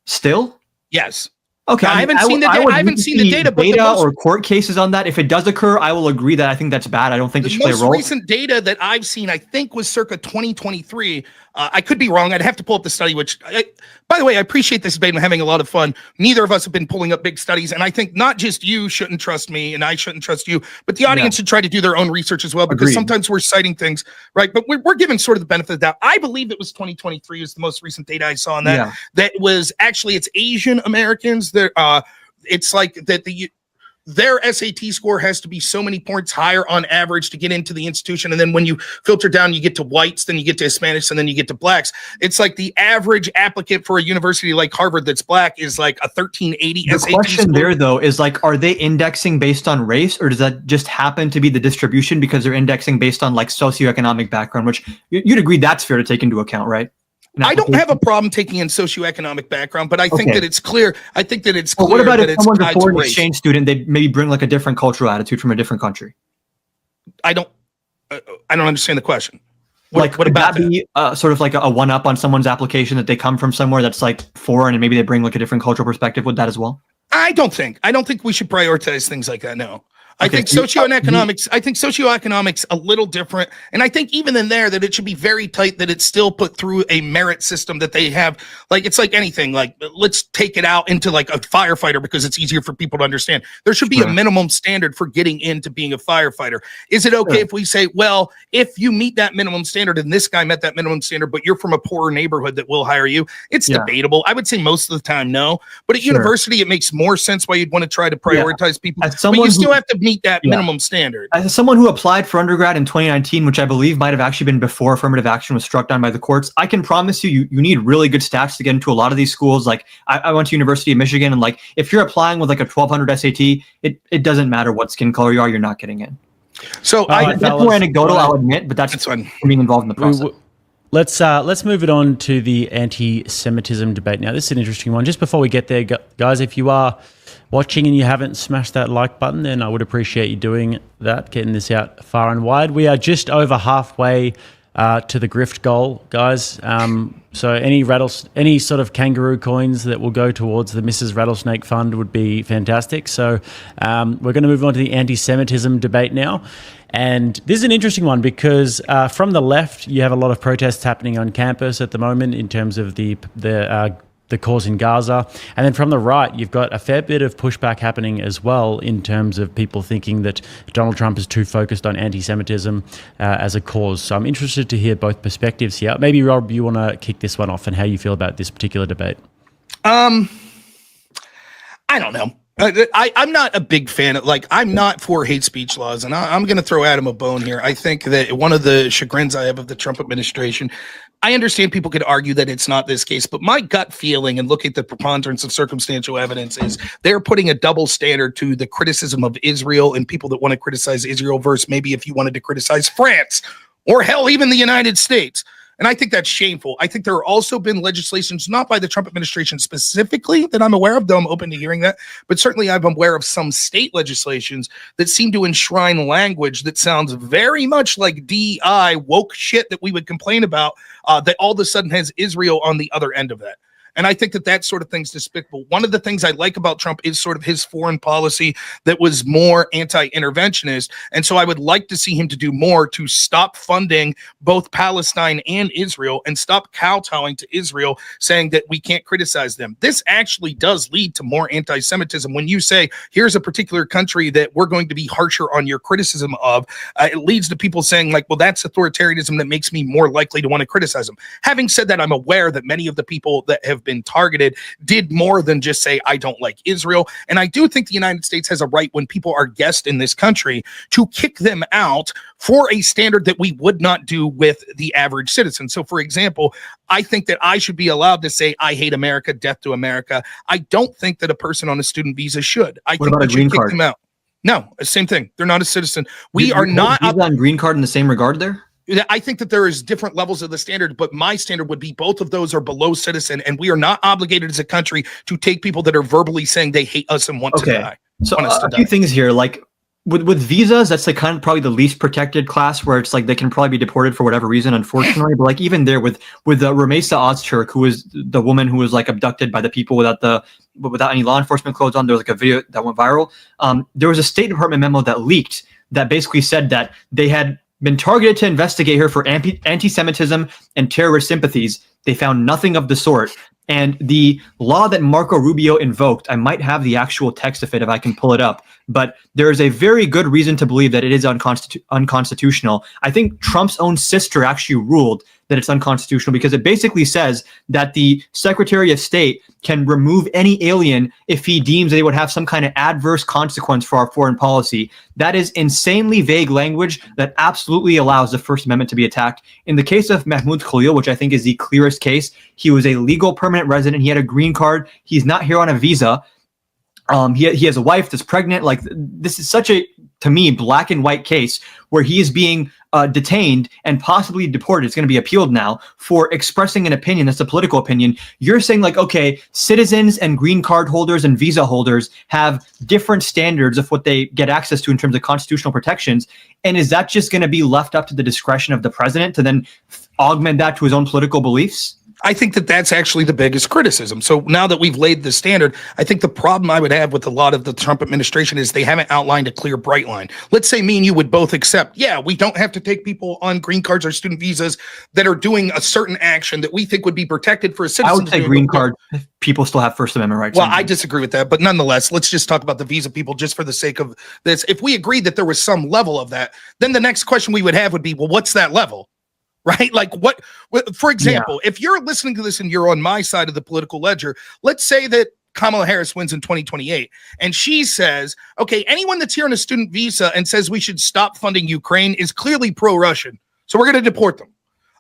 Still? Yes. Okay. I haven't seen the data, but or court cases on that. If it does occur, I will agree that I think that's bad. I don't think it should play a role. The most recent data that I've seen, I think, was circa 2023. I could be wrong. I'd have to pull up the study, by the way, I appreciate this debate. I'm having a lot of fun. Neither of us have been pulling up big studies. And I think not just you shouldn't trust me and I shouldn't trust you, but the audience should try to do their own research as well, because sometimes we're citing things, right? But we're given sort of the benefit of the doubt. I believe it was 2023 is the most recent data I saw on that. Yeah. That was actually, it's Asian Americans. It's like that their SAT score has to be so many points higher on average to get into the institution. And then when you filter down, you get to whites, then you get to Hispanics, and then you get to blacks. It's like the average applicant for a university like Harvard that's black is like a 1380 the SAT question score. There, though, is like, are they indexing based on race, or does that just happen to be the distribution because they're indexing based on like socioeconomic background, which you'd agree that's fair to take into account, right? I don't have a problem taking in socioeconomic background, but I think that it's clear. I think that it's clear. What about that if someone's a foreign exchange student? They maybe bring like a different cultural attitude from a different country. I don't understand the question. What about that? Be sort of like a one-up on someone's application that they come from somewhere that's like foreign and maybe they bring like a different cultural perspective with that as well? I don't think we should prioritize things like that. No. I think socioeconomics a little different. And I think even in there that it should be very tight, that it's still put through a merit system that they have. Like, it's like anything, like let's take it out into like a firefighter because it's easier for people to understand. There should be a minimum standard for getting into being a firefighter. Is it okay if we say, well, if you meet that minimum standard and this guy met that minimum standard, but you're from a poorer neighborhood, that will hire you? It's debatable. I would say most of the time, no. But at university, it makes more sense why you'd want to try to prioritize people. But you still have to meet that minimum standard. As someone who applied for undergrad in 2019, which I believe might have actually been before affirmative action was struck down by the courts, I can promise you need really good stats to get into a lot of these schools. Like I went to University of Michigan, and like if you're applying with like a 1200 SAT, it doesn't matter what skin color you are, you're not getting in. So that's more anecdotal, I'll admit, but that's being involved in the process. Let's move it on to the anti-Semitism debate. Now, this is an interesting one. Just before we get there, guys, if you are watching and you haven't smashed that like button, then I would appreciate you doing that, getting this out far and wide. We are just over halfway to the grift goal, guys. So any sort of kangaroo coins that will go towards the Mrs. Rattlesnake Fund would be fantastic. So we're going to move on to the anti-Semitism debate now. And this is an interesting one because from the left, you have a lot of protests happening on campus at the moment in terms of the cause in Gaza. And then from the right, you've got a fair bit of pushback happening as well in terms of people thinking that Donald Trump is too focused on anti-Semitism as a cause. So I'm interested to hear both perspectives here. Maybe, Rob, you want to kick this one off and how you feel about this particular debate. I don't know. I'm not a big fan of, I'm not for hate speech laws, and I'm going to throw Adam a bone here. I think that one of the chagrins I have of the Trump administration, I understand people could argue that it's not this case, but my gut feeling and look at the preponderance of circumstantial evidence is they're putting a double standard to the criticism of Israel and people that want to criticize Israel versus maybe if you wanted to criticize France or hell, even the United States. And I think that's shameful. I think there have also been legislations, not by the Trump administration specifically, that I'm aware of, though I'm open to hearing that, but certainly I'm aware of some state legislations that seem to enshrine language that sounds very much like DEI woke shit that we would complain about, that all of a sudden has Israel on the other end of that. And I think that sort of thing's despicable. One of the things I like about Trump is sort of his foreign policy that was more anti-interventionist. And so I would like to see him to do more to stop funding both Palestine and Israel and stop kowtowing to Israel, saying that we can't criticize them. This actually does lead to more anti-Semitism. When you say, here's a particular country that we're going to be harsher on your criticism of, it leads to people saying like, well, that's authoritarianism that makes me more likely to want to criticize them. Having said that, I'm aware that many of the people that have been targeted did more than just say, I don't like Israel. And I do think the United States has a right when people are guests in this country to kick them out for a standard that we would not do with the average citizen. So for example, I think that I should be allowed to say, I hate America, death to America. I don't think that a person on a student visa should. I think we should kick them out. No, same thing. They're not a citizen. We are not on green card in the same regard there. I think that there is different levels of the standard, but my standard would be both of those are below citizen, and we are not obligated as a country to take people that are verbally saying they hate us and want to die. So a few things here, like with visas, that's like kind of probably the least protected class where it's like they can probably be deported for whatever reason, unfortunately. But like even there with Rumeysa Ozturk, who was the woman who was like abducted by the people without any law enforcement clothes on, there was like a video that went viral. There was a State Department memo that leaked that basically said that they had been targeted to investigate her for anti-Semitism and terrorist sympathies. They found nothing of the sort. And the law that Marco Rubio invoked, I might have the actual text of it if I can pull it up, but there is a very good reason to believe that it is unconstitutional. I think Trump's own sister actually ruled that it's unconstitutional because it basically says that the Secretary of State can remove any alien if he deems they would have some kind of adverse consequence for our foreign policy. That is insanely vague language that absolutely allows the First Amendment to be attacked. In the case of Mahmoud Khalil, which I think is the clearest case, he was a legal permanent resident. He had a green card. He's not here on a visa. He has a wife that's pregnant. Like, this is such a, to me, black and white case where he is being detained and possibly deported. It's going to be appealed now for expressing an opinion that's a political opinion. You're saying like, okay, citizens and green card holders and visa holders have different standards of what they get access to in terms of constitutional protections. And is that just going to be left up to the discretion of the president to then augment that to his own political beliefs? I think that that's actually the biggest criticism. So now that we've laid the standard, I think the problem I would have with a lot of the Trump administration is they haven't outlined a clear, bright line. Let's say me and you would both accept, yeah, we don't have to take people on green cards or student visas that are doing a certain action that we think would be protected for a citizen. I would say green card people still have First Amendment rights. Well, I disagree with that, but nonetheless, let's just talk about the visa people just for the sake of this. If we agreed that there was some level of that, then the next question we would have would be, well, what's that level? Right? Like for example, if you're listening to this and you're on my side of the political ledger, let's say that Kamala Harris wins in 2028. And she says, okay, anyone that's here on a student visa and says we should stop funding Ukraine is clearly pro-Russian. So we're going to deport them.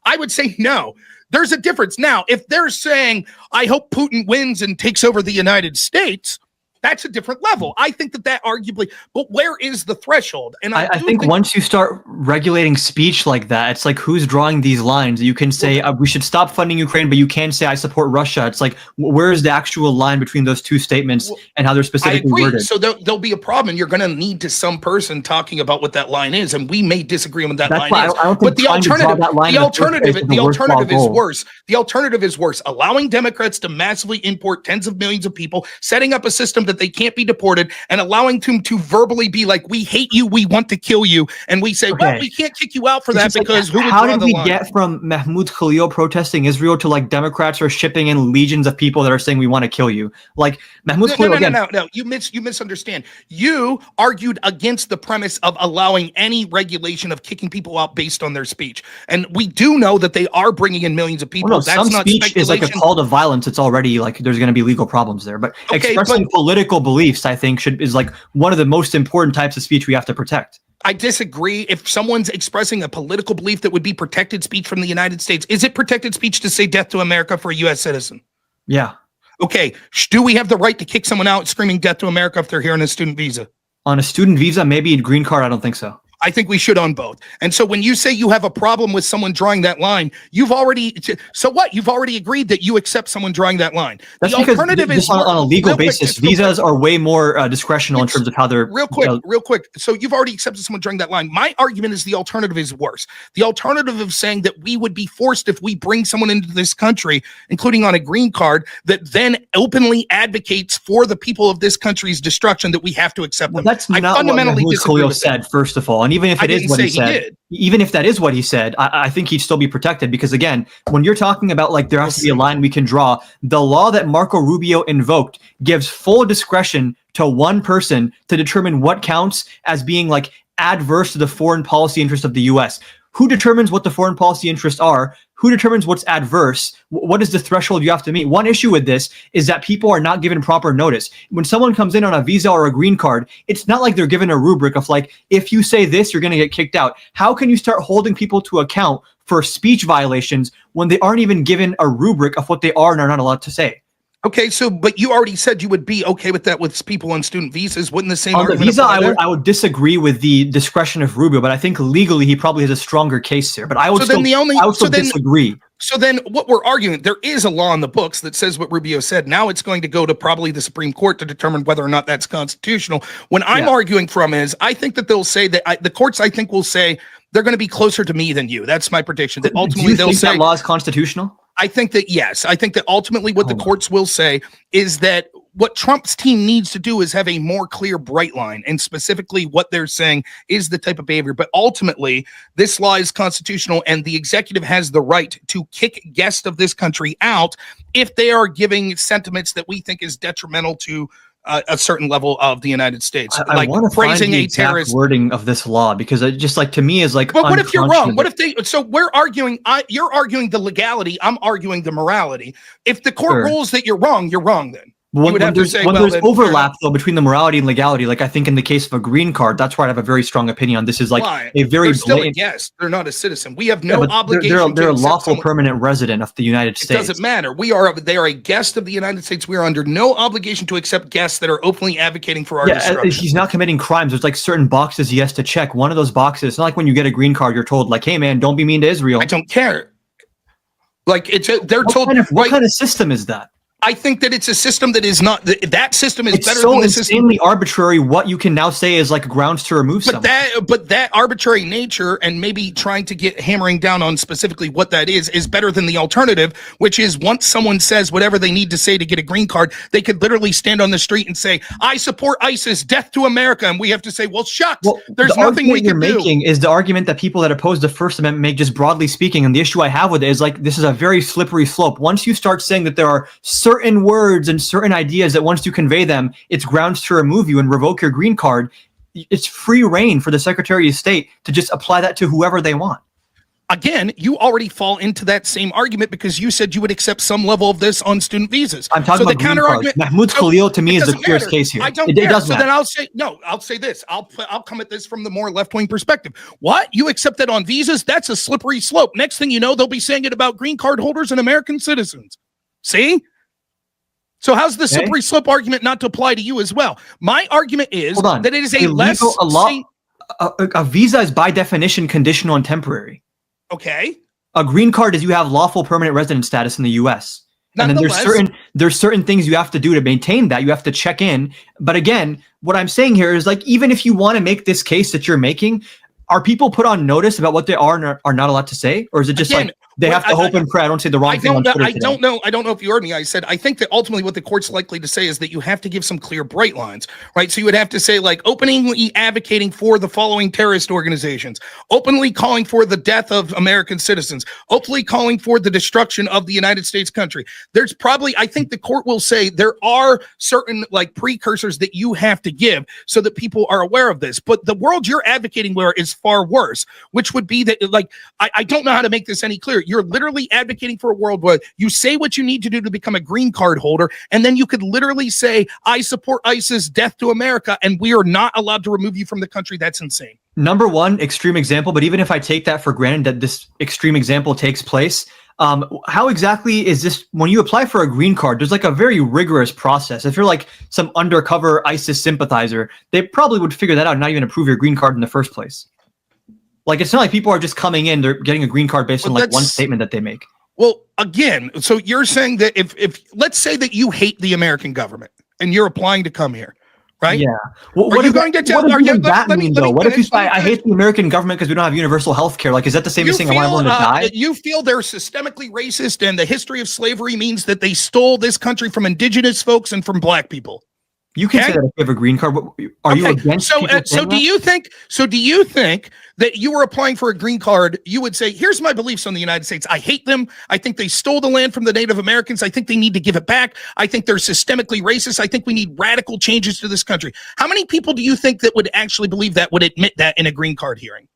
I would say no. There's a difference. Now, if they're saying, I hope Putin wins and takes over the United States, that's a different level. I think that arguably, but where is the threshold? And I think once you start regulating speech like that, it's like, who's drawing these lines? You can say we should stop funding Ukraine, but you can't say I support Russia. It's like, where is the actual line between those two statements and how they're specifically worded? So there'll be a problem, and you're going to need to some person talking about what that line is, and we may disagree on what that line is. But the alternative is worse. The alternative is worse. Allowing Democrats to massively import tens of millions of people, setting up a system that they can't be deported, and allowing them to verbally be like, we hate you, we want to kill you, and we say, well, we can't kick you out for that because who would draw the line? How did we get from Mahmoud Khalil protesting Israel to like Democrats are shipping in legions of people that are saying we want to kill you? Like Mahmoud Khalil. No. You misunderstand. You argued against the premise of allowing any regulation of kicking people out based on their speech, and we do know that they are bringing in millions of people. That's some not speech is like a call to violence. It's already like there's going to be legal problems there, but expressing political beliefs, I think, is like one of the most important types of speech we have to protect. I disagree. If someone's expressing a political belief that would be protected speech from the United States, is it protected speech to say death to America for a U.S. citizen? Yeah. Okay. Do we have the right to kick someone out screaming death to America if they're here on a student visa? On a student visa, maybe a green card, I don't think so. I think we should on both. And so when you say you have a problem with someone drawing that line, you've already agreed that you accept someone drawing that line. That's the alternative is on a legal basis. Visas are way more discretional in terms of how they're real quick. So you've already accepted someone drawing that line. My argument is the alternative is worse. The alternative of saying that we would be forced if we bring someone into this country, including on a green card, that then openly advocates for the people of this country's destruction, that we have to accept them. That's not fundamentally what Khalil said, first of all. And even if it is what he said, even if that is what he said, I think he'd still be protected, because again, when you're talking about like there has to be a line we can draw, the law that Marco Rubio invoked gives full discretion to one person to determine what counts as being like adverse to the foreign policy interests of the U.S. Who determines what the foreign policy interests are? Who determines what's adverse? What is the threshold you have to meet? One issue with this is that people are not given proper notice. When someone comes in on a visa or a green card, it's not like they're given a rubric of like, if you say this, you're going to get kicked out. How can you start holding people to account for speech violations when they aren't even given a rubric of what they are and are not allowed to say? Okay, so but you already said you would be okay with that with people on student visas. Wouldn't the same on the visa? I would disagree with the discretion of Rubio, but I think legally he probably has a stronger case here. But I would disagree. So then what we're arguing, there is a law in the books that says what Rubio said. Now it's going to go to probably the Supreme Court to determine whether or not that's constitutional. When I'm arguing from is, I think that they'll say that the courts, I think, will say they're going to be closer to me than you. That's my prediction. That ultimately they'll say that law is constitutional. I think that, yes. I think that ultimately what the courts will say is that what Trump's team needs to do is have a more clear, bright line. And specifically what they're saying is the type of behavior. But ultimately, this law is constitutional, and the executive has the right to kick guests of this country out if they are giving sentiments that we think is detrimental to a certain level of the United States. I like want to praising find the a terrorist wording of this law, because it just like to me is like. But what if you're wrong? What if they? So we're arguing. You're arguing the legality. I'm arguing the morality. If the court rules that you're wrong then. When there's overlap though between the morality and legality, like I think in the case of a green card, that's where I have a very strong opinion on. This is like a very still a guest. They're not a citizen. We have no obligation. They're a lawful permanent resident of the United States. It doesn't matter. They are a guest of the United States. We are under no obligation to accept guests that are openly advocating for our destruction. He's not committing crimes. There's like certain boxes he has to check. One of those boxes. It's not like when you get a green card, you're told like, "Hey man, don't be mean to Israel." I don't care. Like they're told. What kind of system is that? I think that it's a system that is not that system is better than the system. It's so insanely arbitrary. What you can now say is like grounds to remove someone. But that arbitrary nature and maybe trying to get hammering down on specifically what that is better than the alternative, which is once someone says whatever they need to say to get a green card, they could literally stand on the street and say, "I support ISIS, death to America," and we have to say, "Well, shucks, there's nothing we can do." You're making is the argument that people that oppose the First Amendment make, just broadly speaking, and the issue I have with it is like this is a very slippery slope. Once you start saying that there are certain words and certain ideas that once you convey them, it's grounds to remove you and revoke your green card, it's free reign for the Secretary of State to just apply that to whoever they want. Again, you already fall into that same argument because you said you would accept some level of this on student visas. I'm talking about green cards. Mahmoud Khalil to me is the clearest case here. I don't care. So then I'll say no. I'll say this. I'll come at this from the more left-wing perspective. What? You accept that on visas? That's a slippery slope. Next thing you know, they'll be saying it about green card holders and American citizens. See? So how's the slippery slope argument not to apply to you as well? My argument is that it is a visa is by definition conditional and temporary. Okay. A green card is you have lawful permanent resident status in the U.S. And then there's certain things you have to do to maintain that. You have to check in. But again, what I'm saying here is like, even if you want to make this case that you're making, are people put on notice about what they are and are not allowed to say? Or is it just like they have to hope and pray? I don't say the wrong thing on Twitter today. I don't know if you heard me. I said, I think that ultimately what the court's likely to say is that you have to give some clear bright lines, right? So you would have to say like openly advocating for the following terrorist organizations, openly calling for the death of American citizens, openly calling for the destruction of the United States country. There's probably, I think the court will say there are certain like precursors that you have to give so that people are aware of this. But the world you're advocating where is far worse, which would be that like, I don't know how to make this any clearer. You're literally advocating for a world where you say what you need to do to become a green card holder, and then you could literally say, I support ISIS, death to America, and we are not allowed to remove you from the country. That's insane. Number one, extreme example, but even if I take that for granted that this extreme example takes place, how exactly is this, when you apply for a green card, there's like a very rigorous process. If you're like some undercover ISIS sympathizer, they probably would figure that out and not even approve your green card in the first place. Like, it's not like people are just coming in, they're getting a green card based on like one statement that they make. Well, again, so you're saying that if let's say that you hate the American government and you're applying to come here, right? Yeah. Well, what are you going to tell? What does that mean, though? What if you say, I hate the American government because we don't have universal health care? Like, is that the same as saying I want everyone to die? You feel they're systemically racist and the history of slavery means that they stole this country from indigenous folks and from black people. You can say that if you have a green card. Are you against so do you think that you were applying for a green card, you would say, here's my beliefs on the United States. I hate them. I think they stole the land from the Native Americans. I think they need to give it back. I think they're systemically racist. I think we need radical changes to this country. How many people do you think that would actually believe that, would admit that in a green card hearing?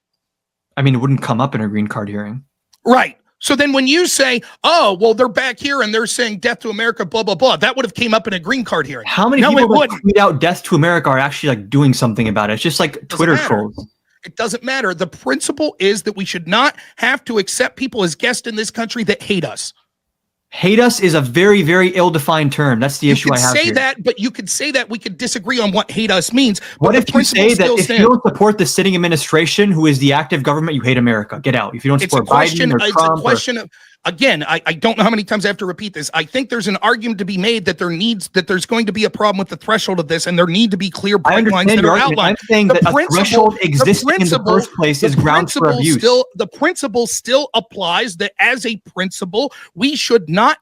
I mean, it wouldn't come up in a green card hearing. Right. So then when you say, oh, well, they're back here and they're saying death to America, blah, blah, blah, that would have came up in a green card hearing. How many people that tweet out death to America are actually like doing something about it? It's just like Twitter trolls. It doesn't matter. The principle is that we should not have to accept people as guests in this country that hate us. Hate us is a very, very ill-defined term. That's the issue I have here. You could say that, but you could say that we could disagree on what hate us means. What if you say that if you don't support the sitting administration, who is the active government, you hate America? Get out. If you don't support Biden or Trump. It's a question of, again, I don't know how many times I have to repeat this. I think there's an argument to be made that there's going to be a problem with the threshold of this, and there need to be clear bright lines that are outlined. I'm saying that a threshold existing in the first place is grounds for abuse. The principle still applies that as a principle, we should not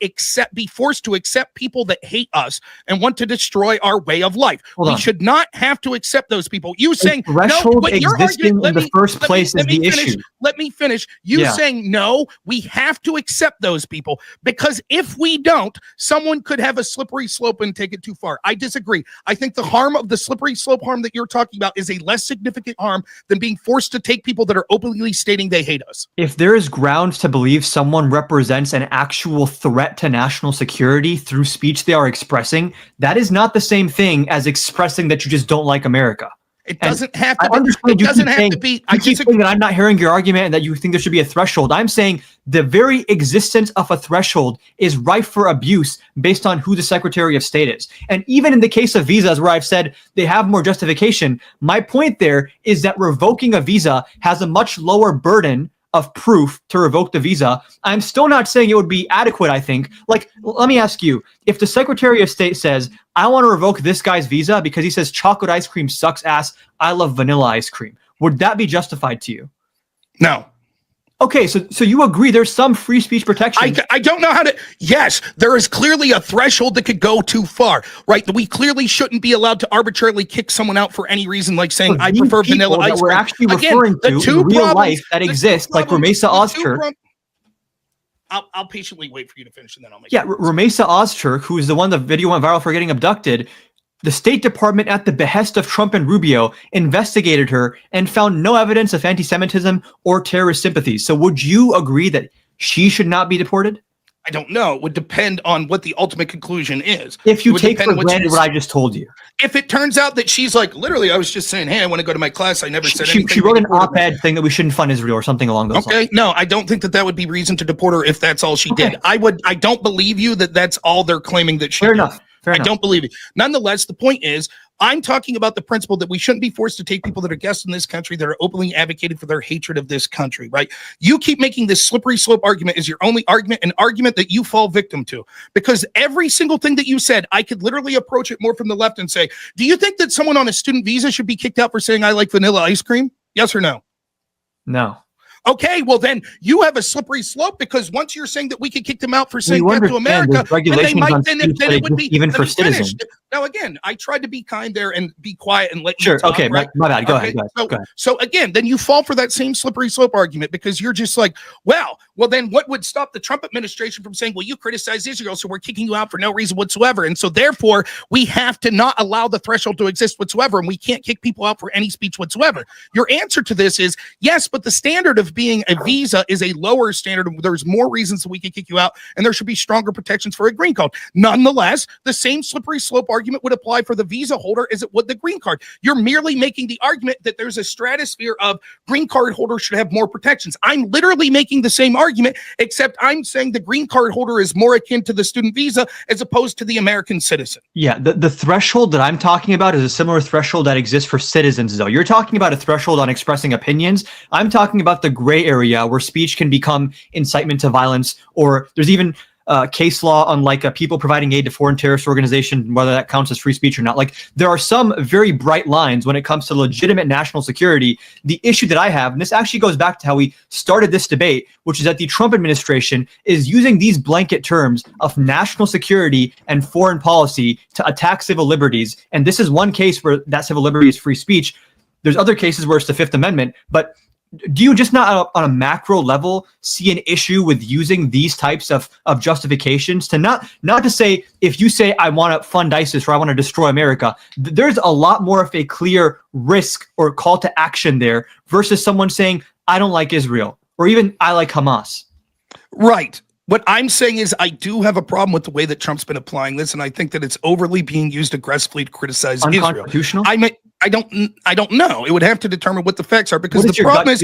be forced to accept people that hate us and want to destroy our way of life. We should not have to accept those people. You saying threshold existing in the first place is the issue. Let me finish. Saying no, we have to accept those people, because if we don't, someone could have a slippery slope and take it too far. I disagree. I think the harm of the slippery slope harm that you're talking about is a less significant harm than being forced to take people that are openly stating they hate us. If there is grounds to believe someone represents an actual threat to national security through speech they are expressing, that is not the same thing as expressing that you just don't like America. It doesn't have to be. It doesn't have to be. I keep saying that I'm not hearing your argument and that you think there should be a threshold. I'm saying the very existence of a threshold is rife for abuse based on who the Secretary of State is. And even in the case of visas, where I've said they have more justification, my point there is that revoking a visa has a much lower burden of proof to revoke the visa. I'm still not saying it would be adequate, I think. Like, let me ask you, if the Secretary of State says, I want to revoke this guy's visa because he says chocolate ice cream sucks ass, I love vanilla ice cream, would that be justified to you? No. Okay, so you agree there's some free speech protection. I don't know how to. Yes, there is clearly a threshold that could go too far, right? We clearly shouldn't be allowed to arbitrarily kick someone out for any reason, like saying I prefer vanilla ice cream. We're actually referring to in real life that exists, like Rumeysa Ozturk. I'll patiently wait for you to finish, and then I'll make. Yeah, Rumeysa Ozturk, who is the one the video went viral for getting abducted. The State Department, at the behest of Trump and Rubio, investigated her and found no evidence of anti-Semitism or terrorist sympathies. So would you agree that she should not be deported? I don't know. It would depend on what the ultimate conclusion is. If you take for granted what I just told you. If it turns out that she's like, literally, I was just saying, hey, I want to go to my class. I never said anything. She wrote an op-ed saying that we shouldn't fund Israel or something along those lines. Okay, no, I don't think that would be reason to deport her if that's all she did. I don't believe you that that's all they're claiming that she did. Fair enough. Don't believe it. Nonetheless, the point is, I'm talking about the principle that we shouldn't be forced to take people that are guests in this country that are openly advocated for their hatred of this country, right? You keep making this slippery slope argument as your only argument, an argument that you fall victim to. Because every single thing that you said, I could literally approach it more from the left and say, do you think that someone on a student visa should be kicked out for saying I like vanilla ice cream? Yes or no? No. Okay, well then you have a slippery slope, because once you're saying that we could kick them out for saying that to America, then they might, then it would be even for citizens. Now again, I tried to be kind there and be quiet and let you Sure. talk, Okay, right? my bad. Go ahead. So again, then you fall for that same slippery slope argument, because you're just like, well, then what would stop the Trump administration from saying, well, you criticize Israel, so we're kicking you out for no reason whatsoever, and so therefore we have to not allow the threshold to exist whatsoever, and we can't kick people out for any speech whatsoever. Your answer to this is yes, but the standard of being a visa is a lower standard. There's more reasons that we can kick you out, and there should be stronger protections for a green card. Nonetheless, the same slippery slope argument would apply for the visa holder as it would the green card. You're merely making the argument that there's a stratosphere of green card holders should have more protections. I'm literally making the same argument, except I'm saying the green card holder is more akin to the student visa as opposed to the American citizen. Yeah, the threshold that I'm talking about is a similar threshold that exists for citizens, though. You're talking about a threshold on expressing opinions. I'm talking about the gray area where speech can become incitement to violence, or there's even case law on people providing aid to foreign terrorist organizations, whether that counts as free speech or not. Like, there are some very bright lines when it comes to legitimate national security. The issue that I have, and this actually goes back to how we started this debate, which is that the Trump administration is using these blanket terms of national security and foreign policy to attack civil liberties. And this is one case where that civil liberty is free speech. There's other cases where it's the Fifth Amendment, but do you just not on a macro level see an issue with using these types of justifications to not to say, if you say I want to fund ISIS or I want to destroy America, there's a lot more of a clear risk or call to action there versus someone saying I don't like Israel or even I like Hamas. Right. What I'm saying is I do have a problem with the way that Trump's been applying this, and I think that it's overly being used aggressively to criticize Israel. Unconstitutional? I don't know. It would have to determine what the facts are, because the problem is,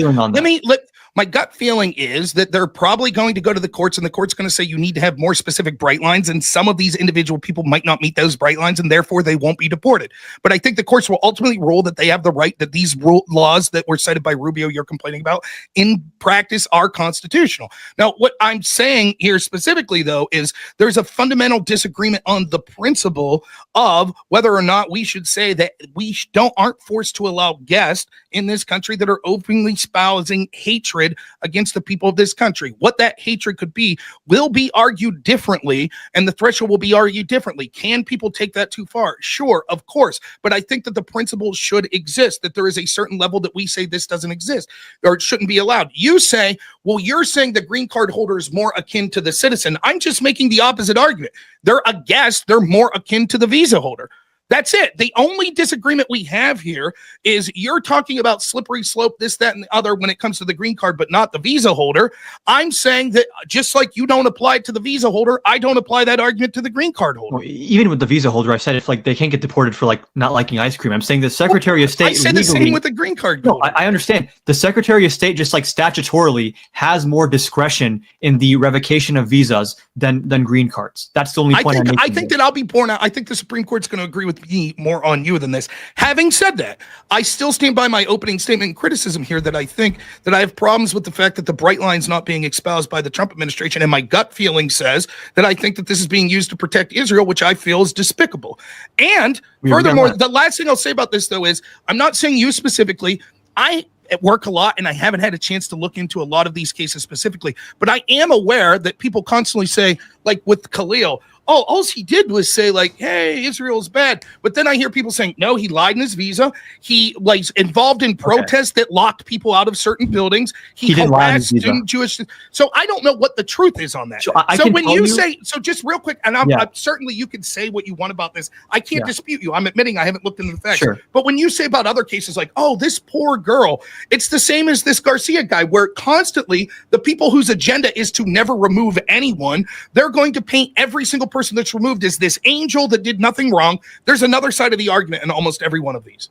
my gut feeling is that they're probably going to go to the courts, and the court's going to say you need to have more specific bright lines, and some of these individual people might not meet those bright lines, and therefore they won't be deported. But I think the courts will ultimately rule that they have the right, that these laws that were cited by Rubio you're complaining about in practice are constitutional. Now, what I'm saying here specifically, though, is there's a fundamental disagreement on the principle of whether or not we should say that we aren't forced to allow guests in this country that are openly espousing hatred against the people of this country. What that hatred could be will be argued differently, and the threshold will be argued differently. Can people take that too far? Sure, of course. But I think that the principle should exist, that there is a certain level that we say this doesn't exist or it shouldn't be allowed. You say, well, you're saying the green card holder is more akin to the citizen. I'm just making the opposite argument. They're a guest. They're more akin to the visa holder. That's it. The only disagreement we have here is you're talking about slippery slope, this, that, and the other when it comes to the green card, but not the visa holder. I'm saying that just like you don't apply it to the visa holder, I don't apply that argument to the green card holder. Well, even with the visa holder, I said if they can't get deported for not liking ice cream. I'm saying the Secretary of State. I said the same with the green card holder. No, I understand. The Secretary of State, just statutorily, has more discretion in the revocation of visas than green cards. That's the only point I'm making. I think that I'll be borne out. I think the Supreme Court's going to agree with me more on you than this. Having said that, I still stand by my opening statement and criticism here that I think that I have problems with the fact that the bright line's not being espoused by the Trump administration, and my gut feeling says that I think that this is being used to protect Israel, which I feel is despicable. And furthermore, the last thing I'll say about this, though, is I'm not saying you specifically. I work a lot, and I haven't had a chance to look into a lot of these cases specifically, but I am aware that people constantly say, like with Khalil, all he did was say like, hey, Israel's bad. But then I hear people saying, no, he lied in his visa. He was involved in protests that locked people out of certain buildings. He harassed student Jewish. So I don't know what the truth is on that. So when you say, so just real quick, and I'm certainly you can say what you want about this. I can't dispute you. I'm admitting I haven't looked into the facts. Sure. But when you say about other cases like, oh, this poor girl, it's the same as this Garcia guy, where constantly the people whose agenda is to never remove anyone, they're going to paint every single person that's removed as this angel that did nothing wrong. There's another side of the argument in almost every one of these.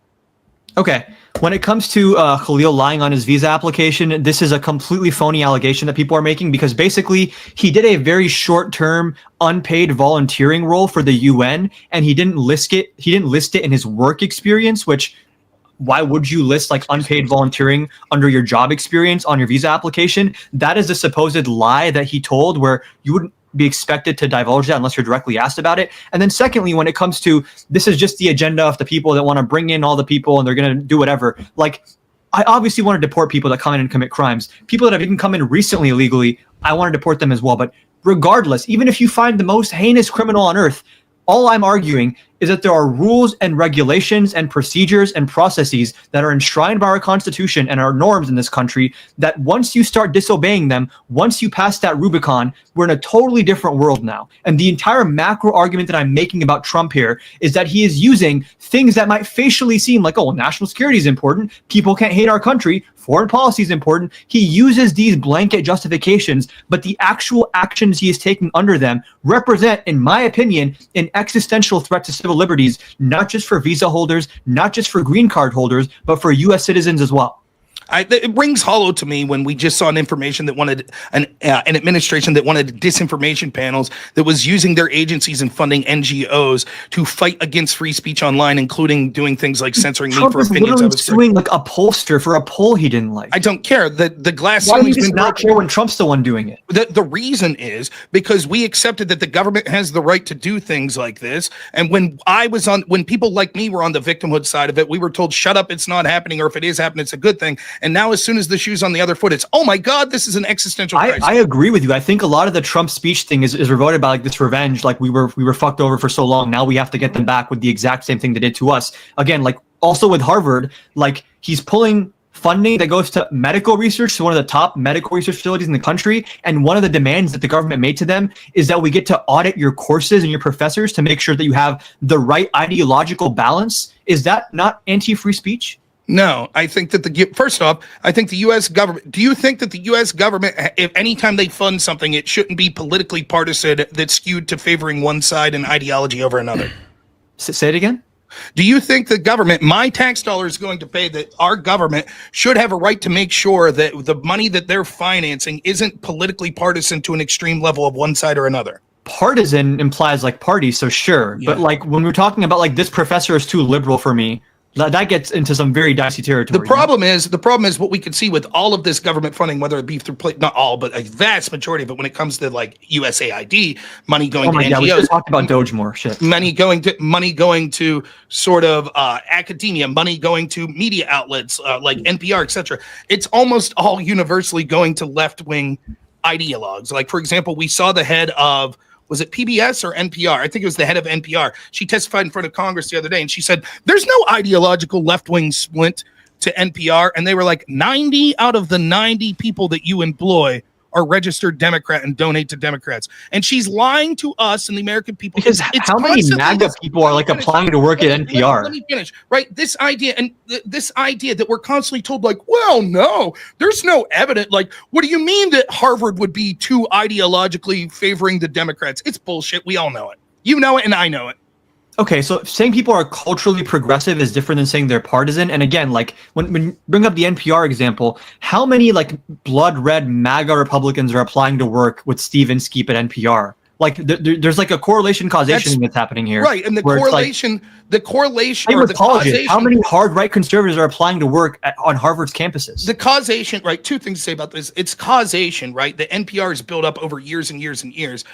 Okay. When it comes to Khalil lying on his visa application, this is a completely phony allegation that people are making, because basically he did a very short-term unpaid volunteering role for the UN, and he didn't list it. He didn't list it in his work experience, which why would you list like unpaid volunteering under your job experience on your visa application? That is a supposed lie that he told, where you wouldn't be expected to divulge that unless you're directly asked about it. And then secondly, when it comes to, this is just the agenda of the people that want to bring in all the people and they're going to do whatever. Like, I obviously want to deport people that come in and commit crimes. People that have even come in recently illegally, I want to deport them as well. But regardless, even if you find the most heinous criminal on earth, all I'm arguing is that there are rules and regulations and procedures and processes that are enshrined by our Constitution and our norms in this country, that once you start disobeying them, once you pass that Rubicon, we're in a totally different world now. And the entire macro argument that I'm making about Trump here is that he is using things that might facially seem like, oh, well, national security is important, people can't hate our country, foreign policy is important. He uses these blanket justifications, but the actual actions he is taking under them represent, in my opinion, an existential threat to civil liberties, not just for visa holders, not just for green card holders, but for U.S. citizens as well. It rings hollow to me when we just saw an information that wanted an administration that wanted disinformation panels that was using their agencies and funding NGOs to fight against free speech online, including doing things like censoring me for opinions. Trump is suing like a pollster for a poll he didn't like. I don't care. The glass Why do you just not care when Trump's the one doing it? The reason is because we accepted that the government has the right to do things like this. And when people like me were on the victimhood side of it, we were told, shut up, it's not happening, or if it is happening, it's a good thing. And now as soon as the shoe's on the other foot, it's, oh my God, this is an existential crisis. I agree with you. I think a lot of the Trump speech thing is revolted by like this revenge. Like we were fucked over for so long. Now we have to get them back with the exact same thing they did to us. Again, like also with Harvard, like he's pulling funding that goes to medical research, to one of the top medical research facilities in the country. And one of the demands that the government made to them is that we get to audit your courses and your professors to make sure that you have the right ideological balance. Is that not anti-free speech? No, I think that first off, I think the U.S. government, do you think that the U.S. government, if anytime they fund something, it shouldn't be politically partisan that's skewed to favoring one side and ideology over another? Say it again? Do you think the government, my tax dollar is going to pay, that our government should have a right to make sure that the money that they're financing isn't politically partisan to an extreme level of one side or another? Partisan implies like party, so sure. Yeah. But like when we're talking about like this professor is too liberal for me, that gets into some very dicey territory. The problem is what we can see with all of this government funding, whether it be through not all, but a vast majority of it, when it comes to like USAID, money going to NGOs. God, we should talk about Doge more. Shit. Money going to sort of academia, money going to media outlets like NPR, etc. It's almost all universally going to left-wing ideologues. Like, for example, we saw the head of, was it PBS or NPR? I think it was the head of NPR. She testified in front of Congress the other day, and she said, there's no ideological left-wing splint to NPR. And they were like, 90 out of the 90 people that you employ are registered Democrat and donate to Democrats. And she's lying to us and the American people. Because how many MAGA people are like applying to work at NPR? Let me finish. Right. This idea that we're constantly told like, well, no, there's no evidence. Like, what do you mean that Harvard would be too ideologically favoring the Democrats? It's bullshit. We all know it. You know it and I know it. Okay, so saying people are culturally progressive is different than saying they're partisan. And again, like when you bring up the NPR example, how many like blood red MAGA Republicans are applying to work with Steve Inskeep at NPR? Like there's like a correlation causation that's happening here. Right, and the causation. How many hard right conservatives are applying to work on Harvard's campuses? The causation, right? Two things to say about this. It's causation, right? The NPR is built up over years and years and years.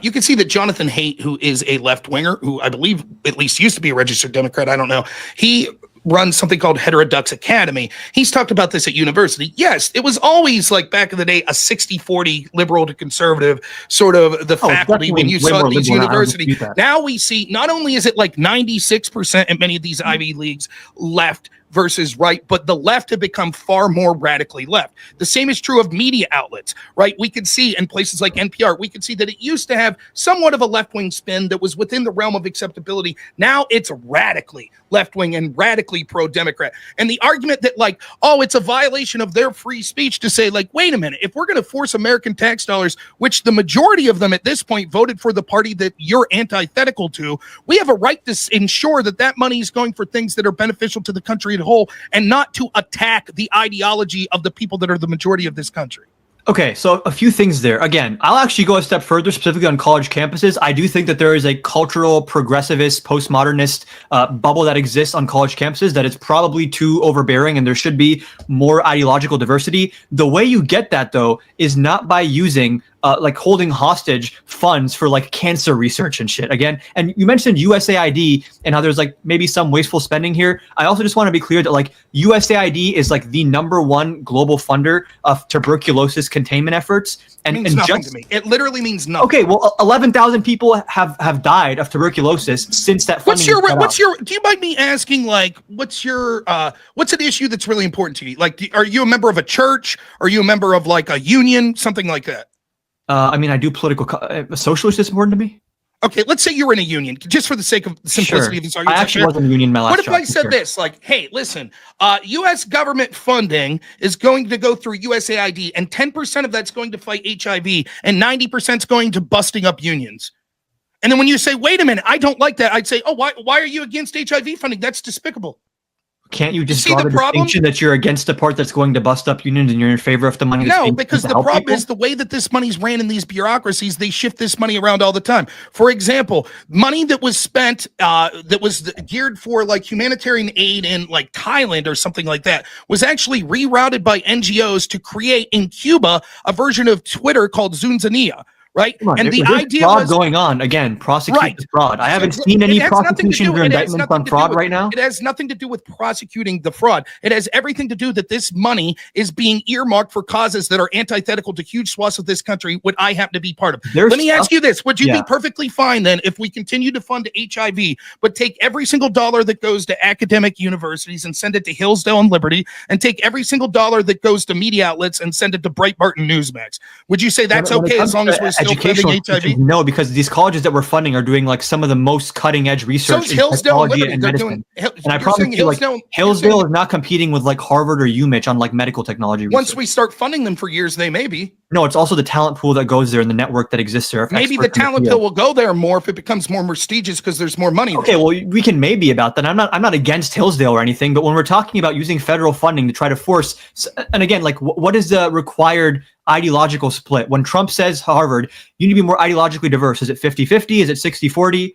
You can see that Jonathan Haidt, who is a left winger, who I believe at least used to be a registered Democrat, I don't know, he runs something called Heterodux Academy. He's talked about this at university. Yes, it was always like back in the day, a 60-40 liberal to conservative sort of the faculty when you saw at these universities. Now we see not only is it like 96% in many of these Ivy Leagues left versus right, but the left have become far more radically left. The same is true of media outlets, right? We could see in places like NPR, we could see that it used to have somewhat of a left-wing spin that was within the realm of acceptability. Now it's radically left-wing and radically pro-Democrat. And the argument that like, oh, it's a violation of their free speech to say like, wait a minute, if we're going to force American tax dollars, which the majority of them at this point voted for the party that you're antithetical to, we have a right to ensure that that money is going for things that are beneficial to the country as a whole and not to attack the ideology of the people that are the majority of this country. Okay, so a few things there. Again, I'll actually go a step further, specifically on college campuses. I do think that there is a cultural, progressivist, postmodernist bubble that exists on college campuses that is probably too overbearing, and there should be more ideological diversity. The way you get that, though, is not by using like holding hostage funds for like cancer research and shit again. And you mentioned USAID and how there's like maybe some wasteful spending here. I also just want to be clear that like USAID is like the #1 global funder of tuberculosis containment efforts. And it means nothing to me. It literally means nothing. Okay, well, 11,000 people have died of tuberculosis since that funding. Do you mind me asking, like, what's an issue that's really important to you? Like, are you a member of a church? Are you a member of like a union, something like that? I mean, I do political. Socialist is important to me. Okay, let's say you're in a union, just for the sake of simplicity of this argument. I actually was in a union in my last job. What if I said this, like, hey, listen, U.S. government funding is going to go through USAID, and 10% of that's going to fight HIV, and 90% is going to busting up unions. And then when you say, wait a minute, I don't like that, I'd say, oh, why are you against HIV funding? That's despicable. Can't you just draw the distinction that you're against the part that's going to bust up unions and you're in favor of the money? No, because the problem is the way that this money's ran in these bureaucracies, they shift this money around all the time. For example, money that was spent, that was geared for like humanitarian aid in like Thailand or something like that, was actually rerouted by NGOs to create in Cuba a version of Twitter called Zunzania. Right, and the idea was going on again. Prosecute the fraud. I haven't seen any prosecutions or indictments on fraud right now. It has nothing to do with prosecuting the fraud. It has everything to do that this money is being earmarked for causes that are antithetical to huge swaths of this country. What I happen to be part of. Let me ask you this: would you be perfectly fine then if we continue to fund HIV, but take every single dollar that goes to academic universities and send it to Hillsdale and Liberty, and take every single dollar that goes to media outlets and send it to Breitbart and Newsmax? Would you say that's okay as long as we're educational HIV? No, because these colleges that we're funding are doing like some of the most cutting edge research in technology and medicine. And I promise you, like Hillsdale is not competing with like Harvard or UMich on like medical technology research. Once we start funding them for years, they may be. No, it's also the talent pool that goes there and the network that exists there. Maybe the talent pool will go there more if it becomes more prestigious because there's more money. Okay, well, we can maybe about that. I'm not against Hillsdale or anything, but when we're talking about using federal funding to try to force, and again, like what is the required ideological split? When Trump says Harvard, you need to be more ideologically diverse. Is it 50-50? Is it 60-40?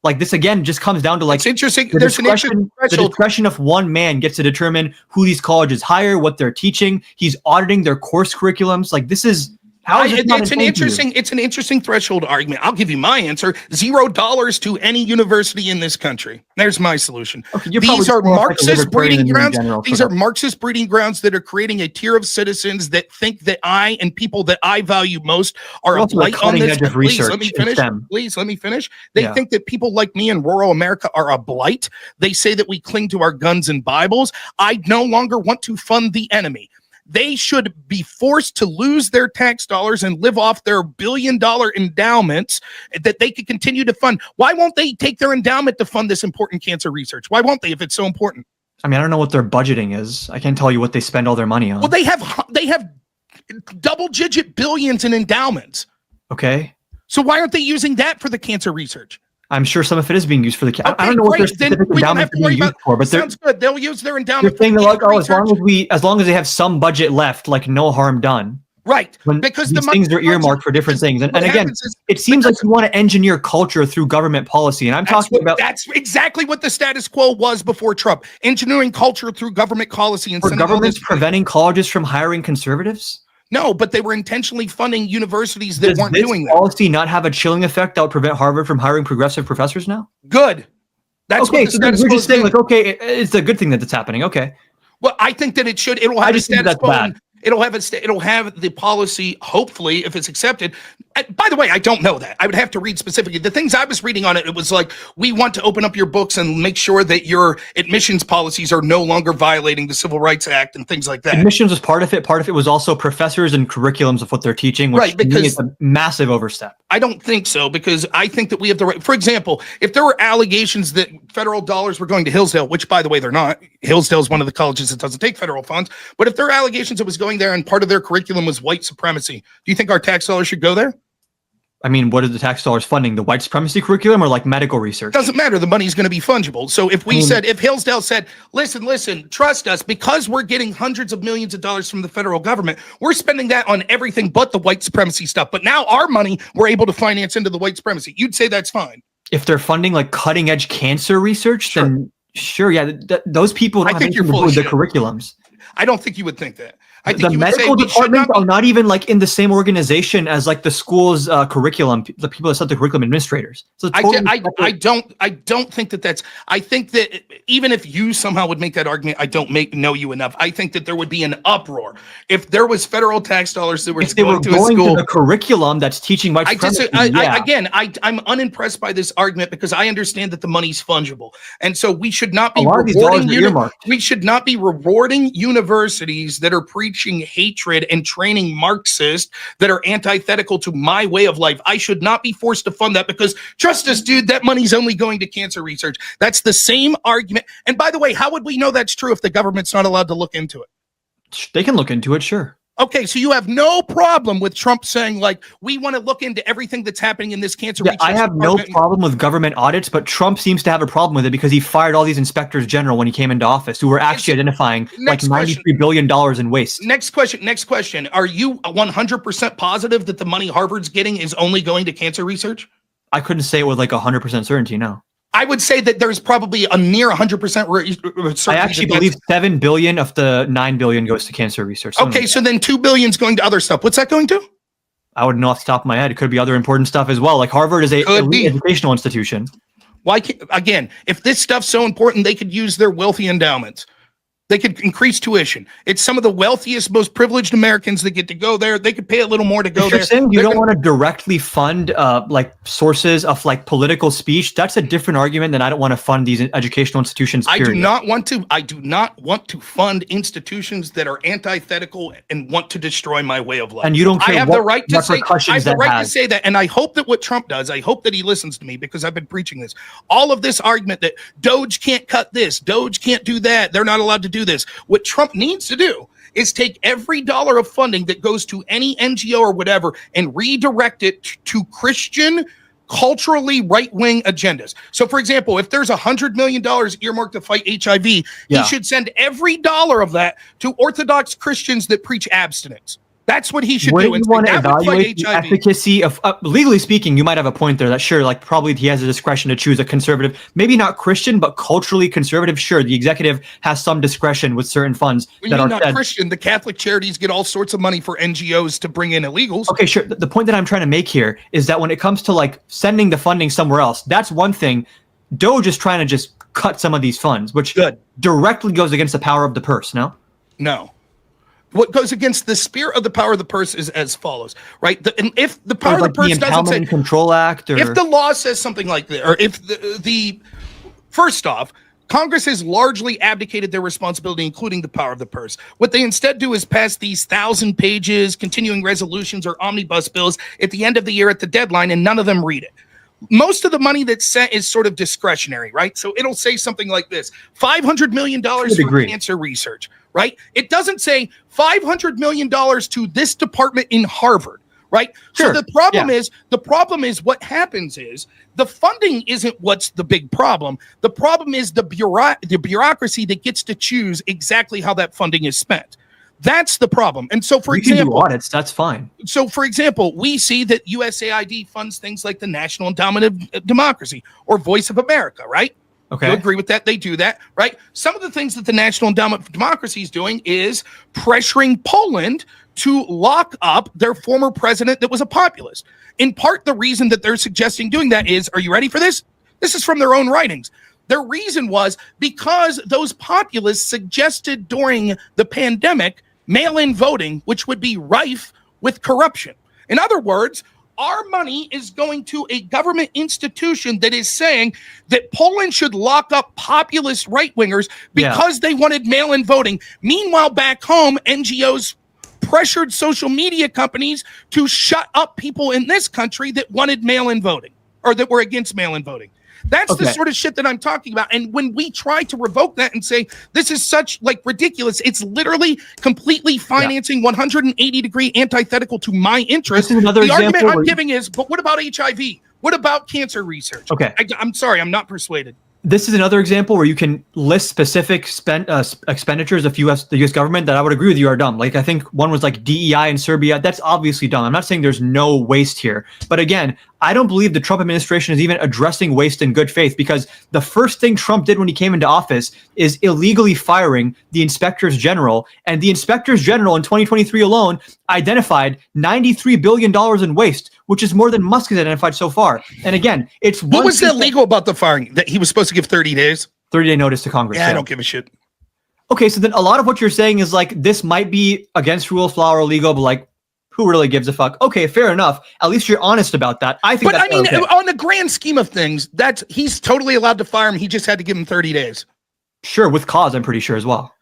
Like this again just comes down to like it's interesting. The discretion of one man gets to determine who these colleges hire, what they're teaching. He's auditing their course curriculums. Like this is it's an interesting threshold argument. I'll give you my answer: $0 to any university in this country. There's my solution. Okay, these are Marxist breeding grounds. These are Marxist breeding grounds that are creating a tier of citizens that think that I and people that I value most are a blight on this. Please let me finish. Please let me finish. They think that people like me in rural America are a blight. They say that we cling to our guns and Bibles. I no longer want to fund the enemy. They should be forced to lose their tax dollars and live off their billion-dollar endowments that they could continue to fund. Why won't they take their endowment to fund this important cancer research? Why won't they if it's so important? I mean, I don't know what their budgeting is. I can't tell you what they spend all their money on. Well, they have double-digit billions in endowments. Okay. So why aren't they using that for the cancer research? I'm sure some of it is being used for the. Okay, I don't know what their specific endowment is being used for, but sounds good. They'll use their endowment. They're saying like, oh, as long as they have some budget left, like no harm done. Right, because these things are earmarked for different things, and again, it seems like you want to engineer culture through government policy, and I'm talking about that's exactly what the status quo was before Trump, engineering culture through government policy. And were governments preventing colleges from hiring conservatives? No, but they were intentionally funding universities that weren't doing that. Does this policy not have a chilling effect that would prevent Harvard from hiring progressive professors now? Good. That's okay, what the so then status we're quo just saying, is. like, okay, it's a good thing that that's happening. Okay. Well, I think that it'll have I a just think status that's quo. bad. It'll have the policy, hopefully, if it's accepted. By the way, I don't know that. I would have to read specifically. The things I was reading on it, it was like, we want to open up your books and make sure that your admissions policies are no longer violating the Civil Rights Act and things like that. Admissions was part of it. Part of it was also professors and curriculums of what they're teaching, which Right, to me because- is a massive overstep. I don't think so, because I think that we have the right. For example, if there were allegations that federal dollars were going to Hillsdale, which, by the way, they're not. Hillsdale is one of the colleges that doesn't take federal funds. But if there are allegations it was going there and part of their curriculum was white supremacy, do you think our tax dollars should go there? I mean, what are the tax dollars funding? The white supremacy curriculum or like medical research? Doesn't matter. The money's going to be fungible. So if if Hillsdale said, listen, trust us, because we're getting hundreds of millions of dollars from the federal government, we're spending that on everything but the white supremacy stuff. But now our money, we're able to finance into the white supremacy. You'd say that's fine. If they're funding like cutting edge cancer research, then sure, yeah, those people don't have anything to do with the curriculums. I don't think you would think that. I think The you would say medical we should departments not are not even like in the same organization as like the school's curriculum, the people that set the curriculum administrators. So totally I don't think that that's. I think that even if you somehow would make that argument, I don't know you enough. I think that there would be an uproar if there was federal tax dollars that were going to a school. To the curriculum that's teaching white supremacy. I'm unimpressed by this argument because I understand that the money's fungible, and so we should not be we should not be rewarding universities that are preaching hatred and training Marxists that are antithetical to my way of life. I should not be forced to fund that because, trust us, dude, that money's only going to cancer research. That's the same argument. And by the way, how would we know that's true if the government's not allowed to look into it? They can look into it, sure. Okay, so you have no problem with Trump saying, like, we want to look into everything that's happening in this cancer research I have no problem with government audits, but Trump seems to have a problem with it because he fired all these inspectors general when he came into office who were actually identifying like $93 billion in waste. Next question. Are you 100% positive that the money Harvard's getting is only going to cancer research? I couldn't say it with like 100% certainty, no. I would say that there's probably a near 100% certainty. I actually believe $7 billion of the $9 billion goes to cancer research. Okay, so then $2 billion is going to other stuff. What's that going to? I wouldn't know off the top of my head. It could be other important stuff as well. Like Harvard is a educational institution. Why can't, again, if this stuff's so important, they could use their wealthy endowments. They could increase tuition. It's some of the wealthiest, most privileged Americans that get to go there. They could pay a little more to go there. You're saying you don't want to directly fund like sources of like political speech. That's a different argument than I don't want to fund these educational institutions. Period. I do not want to fund institutions that are antithetical and want to destroy my way of life. And you don't care. I have the right to say. I have the right to say that, and I hope that what Trump does. I hope that he listens to me because I've been preaching this. All of this argument that Doge can't cut this, Doge can't do that. They're not allowed to do this. What Trump needs to do is take every dollar of funding that goes to any NGO or whatever and redirect it to Christian, culturally right-wing agendas. So, for example, if there's $100 million earmarked to fight HIV, he should send every dollar of that to Orthodox Christians that preach abstinence. That's what he should do. You want to evaluate the efficacy of, legally speaking, you might have a point there that sure, like probably he has a discretion to choose a conservative, maybe not Christian, but culturally conservative. Sure, the executive has some discretion with certain funds that are not Christian. The Catholic charities get all sorts of money for NGOs to bring in illegals. Okay, sure. The point that I'm trying to make here is that when it comes to like sending the funding somewhere else, that's one thing. Doge is trying to just cut some of these funds, which directly goes against the power of the purse, no? No. What goes against the spirit of the power of the purse is as follows, right? And if the power of the purse doesn't say Control Act, or if the law says something like that, or if the first off, Congress has largely abdicated their responsibility, including the power of the purse. What they instead do is pass these 1,000 pages continuing resolutions or omnibus bills at the end of the year at the deadline, and none of them read it. Most of the money that's sent is sort of discretionary, right? So it'll say something like this: $500 million for cancer research. Right? It doesn't say $500 million to this department in Harvard, right? Sure. So the problem is what happens is the funding isn't what's the big problem. The problem is the bureaucracy that gets to choose exactly how that funding is spent. That's the problem. And so, for example, can do audits, that's fine. So, for example, we see that USAID funds things like the National Endowment of Democracy or Voice of America, right? Okay. You agree with that? They do that, right? Some of the things that the National Endowment for Democracy is doing is pressuring Poland to lock up their former president that was a populist. In part, the reason that they're suggesting doing that is, are you ready for this? This is from their own writings. Their reason was because those populists suggested during the pandemic mail-in voting, which would be rife with corruption. In other words, our money is going to a government institution that is saying that Poland should lock up populist right-wingers because they wanted mail-in voting. Meanwhile, back home, NGOs pressured social media companies to shut up people in this country that wanted mail-in voting or that were against mail-in voting. That's the sort of shit that I'm talking about. And when we try to revoke that and say this is such like ridiculous, it's literally completely financing 180-degree antithetical to my interest. This is another the example argument I'm giving is, but what about HIV? What about cancer research? Okay. I'm sorry, I'm not persuaded. This is another example where you can list specific expenditures of the U.S. government that I would agree with you are dumb. Like I think one was like DEI in Serbia. That's obviously dumb. I'm not saying there's no waste here. But again, I don't believe the Trump administration is even addressing waste in good faith, because the first thing Trump did when he came into office is illegally firing the inspectors general. And the inspectors general in 2023 alone identified $93 billion in waste, which is more than Musk has identified so far. And again, it's what was illegal about the firing? That he was supposed to give 30 days? 30-day notice to Congress. Yeah, I don't give a shit. Okay, so then a lot of what you're saying is like, this might be against rule of law or illegal, but like, who really gives a fuck? Okay, fair enough. At least you're honest about that. I think but that's I mean, okay. on the grand scheme of things, he's totally allowed to fire him. He just had to give him 30 days. Sure, with cause, I'm pretty sure as well.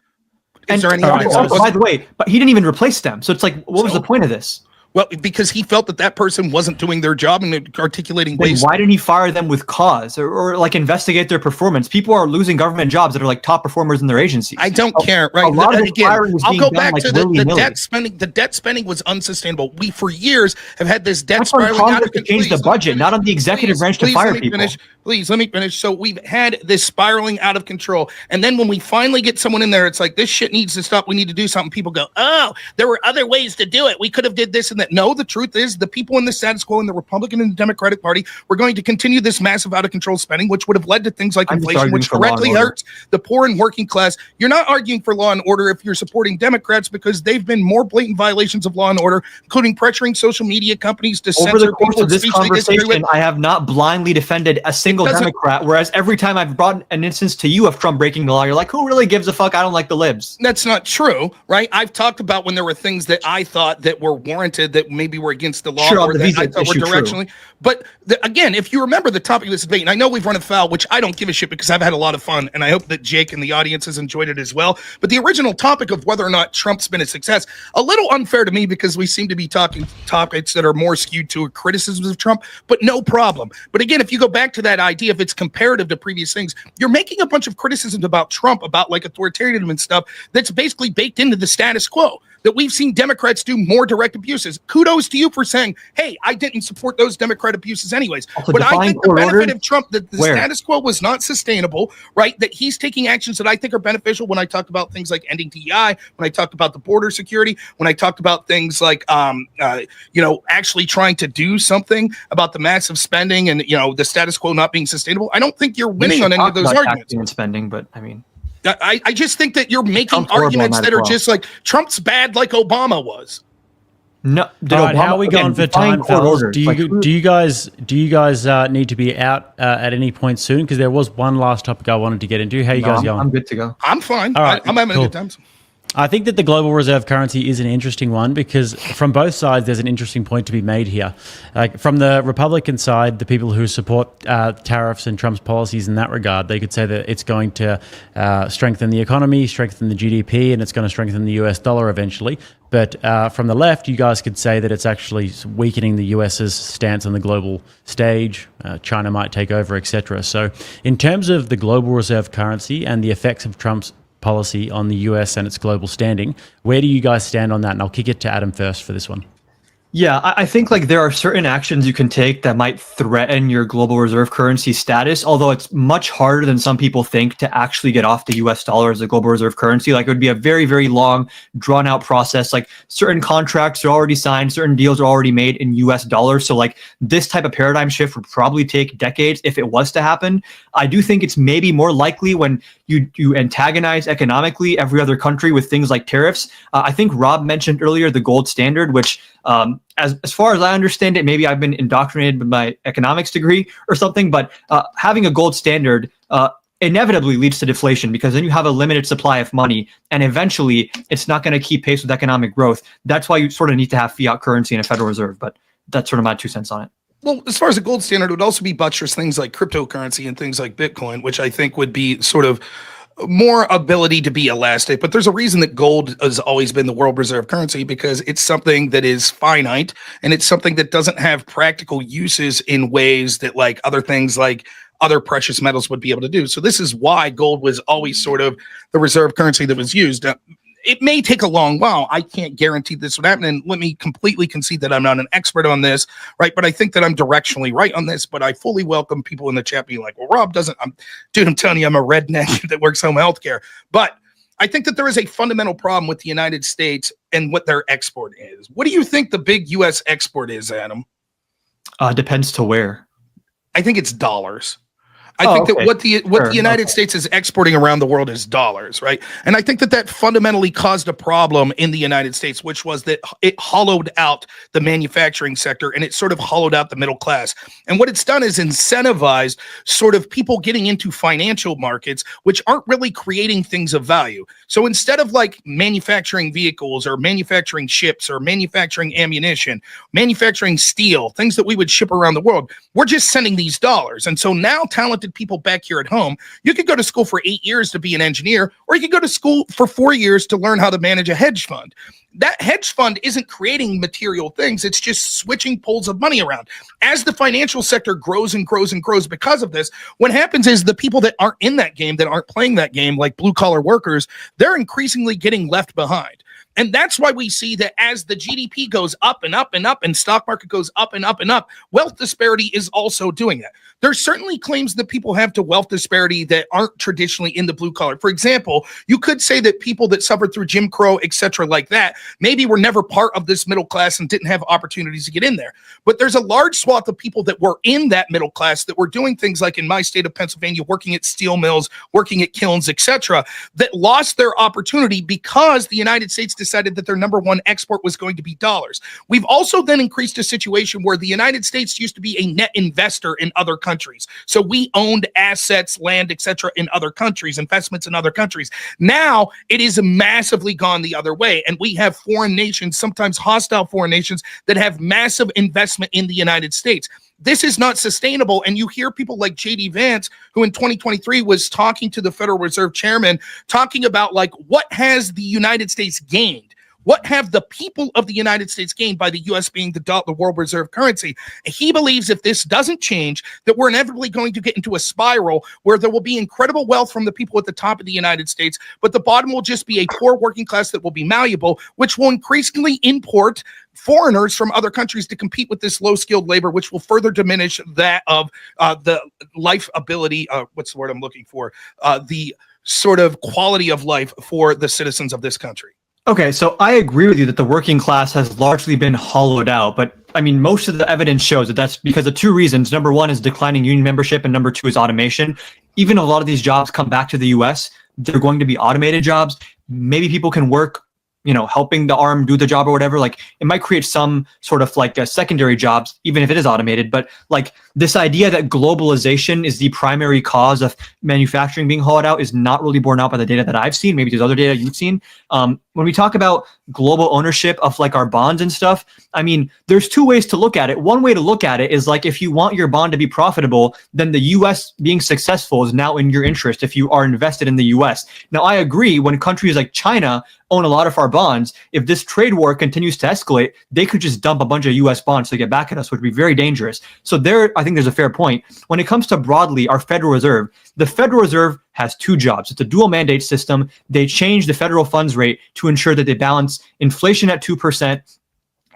Is there any by the way, but he didn't even replace them. So it's like, what was the point of this? Well, because he felt that person wasn't doing their job and articulating waste. Why didn't he fire them with cause or like investigate their performance? People are losing government jobs that are like top performers in their agencies. I don't care, right? A lot of again, I'll go back to the debt spending. The debt spending was unsustainable. We, for years, have had this debt spiraling out of control. Change the budget, not on the executive branch to fire people. Please, let me finish. So we've had this spiraling out of control. And then when we finally get someone in there, it's like, this shit needs to stop. We need to do something. People go, oh, there were other ways to do it. We could have did this and that. No, the truth is the people in the status quo in the Republican and the Democratic Party were going to continue this massive out of control spending, which would have led to things like inflation, which directly hurts the poor and working class. You're not arguing for law and order if you're supporting Democrats, because they've been more blatant violations of law and order, including pressuring social media companies to censor over the course people of this conversation. I have not blindly defended a single Democrat, whereas every time I've brought an instance to you of Trump breaking the law, you're like, who really gives a fuck? I don't like the libs. That's not true, right? I've talked about when there were things that I thought that were warranted that maybe were against the law, or that I thought were directionally. True. But again, if you remember the topic of this debate, and I know we've run afoul, which I don't give a shit because I've had a lot of fun, and I hope that Jake and the audience has enjoyed it as well. But the original topic of whether or not Trump's been a success, a little unfair to me because we seem to be talking topics that are more skewed to criticisms of Trump, but no problem. But again, if you go back to that idea, if it's comparative to previous things, you're making a bunch of criticisms about Trump, about like authoritarianism and stuff that's basically baked into the status quo, that we've seen Democrats do more direct abuses. Kudos to you for saying, hey, I didn't support those Democrat abuses anyways. Also, but I think the benefit of Trump, that the status quo was not sustainable, right? That he's taking actions that I think are beneficial when I talk about things like ending DEI, when I talked about the border security, when I talked about things like, actually trying to do something about the massive spending and, the status quo not being sustainable. I don't think you're winning on any of those arguments. And spending, but I mean, I just think that you're making arguments that are just like Trump's bad, like Obama was. No, how are we going for time, fellas? Do you guys need to be out at any point soon? Because there was one last topic I wanted to get into. How you guys going? I'm good to go. I'm fine. All right, I'm having a good time. I think that the global reserve currency is an interesting one because from both sides, there's an interesting point to be made here. From the Republican side, the people who support tariffs and Trump's policies in that regard, they could say that it's going to strengthen the economy, strengthen the GDP, and it's going to strengthen the US dollar eventually. But from the left, you guys could say that it's actually weakening the US's stance on the global stage. China might take over, etc. So in terms of the global reserve currency and the effects of Trump's policy on the US and its global standing, where do you guys stand on that? And I'll kick it to Adam first for this one. Yeah, I think like there are certain actions you can take that might threaten your global reserve currency status, although it's much harder than some people think to actually get off the US dollar as a global reserve currency. Like it would be a very, very long, drawn out process. Like certain contracts are already signed, certain deals are already made in US dollars. So like this type of paradigm shift would probably take decades if it was to happen. I do think it's maybe more likely when you antagonize economically every other country with things like tariffs. I think Rob mentioned earlier the gold standard, which as far as I understand it, maybe I've been indoctrinated with my economics degree or something, but having a gold standard inevitably leads to deflation, because then you have a limited supply of money and eventually it's not going to keep pace with economic growth. That's why you sort of need to have fiat currency and a Federal Reserve. But that's sort of my 2 cents on it. Well, as far as a gold standard, it would also be buttress things like cryptocurrency and things like Bitcoin, which I think would be sort of more ability to be elastic. But there's a reason that gold has always been the world reserve currency, because it's something that is finite and it's something that doesn't have practical uses in ways that like other things like other precious metals would be able to do. So this is why gold was always sort of the reserve currency that was used. It may take a long while. I can't guarantee this would happen. And let me completely concede that I'm not an expert on this, right? But I think that I'm directionally right on this. But I fully welcome people in the chat being like, well, Rob doesn't. I'm telling you, I'm a redneck that works home healthcare. But I think that there is a fundamental problem with the United States and what their export is. What do you think the big U.S. export is, Adam? Depends to where. I think it's dollars. I think that what the United States is exporting around the world is dollars, right? And I think that that fundamentally caused a problem in the United States, which was that it hollowed out the manufacturing sector and it sort of hollowed out the middle class. And what it's done is incentivized sort of people getting into financial markets, which aren't really creating things of value. So instead of like manufacturing vehicles or manufacturing ships or manufacturing ammunition, manufacturing steel, things that we would ship around the world, we're just sending these dollars. And so now talented people back here at home, you could go to school for 8 years to be an engineer, or you could go to school for 4 years to learn how to manage a hedge fund. That hedge fund isn't creating material things. It's just switching pools of money around. As the financial sector grows and grows and grows because of this, what happens is the people that aren't in that game, that aren't playing that game, like blue collar workers, they're increasingly getting left behind. And that's why we see that as the GDP goes up and up and up and stock market goes up and up and up, wealth disparity is also doing that. There's certainly claims that people have to wealth disparity that aren't traditionally in the blue collar. For example, you could say that people that suffered through Jim Crow, etc., like that, maybe were never part of this middle class and didn't have opportunities to get in there. But there's a large swath of people that were in that middle class that were doing things like in my state of Pennsylvania, working at steel mills, working at kilns, etc., that lost their opportunity because the United States decided that their number one export was going to be dollars. We've also then increased a situation where the United States used to be a net investor in other countries. So we owned assets, land, etc. in other countries, investments in other countries. Now it is massively gone the other way. And we have foreign nations, sometimes hostile foreign nations, that have massive investment in the United States. This is not sustainable. And you hear people like J.D. Vance, who in 2023 was talking to the Federal Reserve chairman, talking about like, what has the United States gained? What have the people of the United States gained by the U.S. being the world reserve currency? He believes if this doesn't change, that we're inevitably going to get into a spiral where there will be incredible wealth from the people at the top of the United States, but the bottom will just be a poor working class that will be malleable, which will increasingly import foreigners from other countries to compete with this low-skilled labor, which will further diminish that of the life ability, what's the word I'm looking for, the sort of quality of life for the citizens of this country. Okay, so I agree with you that the working class has largely been hollowed out, but I mean, most of the evidence shows that that's because of two reasons. Number one is declining union membership, and number two is automation. Even a lot of these jobs come back to the US, they're going to be automated jobs. Maybe people can work, you know, helping the arm do the job or whatever. Like, it might create some sort of like secondary jobs, even if it is automated. But like, this idea that globalization is the primary cause of manufacturing being hollowed out is not really borne out by the data that I've seen. Maybe there's other data you've seen. When we talk about global ownership of like our bonds and stuff, I mean, there's two ways to look at it. One way to look at it is like, if you want your bond to be profitable, then the US being successful is now in your interest if you are invested in the US. Now, I agree, when countries like China own a lot of our bonds, if this trade war continues to escalate, they could just dump a bunch of US bonds to get back at us, which would be very dangerous. So there, I think there's a fair point. When it comes to broadly our Federal Reserve, the Federal Reserve has two jobs. It's a dual mandate system. They change the federal funds rate to ensure that they balance inflation at 2%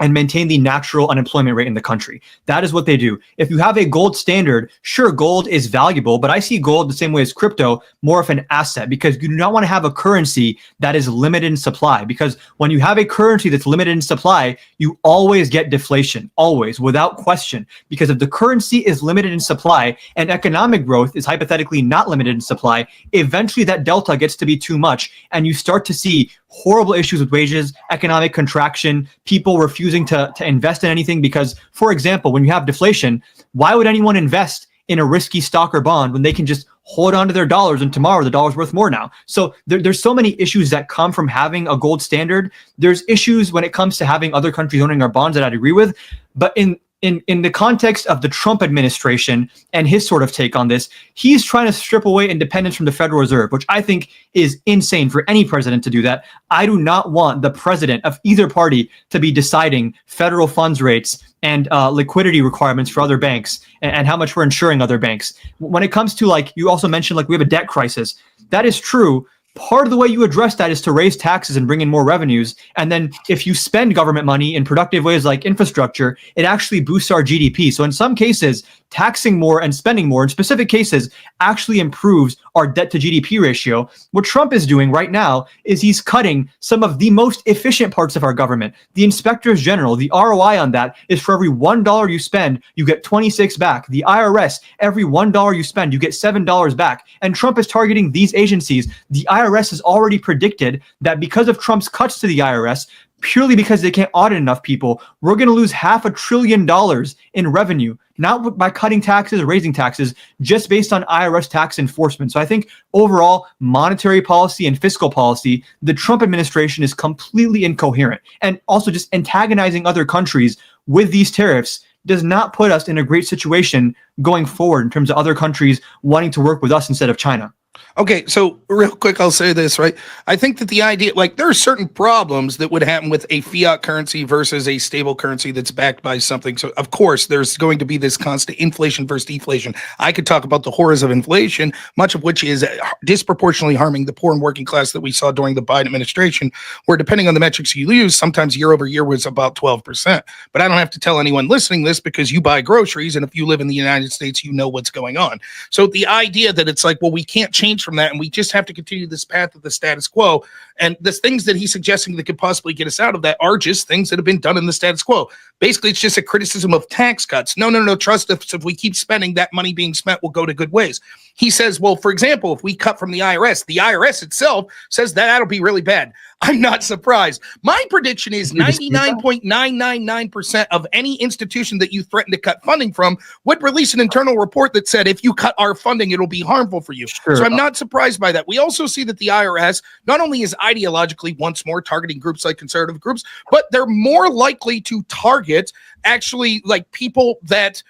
and maintain the natural unemployment rate in the country. That is what they do. If you have a gold standard, sure, gold is valuable, but I see gold the same way as crypto, more of an asset, because you do not want to have a currency that is limited in supply. Because when you have a currency that's limited in supply, you always get deflation, always, without question. Because if the currency is limited in supply and economic growth is hypothetically not limited in supply, eventually that delta gets to be too much, and you start to see horrible issues with wages, economic contraction, people refusing to invest in anything because, for example, when you have deflation, why would anyone invest in a risky stock or bond when they can just hold on to their dollars and tomorrow the dollar's worth more now. So there's so many issues that come from having a gold standard. There's issues when it comes to having other countries owning our bonds that I'd agree with. But in the context of the Trump administration and his sort of take on this, he's trying to strip away independence from the Federal Reserve, which I think is insane for any president to do that. I do not want the president of either party to be deciding federal funds rates and liquidity requirements for other banks and how much we're insuring other banks. When it comes to, like, you also mentioned, like, we have a debt crisis. That is true. Part of the way you address that is to raise taxes and bring in more revenues. And then if you spend government money in productive ways like infrastructure, it actually boosts our GDP. So in some cases, taxing more and spending more in specific cases actually improves our debt to GDP ratio. What Trump is doing right now is he's cutting some of the most efficient parts of our government. The inspectors general, the ROI on that is for every $1 you spend, you get 26 back. The IRS, every $1 you spend, you get $7 back. And Trump is targeting these agencies. The IRS has already predicted that because of Trump's cuts to the IRS, purely because they can't audit enough people, we're going to lose $500 billion in revenue, not by cutting taxes or raising taxes, just based on IRS tax enforcement. So I think overall, monetary policy and fiscal policy, the Trump administration is completely incoherent. And also just antagonizing other countries with these tariffs does not put us in a great situation going forward in terms of other countries wanting to work with us instead of China. Okay, so real quick, I'll say this, right? I think that the idea, like, there are certain problems that would happen with a fiat currency versus a stable currency that's backed by something. So, of course, there's going to be this constant inflation versus deflation. I could talk about the horrors of inflation, much of which is disproportionately harming the poor and working class that we saw during the Biden administration, where depending on the metrics you use, sometimes year over year was about 12%. But I don't have to tell anyone listening this because you buy groceries, and if you live in the United States, you know what's going on. So the idea that it's like, well, we can't change from that, and we just have to continue this path of the status quo. And the things that he's suggesting that could possibly get us out of that are just things that have been done in the status quo. Basically, it's just a criticism of tax cuts. No, trust us. If we keep spending, that money being spent will go to good ways. He says, well, for example, if we cut from the IRS itself says that'll be really bad. I'm not surprised. My prediction is 99.999% of any institution that you threaten to cut funding from would release an internal report that said, if you cut our funding, it'll be harmful for you. Sure. So I'm not surprised by that. We also see that the IRS not only is ideologically once more targeting groups like conservative groups, but they're more likely to target actually like people that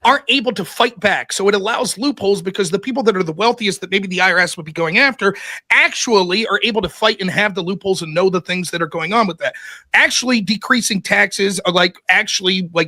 aren't able to fight back. So it allows loopholes because the people that are the wealthiest that maybe the IRS would be going after actually are able to fight and have the loopholes and know the things that are going on with that. Actually decreasing taxes, like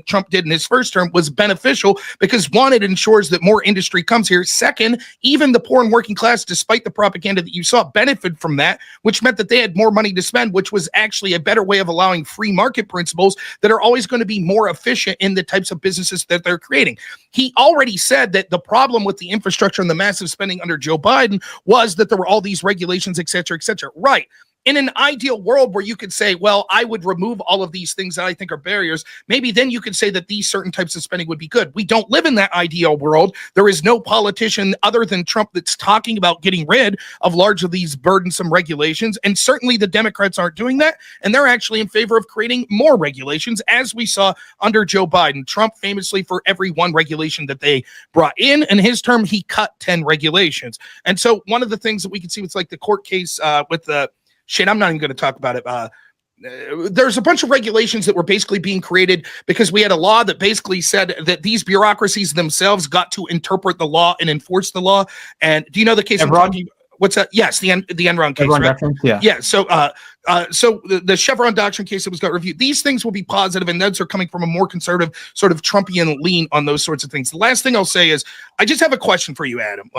Trump did in his first term, was beneficial because one, it ensures that more industry comes here. Second, even the poor and working class, despite the propaganda that you saw, benefit from that, which meant that they had more money to spend, which was actually a better way of allowing free market principles that are always going to be more efficient in the types of businesses that they're creating. He already said that the problem with the infrastructure and the massive spending under Joe Biden was that there were all these regulations, et cetera, et cetera. Right. In an ideal world where you could say, well, I would remove all of these things that I think are barriers, maybe then you could say that these certain types of spending would be good. We don't live in that ideal world. There is no politician other than Trump that's talking about getting rid of large of these burdensome regulations. And certainly the Democrats aren't doing that. And they're actually in favor of creating more regulations, as we saw under Joe Biden. Trump famously, for every one regulation that they brought in his term, he cut 10 regulations. And so one of the things that we can see with like the court case with the I'm not even going to talk about it. There's a bunch of regulations that were basically being created because we had a law that basically said that these bureaucracies themselves got to interpret the law and enforce the law. And do you know the case? What's that? Yes, the Enron case. Right? Yeah. So the Chevron doctrine case that was got reviewed. These things will be positive, and those are coming from a more conservative sort of Trumpian lean on those sorts of things. The last thing I'll say is I just have a question for you, Adam.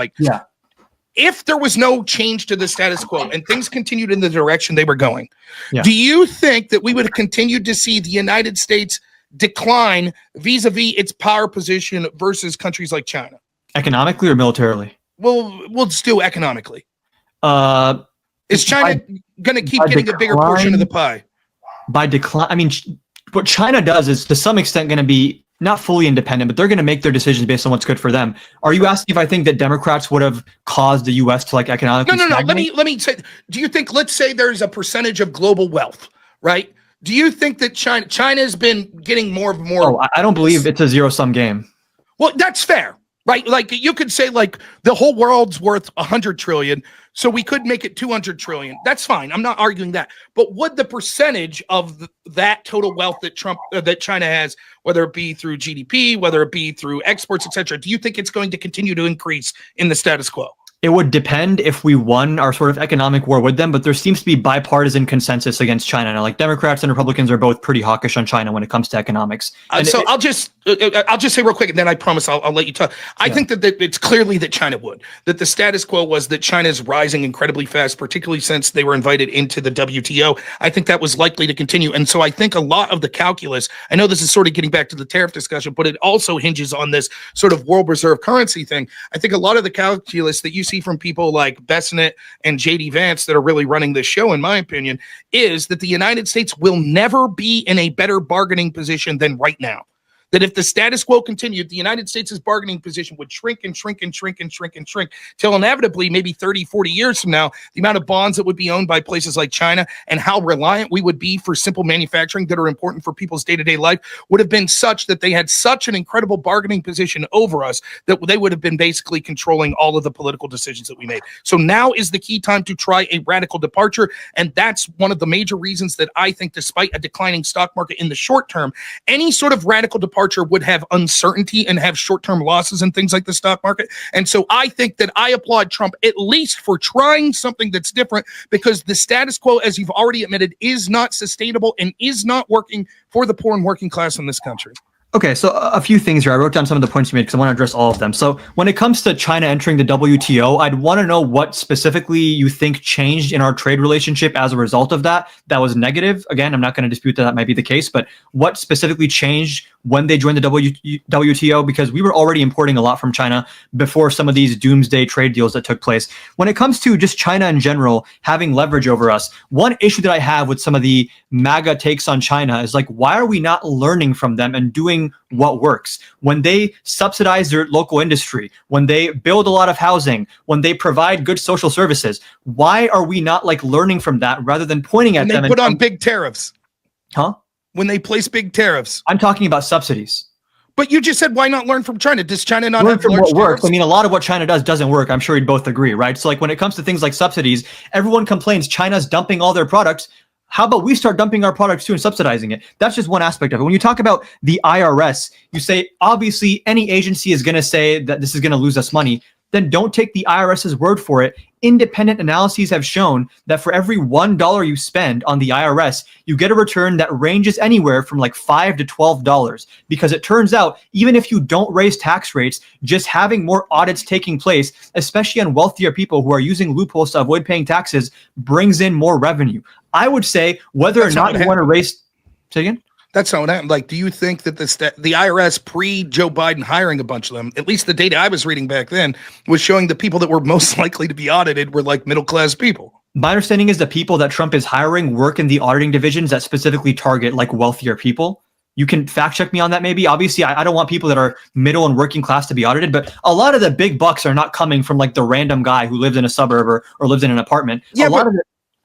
If there was no change to the status quo and things continued in the direction they were going, do you think that we would have continued to see the United States decline vis-a-vis its power position versus countries like China? Economically or militarily? Well, we'll just do economically. Is China going to keep getting a bigger portion of the pie? By decline, I mean, what China does is to some extent going to be not fully independent, but they're going to make their decisions based on what's good for them. Are you asking if I think that Democrats would have caused the U.S. to like economically? No. Let me say. Do you think? Let's say there's a percentage of global wealth, right? Do you think that China's been getting more? Oh, I don't believe it's a zero-sum game. Well, that's fair, right? Like you could say like the whole world's worth 100 trillion, so we could make it 200 trillion. That's fine. I'm not arguing that. But would the percentage of that total wealth that that China has, whether it be through GDP, whether it be through exports, etc., do you think it's going to continue to increase in the status quo? It would depend if we won our sort of economic war with them, but there seems to be bipartisan consensus against China. Now, like Democrats and Republicans are both pretty hawkish on China when it comes to economics. So I'll just say real quick, and then I promise I'll let you talk. I think that it's clearly that China would. That the status quo was that China is rising incredibly fast, particularly since they were invited into the WTO. I think that was likely to continue. And so I think a lot of the calculus, I know this is sort of getting back to the tariff discussion, but it also hinges on this sort of world reserve currency thing. I think a lot of the calculus that you see from people like Bessent and JD Vance that are really running this show, in my opinion, is that the United States will never be in a better bargaining position than right now. That if the status quo continued, the United States' bargaining position would shrink and shrink and shrink and shrink and shrink till inevitably, maybe 30, 40 years from now, the amount of bonds that would be owned by places like China and how reliant we would be for simple manufacturing that are important for people's day-to-day life would have been such that they had such an incredible bargaining position over us that they would have been basically controlling all of the political decisions that we made. So now is the key time to try a radical departure. And that's one of the major reasons that I think, despite a declining stock market in the short term, any sort of radical departure would have uncertainty and have short-term losses and things like the stock market. And so I think that I applaud Trump at least for trying something that's different, because the status quo, as you've already admitted, is not sustainable and is not working for the poor and working class in this country. Okay, so a few things here. I wrote down some of the points you made because I want to address all of them. So when it comes to China entering the WTO, I'd want to know what specifically you think changed in our trade relationship as a result of that. That was negative. Again, I'm not going to dispute that might be the case, but what specifically changed when they joined the WTO? Because we were already importing a lot from China before some of these doomsday trade deals that took place. When it comes to just China in general having leverage over us, one issue that I have with some of the MAGA takes on China is like, why are we not learning from them and doing what works? When they subsidize their local industry, when they build a lot of housing, when they provide good social services, why are we not like learning from that rather than pointing at them? They put on big tariffs. Huh? When they place big tariffs. I'm talking about subsidies. But you just said, why not learn from China? Does China not learn have from large what works? tariffs? I mean, a lot of what China does doesn't work. I'm sure you'd both agree, right? So like when it comes to things like subsidies, everyone complains China's dumping all their products. How about we start dumping our products too and subsidizing it? That's just one aspect of it. When you talk about the IRS, you say, obviously, any agency is going to say that this is going to lose us money. Then don't take the IRS's word for it. Independent analyses have shown that for every $1 you spend on the IRS, you get a return that ranges anywhere from like $5 to $12. Because it turns out, even if you don't raise tax rates, just having more audits taking place, especially on wealthier people who are using loopholes to avoid paying taxes, brings in more revenue. I would say whether or not you want to raise, say again? That's how it happened. Like, do you think that the IRS pre-Joe Biden hiring a bunch of them, at least the data I was reading back then, was showing the people that were most likely to be audited were like middle-class people? My understanding is the people that Trump is hiring work in the auditing divisions that specifically target like wealthier people. You can fact check me on that maybe. Obviously, I don't want people that are middle and working class to be audited, but a lot of the big bucks are not coming from like the random guy who lives in a suburb or lives in an apartment. Yeah,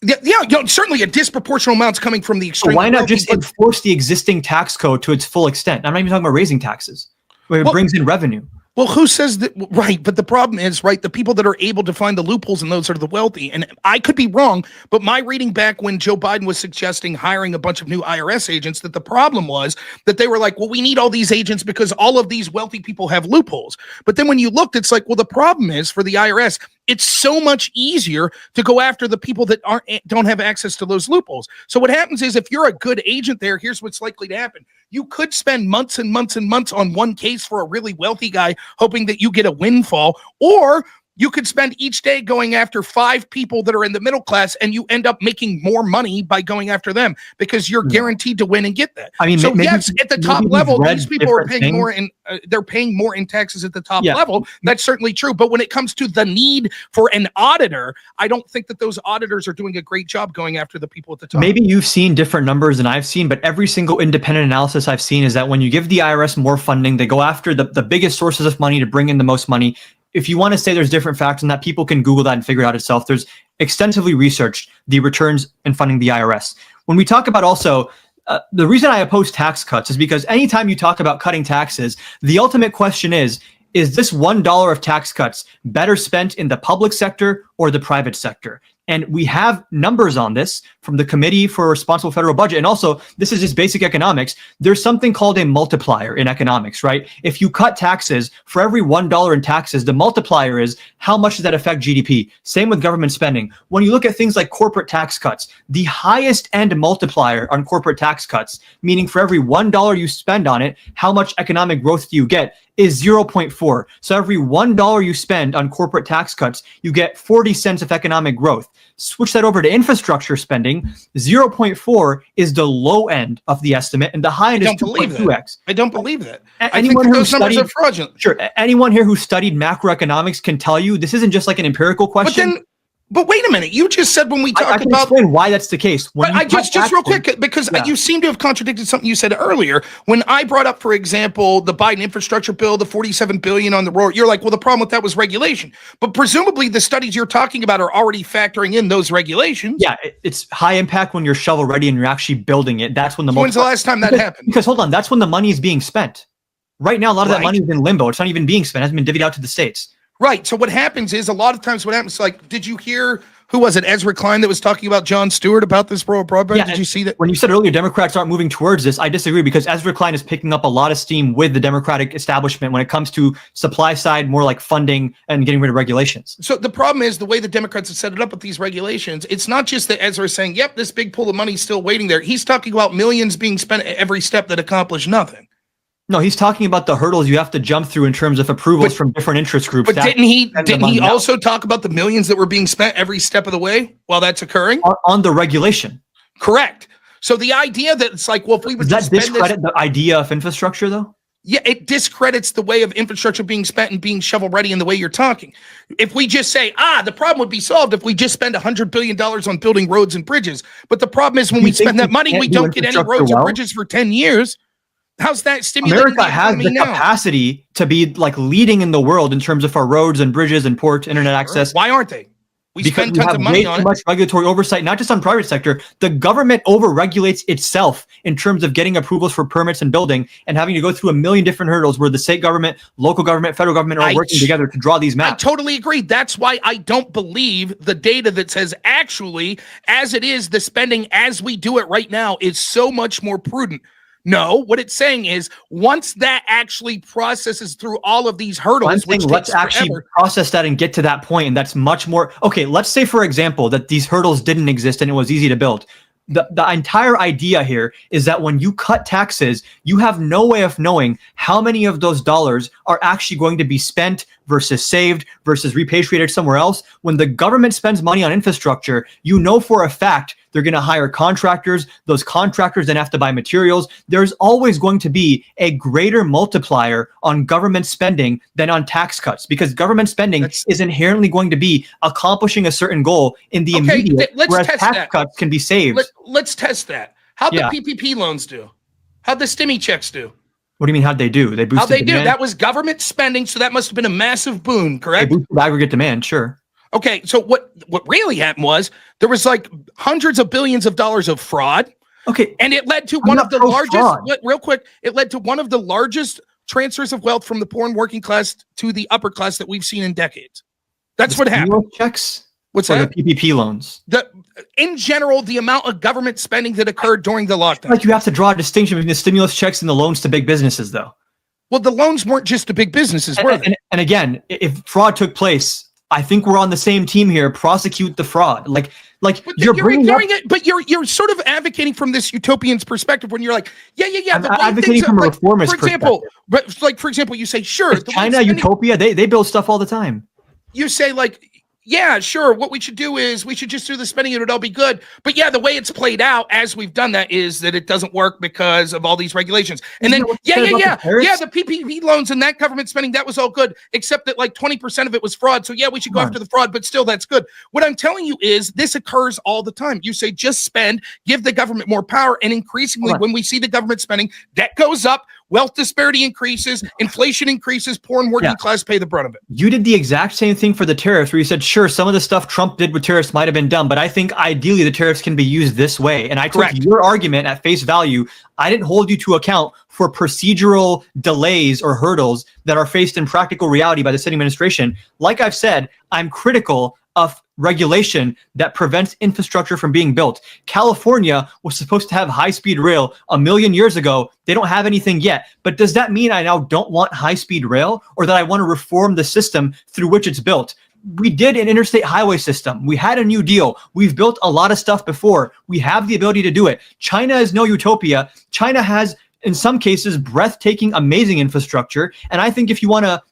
Yeah, certainly a disproportional amount's coming from the extreme. Why not just enforce the existing tax code to its full extent? I'm not even talking about raising taxes. It brings in revenue. Well, who says that? Right. But the problem is, right, the people that are able to find the loopholes and those are the wealthy. And I could be wrong, but my reading back when Joe Biden was suggesting hiring a bunch of new IRS agents, that the problem was that they were like, well, we need all these agents because all of these wealthy people have loopholes. But then when you looked, it's like, well, the problem is for the IRS, it's so much easier to go after the people that don't have access to those loopholes. So what happens is if you're a good agent there, here's what's likely to happen. You could spend months and months and months on one case for a really wealthy guy, hoping that you get a windfall, or you could spend each day going after 5 people that are in the middle class, and you end up making more money by going after them because you're guaranteed to win and get that. I mean, so yes, at the top level, these people are paying more in. They're paying more in taxes at the top level. That's certainly true. But when it comes to the need for an auditor, I don't think that those auditors are doing a great job going after the people at the top. Maybe you've seen different numbers than I've seen, but every single independent analysis I've seen is that when you give the IRS more funding, they go after the biggest sources of money to bring in the most money. If you want to say there's different facts in that, people can Google that and figure it out itself. There's extensively researched the returns in funding the IRS. When we talk about also, the reason I oppose tax cuts is because anytime you talk about cutting taxes, the ultimate question is is this $1 of tax cuts better spent in the public sector or the private sector? And we have numbers on this from the Committee for Responsible Federal Budget. And also, this is just basic economics. There's something called a multiplier in economics, right? If you cut taxes, for every $1 in taxes, the multiplier is how much does that affect GDP? Same with government spending. When you look at things like corporate tax cuts, the highest end multiplier on corporate tax cuts, meaning for every $1 you spend on it, how much economic growth do you get, is 0.4. So every $1 you spend on corporate tax cuts, you get 40 cents of economic growth. Switch that over to infrastructure spending, 0.4 is the low end of the estimate, and the high end is 2.2x. I don't believe that. I think those numbers are fraudulent. Sure. Anyone here who studied macroeconomics can tell you this isn't just like an empirical question. But wait a minute. You just said when we talk I can explain why that's the case. But I just real quick, because you seem to have contradicted something you said earlier. When I brought up, for example, the Biden infrastructure bill, the $47 billion on the road, you're like, well, the problem with that was regulation. But presumably the studies you're talking about are already factoring in those regulations. Yeah, it's high impact when you're shovel ready and you're actually building it. That's when when's the last time that happened? Because hold on, that's when the money is being spent. Right now, a lot of that money is in limbo. It's not even being spent. It hasn't been divvied out to the states. Right. So what happens is a lot of times what happens, like, did you hear, who was it, Ezra Klein, that was talking about Jon Stewart about this rural broadband? Yeah, did you see that? When you said earlier Democrats aren't moving towards this, I disagree, because Ezra Klein is picking up a lot of steam with the Democratic establishment when it comes to supply side, more like funding and getting rid of regulations. So the problem is the way the Democrats have set it up with these regulations, it's not just that Ezra is saying, yep, this big pool of money is still waiting there. He's talking about millions being spent at every step that accomplish nothing. No, he's talking about the hurdles you have to jump through in terms of approvals from different interest groups. But didn't he also talk about the millions that were being spent every step of the way while that's occurring? On the regulation. Correct. So the idea that it's like, well, if we would does that discredit the idea of infrastructure, though? Yeah, it discredits the way of infrastructure being spent and being shovel ready in the way you're talking. If we just say, the problem would be solved if we just spend $100 billion on building roads and bridges. But the problem is when we spend that money, we don't get any roads or bridges for 10 years. How's that stimulating America has the capacity to be like leading in the world in terms of our roads and bridges and port internet access. Why aren't they? We spend tons of money on it. Way too much regulatory oversight, not just on private sector. The government over-regulates itself in terms of getting approvals for permits and building and having to go through a million different hurdles where the state government, local government, federal government are working together to draw these maps. I totally agree. That's why I don't believe the data that says actually, as it is, the spending as we do it right now is so much more prudent. No, what it's saying is once that actually processes through all of these hurdles, let's actually process that and get to that point, and that's much more. Okay, let's say, for example, that these hurdles didn't exist and it was easy to build. The entire idea here is that when you cut taxes, you have no way of knowing how many of those dollars are actually going to be spent versus saved versus repatriated somewhere else. When the government spends money on infrastructure, you know for a fact they're going to hire contractors. Those contractors then have to buy materials. There's always going to be a greater multiplier on government spending than on tax cuts, because government spending is inherently going to be accomplishing a certain goal in the immediate, whereas tax cuts can be saved. Let's test that. How'd the PPP loans do? How'd the stimmy checks do? What do you mean, how'd they do? They boosted How'd they demand? do? That was government spending, so that must have been a massive boon, correct? They boosted aggregate demand, sure. Okay, so what really happened was there was like hundreds of billions of dollars of fraud. Okay. And it led to one of the largest, real quick, it led to one of the largest transfers of wealth from the poor and working class to the upper class that we've seen in decades. That's what happened. Checks? What's that? The PPP loans. In general, the amount of government spending that occurred during the lockdown. Like you have to draw a distinction between the stimulus checks and the loans to big businesses, though. Well, the loans weren't just to big businesses, were they? And again, if fraud took place, I think we're on the same team here. Prosecute the fraud. Like you're ignoring it, but you're sort of advocating from this utopian's perspective when you're like, yeah. I'm advocating from a reformist perspective. For example, you say, sure. China, utopia, they build stuff all the time. You say like, yeah, sure. What we should do is we should just do the spending and it'll be good. But yeah, the way it's played out as we've done that is that it doesn't work because of all these regulations. And then, the PPP loans and that government spending, that was all good, except that like 20% of it was fraud. So yeah, we should go after the fraud, but still that's good. What I'm telling you is this occurs all the time. You say just spend, give the government more power. And increasingly when we see the government spending, debt goes up. wealth disparity increases, inflation increases, poor and working class pay the brunt of it. You did the exact same thing for the tariffs, where you said, sure, some of the stuff Trump did with tariffs might have been dumb, but I think ideally the tariffs can be used this way. And I took your argument at face value. I didn't hold you to account for procedural delays or hurdles that are faced in practical reality by the sitting administration. Like I've said, I'm critical of regulation that prevents infrastructure from being built. California was supposed to have high-speed rail a million years ago. They don't have anything yet. But does that mean I now don't want high-speed rail, or that I want to reform the system through which it's built? We did an interstate highway system. We had a New Deal. We've built a lot of stuff before. We have the ability to do it. China is no utopia. China has, in some cases, breathtaking, amazing infrastructure. And I think if you want to,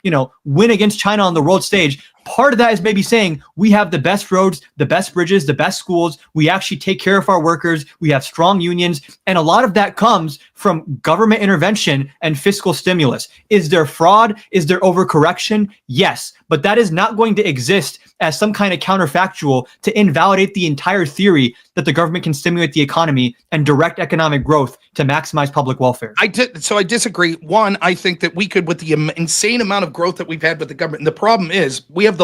win against China on the world stage, part of that is maybe saying we have the best roads, the best bridges, the best schools. We actually take care of our workers. We have strong unions. And a lot of that comes from government intervention and fiscal stimulus. Is there fraud? Is there overcorrection? Yes. But that is not going to exist as some kind of counterfactual to invalidate the entire theory that the government can stimulate the economy and direct economic growth to maximize public welfare. So I disagree. One, I think that we could, with the insane amount of growth that we've had with the government, and the problem is we have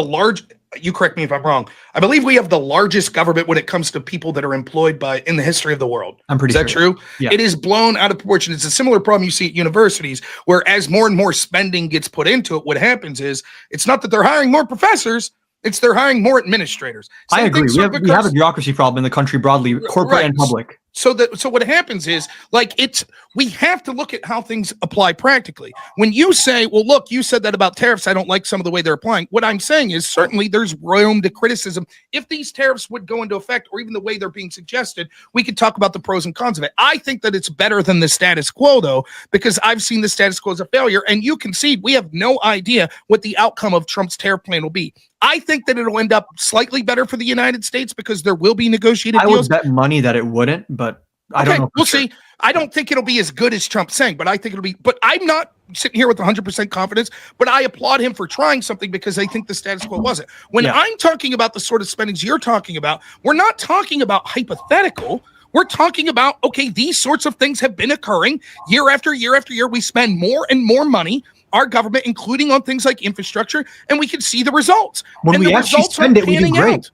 you correct me if I'm wrong, I believe we have the largest government when it comes to people that are employed in the history of the world. I'm pretty sure. Is that true? Yeah. It is blown out of proportion. It's a similar problem you see at universities, where as more and more spending gets put into it, what happens is it's not that they're hiring more professors, it's they're hiring more administrators. I agree. We have a bureaucracy problem in the country broadly, corporate and public. So what happens is, we have to look at how things apply practically. When you say, well, look, you said that about tariffs, I don't like some of the way they're applying. What I'm saying is certainly there's room to criticism. If these tariffs would go into effect, or even the way they're being suggested, we could talk about the pros and cons of it. I think that it's better than the status quo, though, because I've seen the status quo as a failure, and you concede we have no idea what the outcome of Trump's tariff plan will be. I think that it'll end up slightly better for the United States because there will be negotiated deals. I would bet money that it wouldn't, but I don't know. We'll see. I don't think it'll be as good as Trump's saying, but I think it'll be. But I'm not sitting here with 100% confidence, but I applaud him for trying something because I think the status quo wasn't. When I'm talking about the sort of spendings you're talking about, we're not talking about hypothetical. We're talking about, okay, these sorts of things have been occurring year after year after year. We spend more and more money, our government, including on things like infrastructure, and we can see the results. When we actually spend it, we do great.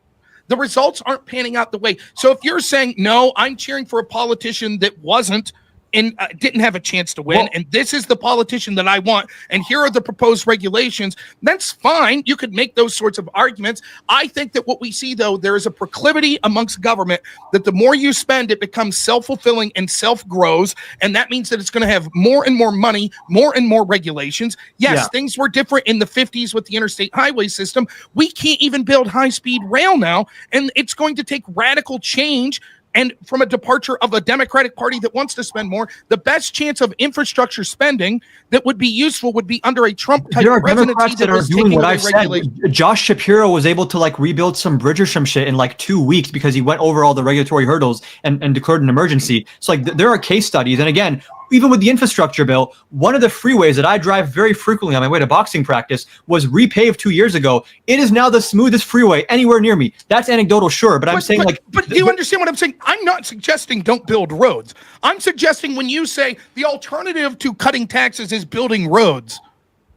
The results aren't panning out the way. So if you're saying, no, I'm cheering for a politician that wasn't and didn't have a chance to win, and this is the politician that I want, and here are the proposed regulations, that's fine. You could make those sorts of arguments. I think that what we see, though, there is a proclivity amongst government that the more you spend, it becomes self-fulfilling and self-grows, and that means that it's going to have more and more money, more and more regulations. Yes, things were different in the 50s with the interstate highway system. We can't even build high-speed rail now, and it's going to take radical change. And from a departure of a Democratic Party that wants to spend more, the best chance of infrastructure spending that would be useful would be under a Trump-type presidency that are doing what I've said. Josh Shapiro was able to rebuild some bridge or some shit in 2 weeks because he went over all the regulatory hurdles and declared an emergency. So there are case studies. And again, even with the infrastructure bill, one of the freeways that I drive very frequently on my way to boxing practice was repaved 2 years ago. It is now the smoothest freeway anywhere near me. That's anecdotal, sure, but I'm saying But do you understand what I'm saying? I'm not suggesting don't build roads. I'm suggesting when you say the alternative to cutting taxes is building roads,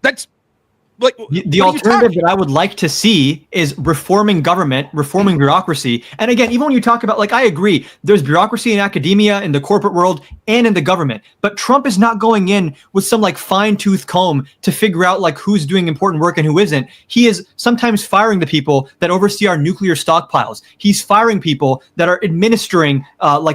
that's the alternative that I would like to see is reforming government, reforming bureaucracy. And again, even when you talk about, I agree, there's bureaucracy in academia, in the corporate world, and in the government. But Trump is not going in with some fine-tooth comb to figure out who's doing important work and who isn't. He is sometimes firing the people that oversee our nuclear stockpiles. He's firing people that are administering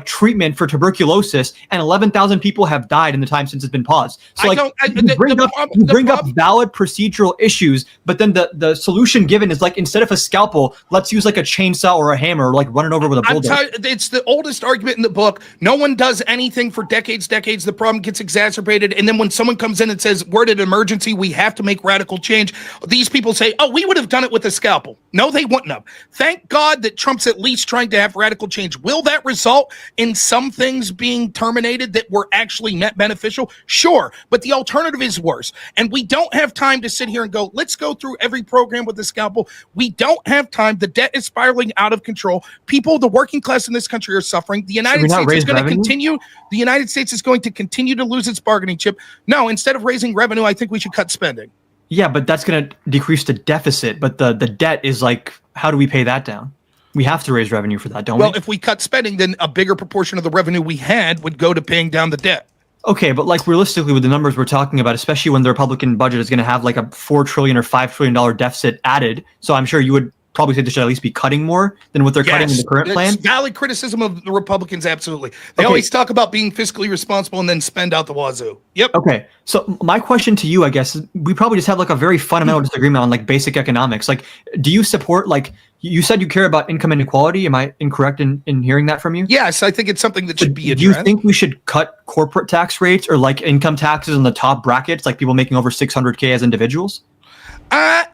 treatment for tuberculosis, and 11,000 people have died in the time since it's been paused. So you bring up valid procedural issues, but then the solution given is instead of a scalpel, let's use a chainsaw or a hammer, run it over with a bulldozer. It's the oldest argument in the book. No one does anything for decades. The problem gets exacerbated, and then when someone comes in and says we're at an emergency, we have to make radical change, these people say, oh, we would have done it with a scalpel. No, they wouldn't have. Thank God that Trump's at least trying to have radical change. Will that result in some things being terminated that were actually net beneficial? Sure, but the alternative is worse, and we don't have time to sit here and go, let's go through every program with the scalpel. We don't have time. The debt is spiraling out of control. People, the working class in this country are suffering. The United States is going to continue. The United States is going to continue to lose its bargaining chip. No, instead of raising revenue, I think we should cut spending. Yeah, but that's going to decrease the deficit. But the debt is like, how do we pay that down? We have to raise revenue for that, don't we? Well, if we cut spending, then a bigger proportion of the revenue we had would go to paying down the debt. Okay, but like realistically with the numbers we're talking about, especially when the Republican budget is going to have like a $4 trillion or $5 trillion deficit added. So I'm sure you would probably say they should at least be cutting more than what they're cutting in the current plan. Valid criticism of the Republicans, absolutely. They always talk about being fiscally responsible and then spend out the wazoo. Yep. Okay, so my question to you, I guess, is we probably just have like a very fundamental disagreement on like basic economics. Like, do you support, like, you said you care about income inequality. Am I incorrect in hearing that from you? Yes, I think it's something that should be addressed. Do you think we should cut corporate tax rates or like income taxes in the top brackets, like people making over 600K as individuals? I'll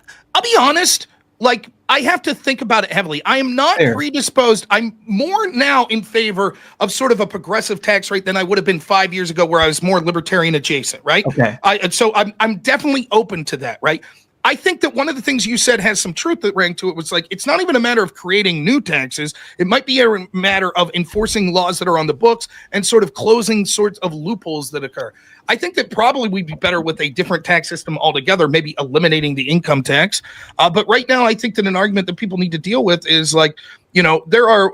be honest. Like, I have to think about it heavily. I am not predisposed. I'm more now in favor of sort of a progressive tax rate than I would have been 5 years ago, where I was more libertarian adjacent, right? Okay. So I'm definitely open to that, right? I think that one of the things you said has some truth that rang to it. Was like, it's not even a matter of creating new taxes. It might be a matter of enforcing laws that are on the books and sort of closing sorts of loopholes that occur. I think that probably we'd be better with a different tax system altogether, maybe eliminating the income tax. But right now, I think that an argument that people need to deal with is like, you know, there are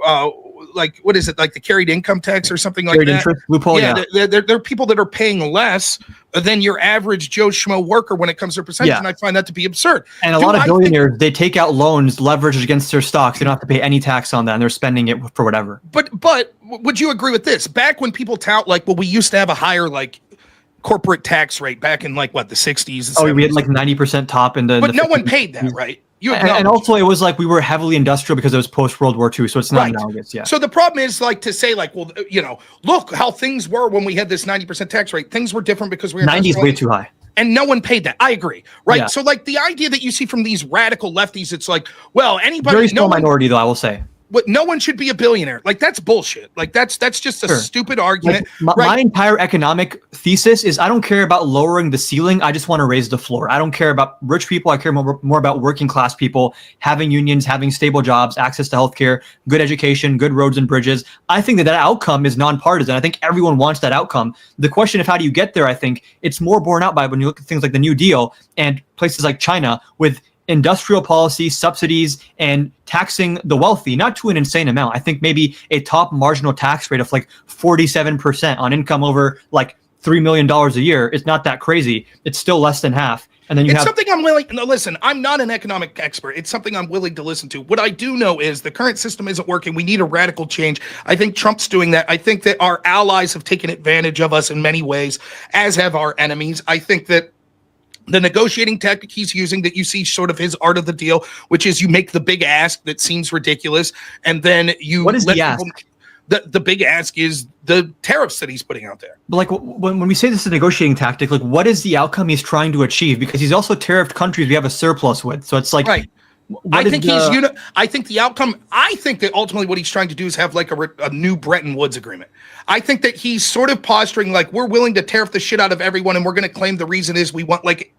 like, what is it, like the carried income tax or something like that? Interest loophole, yeah. There are people that are paying less than your average Joe Schmo worker when it comes to percentage, and I find that to be absurd. And a lot of billionaires, they take out loans leveraged against their stocks. They don't have to pay any tax on that, and they're spending it for whatever. But would you agree with this? Back when people tout like, well, we used to have a higher like corporate tax rate back in like what, the 60s? Oh, we had like 90% top in the. But no one paid that, right? And also, it was like we were heavily industrial because it was post World War II, so it's not analogous. Yeah. So the problem is like to say like, well, you know, look how things were when we had this 90% tax rate. Things were different because we were 90 is way too high. And no one paid that. I agree. Right. Yeah. So like the idea that you see from these radical lefties, it's like, well, anybody, very small minority though, I will say. What, no one should be a billionaire. Like, that's bullshit. Like, that's just a stupid argument. Like, my entire economic thesis is I don't care about lowering the ceiling. I just want to raise the floor. I don't care about rich people. I care more about working class people, having unions, having stable jobs, access to healthcare, good education, good roads and bridges. I think that outcome is nonpartisan. I think everyone wants that outcome. The question of how do you get there, I think it's more borne out by when you look at things like the New Deal and places like China with industrial policy, subsidies, and taxing the wealthy, not to an insane amount. I think maybe a top marginal tax rate of like 47% on income over like $3 million a year. It's not that crazy. It's still less than half. And then you have something I'm willing. No, listen, I'm not an economic expert. It's something I'm willing to listen to. What I do know is the current system isn't working. We need a radical change. I think Trump's doing that. I think that our allies have taken advantage of us in many ways, as have our enemies. I think that the negotiating tactic he's using, that you see sort of his art of the deal, which is you make the big ask that seems ridiculous, and then you what is the ask? The big ask is the tariffs that he's putting out there. But like when we say this is a negotiating tactic, like what is the outcome he's trying to achieve? Because he's also tariffed countries we have a surplus with. So it's like, right. I think I think the outcome. I think that ultimately what he's trying to do is have like a new Bretton Woods agreement. I think that he's sort of posturing like we're willing to tariff the shit out of everyone, and we're going to claim the reason is we want like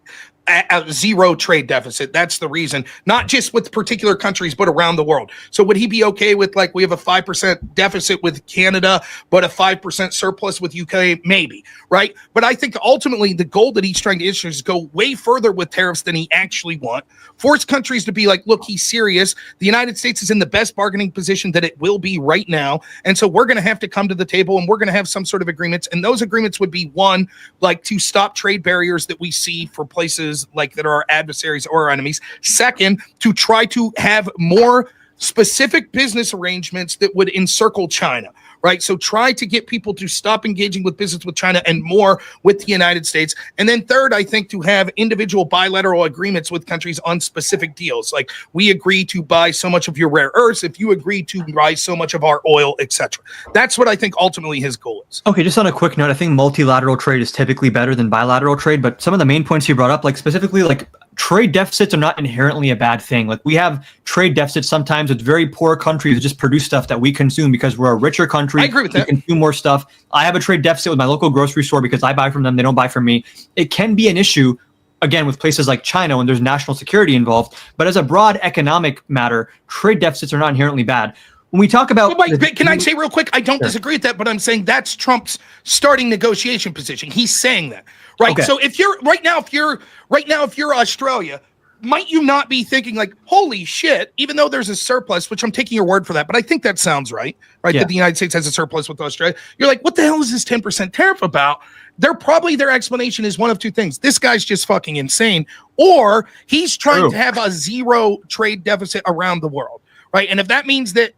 a zero trade deficit. That's the reason, not just with particular countries, but around the world. So would he be okay with like we have a 5% deficit with Canada, but a 5% surplus with UK? Maybe, right? But I think ultimately the goal that he's trying to issue is go way further with tariffs than he actually want. Force countries to be like, look, he's serious. The United States is in the best bargaining position that it will be right now. And so we're going to have to come to the table and we're going to have some sort of agreements. And those agreements would be one, like to stop trade barriers that we see for places like that are our adversaries or our enemies. Second, to try to have more specific business arrangements that would encircle China, right? So try to get people to stop engaging with business with China and more with the United States. And then third, I think to have individual bilateral agreements with countries on specific deals. Like we agree to buy so much of your rare earths if you agree to buy so much of our oil, etc. That's what I think ultimately his goal is. Okay, just on a quick note, I think multilateral trade is typically better than bilateral trade, but some of the main points you brought up, like specifically like trade deficits are not inherently a bad thing. Like we have trade deficits sometimes with very poor countries that just produce stuff that we consume because we're a richer country. I agree with that. We consume more stuff. I have a trade deficit with my local grocery store because I buy from them. They don't buy from me. It can be an issue again, with places like China when there's national security involved. But as a broad economic matter, trade deficits are not inherently bad. When we talk about, can I say real quick? I don't disagree with that, but I'm saying that's Trump's starting negotiation position. He's saying that, right? Okay. So if you're if you're Australia, might you not be thinking like, holy shit, even though there's a surplus, which I'm taking your word for that, but I think that sounds right, Yeah. that the United States has a surplus with Australia. You're like, what the hell is this 10% tariff about? Their explanation is one of two things. This guy's just fucking insane, or he's trying to have a zero trade deficit around the world, right? And if that means that,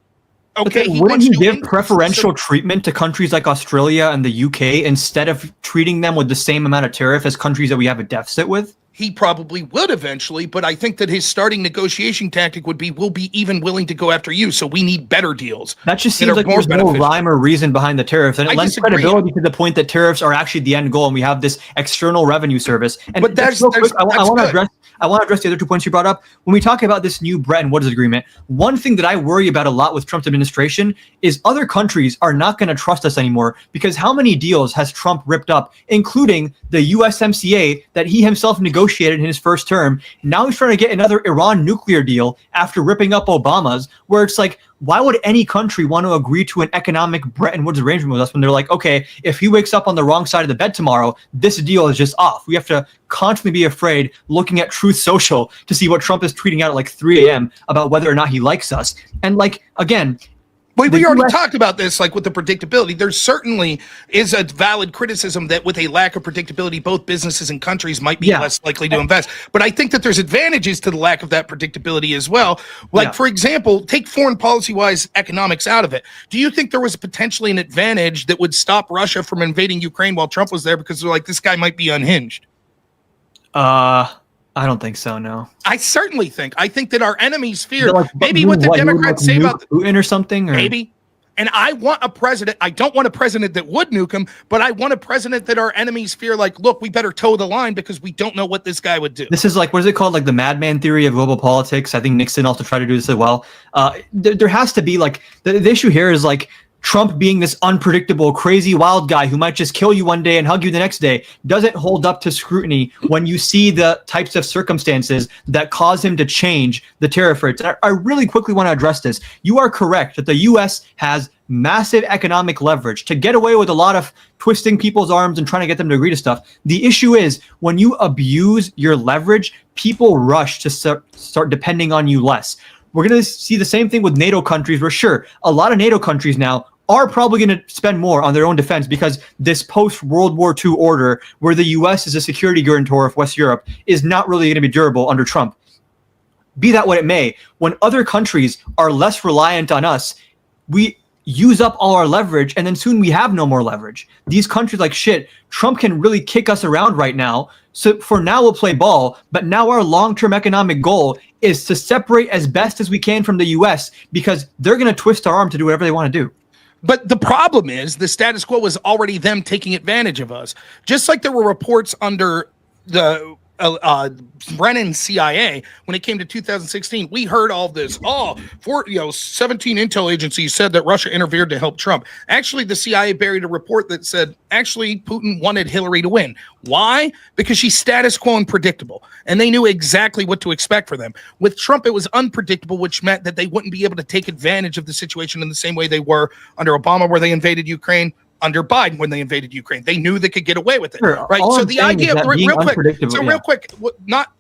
okay, wouldn't he give preferential treatment to countries like Australia and the UK instead of treating them with the same amount of tariff as countries that we have a deficit with? He probably would eventually, but I think that his starting negotiation tactic would be, we'll be even willing to go after you, so we need better deals. That just seems like there's no rhyme or reason behind the tariffs, and it lends credibility to the point that tariffs are actually the end goal, and we have this external revenue service. And but I want to address the other 2 points you brought up. When we talk about this new Bretton Woods agreement, one thing that I worry about a lot with Trump's administration is other countries are not going to trust us anymore, because how many deals has Trump ripped up, including the USMCA that he himself negotiated in his first term? Now he's trying to get another Iran nuclear deal after ripping up Obama's, where it's like, why would any country want to agree to an economic Bretton Woods arrangement with us when they're like, okay, if he wakes up on the wrong side of the bed tomorrow, this deal is just off. We have to constantly be afraid looking at Truth Social to see what Trump is tweeting out at like 3 a.m. about whether or not he likes us. And like, again, we already talked about this, like with the predictability. There certainly is a valid criticism that with a lack of predictability, both businesses and countries might be less likely to invest. But I think that there's advantages to the lack of that predictability as well. Like, for example, take foreign policy-wise economics out of it. Do you think there was potentially an advantage that would stop Russia from invading Ukraine while Trump was there, because they're like, this guy might be unhinged? I don't think so, no. I certainly think. I think that our enemies fear, maybe what the Democrats say about Putin or something, or maybe. And I want a president. I don't want a president that would nuke him, but I want a president that our enemies fear. Like, look, we better toe the line because we don't know what this guy would do. This is like, what is it called? Like the madman theory of global politics. I think Nixon also tried to do this as well. There has to be like the issue here is like, Trump being this unpredictable, crazy, wild guy who might just kill you one day and hug you the next day doesn't hold up to scrutiny when you see the types of circumstances that cause him to change the tariff rates. And I really quickly want to address this. You are correct that the U.S. has massive economic leverage to get away with a lot of twisting people's arms and trying to get them to agree to stuff. The issue is when you abuse your leverage, people rush to start depending on you less. We're going to see the same thing with NATO countries where, sure, a lot of NATO countries now are probably going to spend more on their own defense because this post-World War II order where the U.S. is a security guarantor of West Europe is not really going to be durable under Trump. Be that what it may, when other countries are less reliant on us, we use up all our leverage, and then soon we have no more leverage. These countries like shit, Trump can really kick us around right now. So for now, we'll play ball, but now our long-term economic goal is to separate as best as we can from the U.S. because they're going to twist our arm to do whatever they want to do. But the problem is the status quo was already them taking advantage of us. Just like there were reports under the Brennan CIA when it came to 2016, we heard all this. 17 intel agencies said that Russia interfered to help Trump. Actually, the CIA buried a report that said actually Putin wanted Hillary to win. Why? Because she's status quo and predictable, and they knew exactly what to expect for them. With Trump, it was unpredictable, which meant that they wouldn't be able to take advantage of the situation in the same way they were under Obama, where they invaded Ukraine. Under Biden, when they invaded Ukraine, they knew they could get away with it, right? So the idea, real quick, not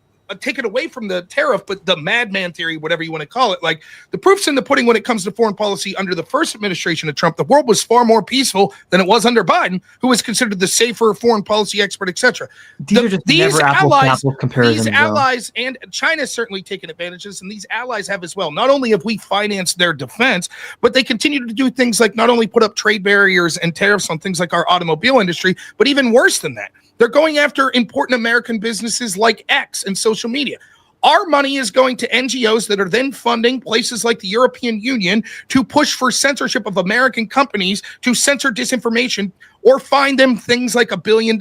take it away from the tariff, but the madman theory, whatever you want to call it, like the proof's in the pudding when it comes to foreign policy. Under the first administration of Trump, the world was far more peaceful than it was under Biden, who was considered the safer foreign policy expert, etc. These allies and China's certainly taken advantages, and these allies have as well. Not only have we financed their defense, but they continue to do things like not only put up trade barriers and tariffs on things like our automobile industry, but even worse than that, they're going after important American businesses like X and social media. Our money is going to NGOs that are then funding places like the European Union to push for censorship of American companies, to censor disinformation or fine them things like $1 billion.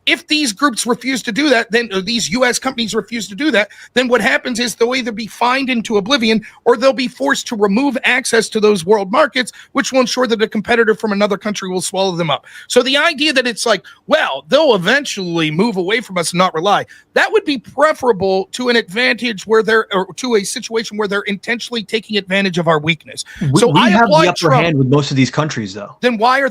if these groups refuse to do that, then these U.S. companies refuse to do that, then what happens is they'll either be fined into oblivion or they'll be forced to remove access to those world markets, which will ensure that a competitor from another country will swallow them up. So the idea that it's like, well, they'll eventually move away from us and not rely, that would be preferable to an advantage where to a situation where they're intentionally taking advantage of our weakness. So we I have the upper Trump, hand with most of these countries, though. Then why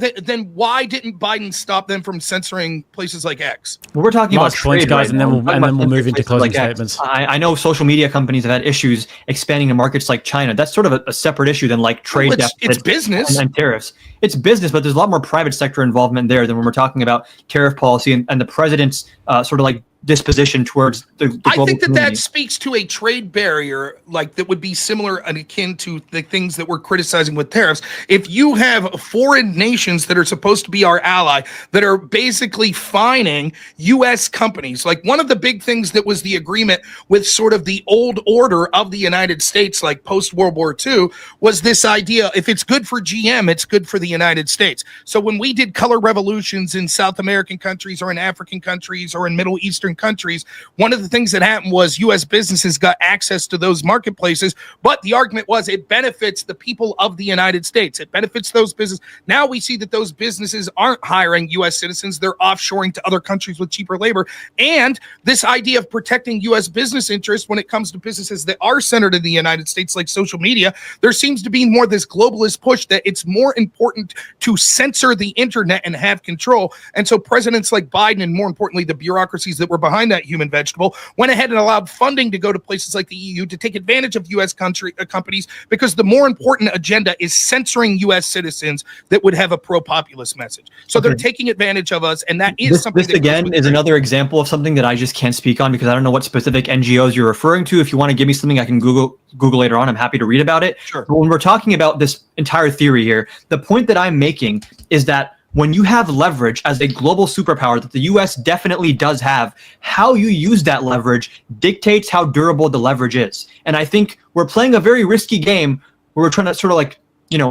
didn't Biden stop them from censoring places like X? Well, we're talking Last about points, trade guys, right and then now. we'll move into closing like statements. I know social media companies have had issues expanding to markets like China. That's sort of a separate issue than like trade it's business and tariffs. It's business, but there's a lot more private sector involvement there than when we're talking about tariff policy and the president's sort of like disposition towards the global I think that community. that speaks to a trade barrier like that would be similar and akin to the things that we're criticizing with tariffs. If you have foreign nations that are supposed to be our ally that are basically fining U.S. companies, like one of the big things that was the agreement with sort of the old order of the United States, like post-World War II, was this idea, if it's good for GM, it's good for the United States. So when we did color revolutions in South American countries or in African countries or in Middle Eastern countries, one of the things that happened was U.S. businesses got access to those marketplaces, but the argument was it benefits the people of the United States. It benefits those businesses. Now we see that those businesses aren't hiring U.S. citizens. They're offshoring to other countries with cheaper labor. And this idea of protecting U.S. business interests when it comes to businesses that are centered in the United States, like social media, there seems to be more this globalist push that it's more important to censor the internet and have control. And so presidents like Biden, and more importantly, the bureaucracies that were behind that human vegetable, went ahead and allowed funding to go to places like the EU to take advantage of U.S. companies, because the more important agenda is censoring U.S. citizens that would have a pro-populist message. So they're taking advantage of us, and that is something. This again is another example of something that I just can't speak on because I don't know what specific NGOs you're referring to. If you want to give me something, I can Google later on. I'm happy to read about it. Sure. But when we're talking about this entire theory here, the point that I'm making is that when you have leverage as a global superpower that the US definitely does have, how you use that leverage dictates how durable the leverage is. And I think we're playing a very risky game where we're trying to sort of like,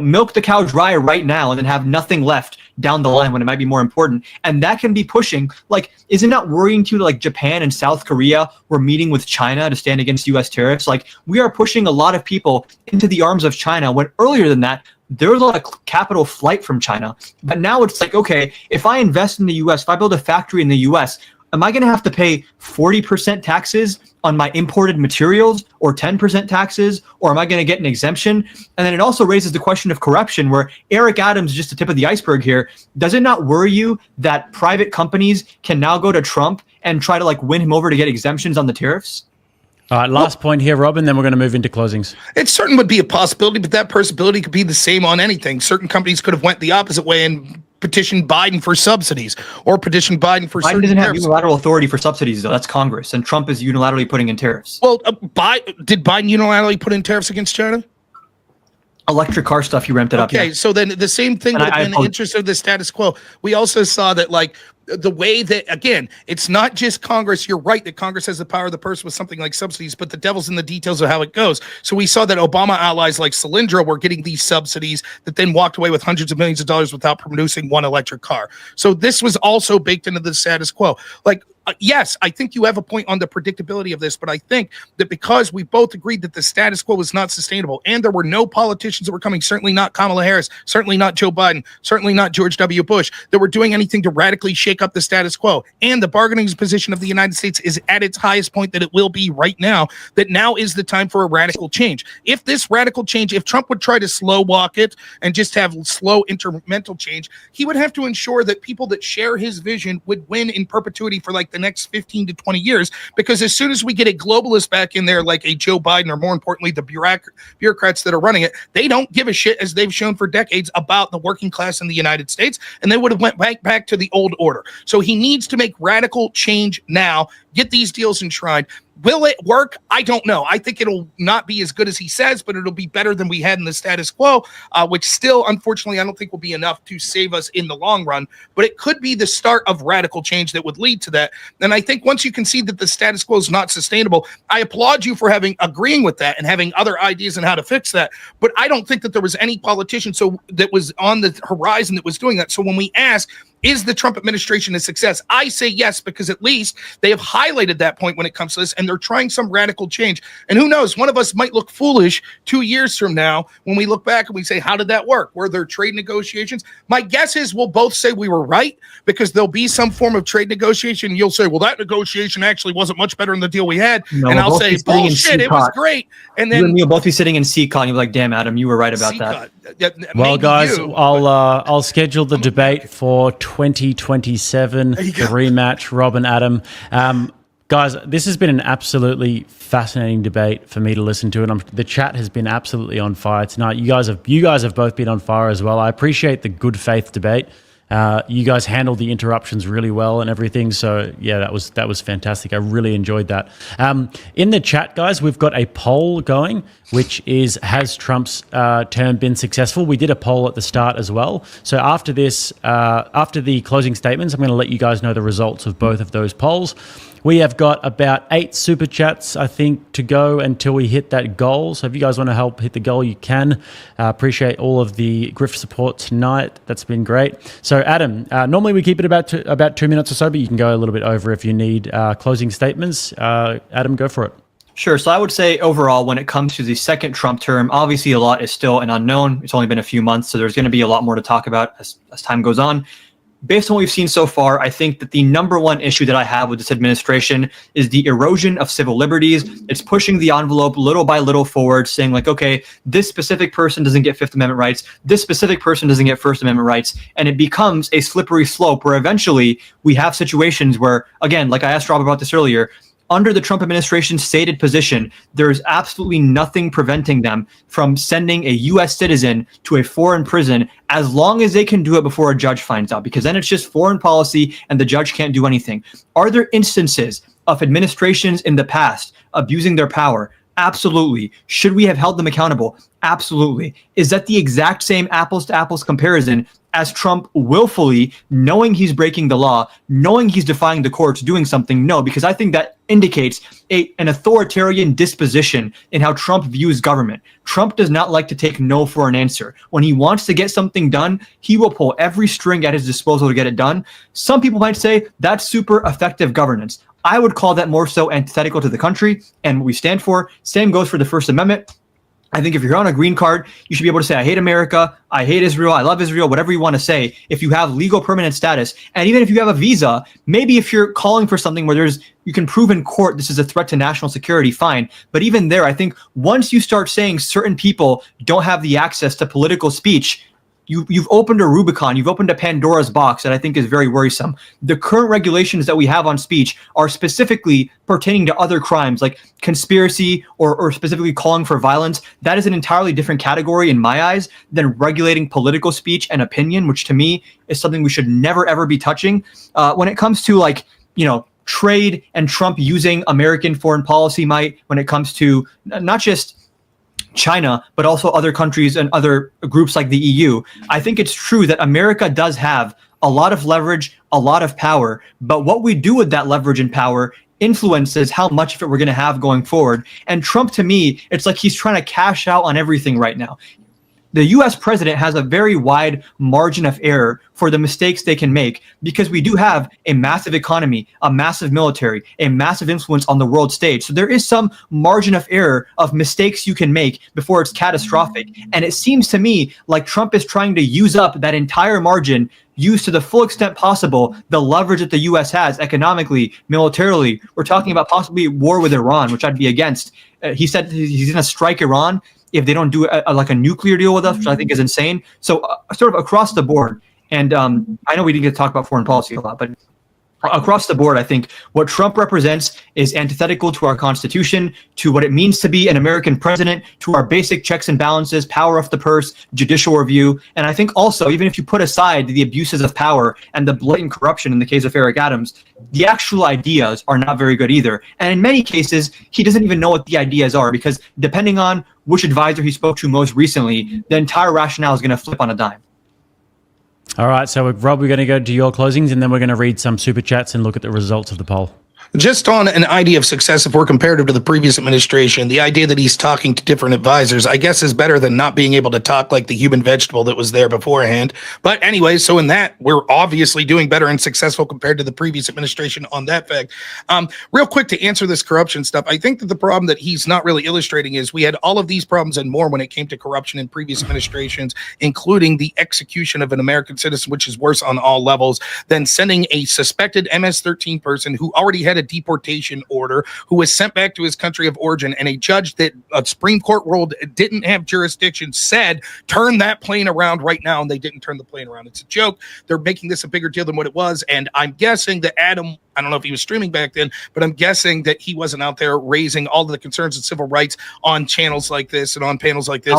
milk the cow dry right now and then have nothing left down the line when it might be more important. And that can be pushing, like, is it not worrying to like Japan and South Korea were meeting with China to stand against US tariffs? Like, we are pushing a lot of people into the arms of China when earlier than that, there was a lot of capital flight from China. But now it's like, okay, if I invest in the US, if I build a factory in the US, am I going to have to pay 40% taxes on my imported materials or 10% taxes, or am I going to get an exemption? And then it also raises the question of corruption, where Eric Adams is just the tip of the iceberg here. Does it not worry you that private companies can now go to Trump and try to like win him over to get exemptions on the tariffs? All right, last point here, Rob, and then we're going to move into closings. It certainly would be a possibility, but that possibility could be the same on anything. Certain companies could have went the opposite way and petitioned Biden for subsidies, or petitioned Biden for Biden doesn't have unilateral authority for subsidies, though. That's Congress, and Trump is unilaterally putting in tariffs. Well, did Biden unilaterally put in tariffs against China? Electric car stuff, you ramped it up. Okay, so then the same thing would have been the interest of the status quo. We also saw that, like, the way that, again, it's not just Congress. You're right that Congress has the power of the purse with something like subsidies, but the devil's in the details of how it goes. So we saw that Obama allies like Solyndra were getting these subsidies that then walked away with hundreds of millions of dollars without producing one electric car. So this was also baked into the status quo. Like, yes, I think you have a point on the predictability of this, but I think that because we both agreed that the status quo was not sustainable, and there were no politicians that were coming, certainly not Kamala Harris, certainly not Joe Biden, certainly not George W. Bush, that were doing anything to radically shake up the status quo, and the bargaining position of the United States is at its highest point that it will be right now, that now is the time for a radical change. If this radical change, if Trump would try to slow walk it and just have slow incremental change, he would have to ensure that people that share his vision would win in perpetuity for like the next 15 to 20 years, because as soon as we get a globalist back in there, like a Joe Biden, or more importantly, the bureaucrats that are running it, they don't give a shit, as they've shown for decades, about the working class in the United States, and they would have went back to the old order. So he needs to make radical change now, get these deals enshrined. Will it work? I don't know. I think it'll not be as good as he says, but it'll be better than we had in the status quo, which still, unfortunately, I don't think will be enough to save us in the long run. But it could be the start of radical change that would lead to that. And I think once you can see that the status quo is not sustainable, I applaud you for agreeing with that and having other ideas on how to fix that. But I don't think that there was any politician that was on the horizon that was doing that. So when we ask, Is the Trump administration a success? I say yes, because at least they have highlighted that point when it comes to this, and they're trying some radical change. And who knows, one of us might look foolish 2 years from now when we look back and we say, how did that work? Were there trade negotiations? My guess is we'll both say we were right, because there'll be some form of trade negotiation. You'll say, well, that negotiation actually wasn't much better than the deal we had. No, and I'll say, bullshit, it was great. And then you'll both be sitting in CCOT and you'll be like, damn, Adam, you were right about that. Well, guys, I'll schedule the debate for 2027, the rematch, Rob and Adam. Guys, this has been an absolutely fascinating debate for me to listen to, and the chat has been absolutely on fire tonight. You guys have both been on fire as well. I appreciate the good faith debate. You guys handled the interruptions really well and everything. So yeah, that was fantastic. I really enjoyed that. In the chat, guys, we've got a poll going, which is, has Trump's term been successful? We did a poll at the start as well. So after this, after the closing statements, I'm going to let you guys know the results of both of those polls. We have got about 8 super chats, I think, to go until we hit that goal. So if you guys want to help hit the goal, you can. Appreciate all of the Griff support tonight. That's been great. So Adam, normally we keep it about 2 minutes or so, but you can go a little bit over if you need closing statements. Adam, go for it. Sure. So I would say overall, when it comes to the second Trump term, obviously a lot is still an unknown. It's only been a few months, so there's going to be a lot more to talk about as time goes on. Based on what we've seen so far, I think that the number one issue that I have with this administration is the erosion of civil liberties. It's pushing the envelope little by little forward, saying like, okay, this specific person doesn't get Fifth Amendment rights, this specific person doesn't get First Amendment rights, and it becomes a slippery slope where eventually we have situations where, again, like I asked Rob about this earlier, under the Trump administration's stated position, there is absolutely nothing preventing them from sending a U.S. citizen to a foreign prison as long as they can do it before a judge finds out, because then it's just foreign policy and the judge can't do anything. Are there instances of administrations in the past abusing their power? Absolutely. Should we have held them accountable? Absolutely. Is that the exact same apples to apples comparison as Trump willfully, knowing he's breaking the law, knowing he's defying the courts, doing something? No, because I think that indicates an authoritarian disposition in how Trump views government. Trump does not like to take no for an answer. When he wants to get something done, he will pull every string at his disposal to get it done. Some people might say that's super effective governance. I would call that more so antithetical to the country and what we stand for. Same goes for the First Amendment. I think if you're on a green card, you should be able to say, I hate America, I hate Israel, I love Israel, whatever you want to say, if you have legal permanent status. And even if you have a visa, maybe if you're calling for something where you can prove in court this is a threat to national security, fine. But even there, I think once you start saying certain people don't have the access to political speech, you've opened a Rubicon, you've opened a Pandora's box that I think is very worrisome. The current regulations that we have on speech are specifically pertaining to other crimes like conspiracy or specifically calling for violence. That is an entirely different category in my eyes than regulating political speech and opinion, which to me is something we should never, ever be touching. When it comes to trade and Trump using American foreign policy might, when it comes to not just China, but also other countries and other groups like the EU. I think it's true that America does have a lot of leverage, a lot of power, but what we do with that leverage and power influences how much of it we're going to have going forward. And Trump, to me, it's like he's trying to cash out on everything right now. The US president has a very wide margin of error for the mistakes they can make because we do have a massive economy, a massive military, a massive influence on the world stage. So there is some margin of error of mistakes you can make before it's catastrophic. And it seems to me like Trump is trying to use up that entire margin, use to the full extent possible the leverage that the US has economically, militarily. We're talking about possibly war with Iran, which I'd be against. He said he's going to strike Iran if they don't do a nuclear deal with us, which I think is insane. So sort of across the board, and I know we didn't get to talk about foreign policy a lot, but across the board, I think what Trump represents is antithetical to our Constitution, to what it means to be an American president, to our basic checks and balances, power of the purse, judicial review. And I think also, even if you put aside the abuses of power and the blatant corruption in the case of Eric Adams, the actual ideas are not very good either. And in many cases, he doesn't even know what the ideas are because depending on which advisor he spoke to most recently, the entire rationale is going to flip on a dime. All right, so Rob, we're going to go to your closings and then we're going to read some super chats and look at the results of the poll. Just on an idea of success, if we're comparative to the previous administration, the idea that he's talking to different advisors, I guess, is better than not being able to talk like the human vegetable that was there beforehand. But anyway, so in that, we're obviously doing better and successful compared to the previous administration on that fact. Real quick to answer this corruption stuff, I think that the problem that he's not really illustrating is we had all of these problems and more when it came to corruption in previous administrations, including the execution of an American citizen, which is worse on all levels than sending a suspected MS-13 person who already had a deportation order, who was sent back to his country of origin, and a judge that a Supreme Court ruled didn't have jurisdiction said, turn that plane around right now, and they didn't turn the plane around. It's a joke. They're making this a bigger deal than what it was, and I'm guessing that Adam, I don't know if he was streaming back then, but I'm guessing that he wasn't out there raising all of the concerns of civil rights on channels like this and on panels like this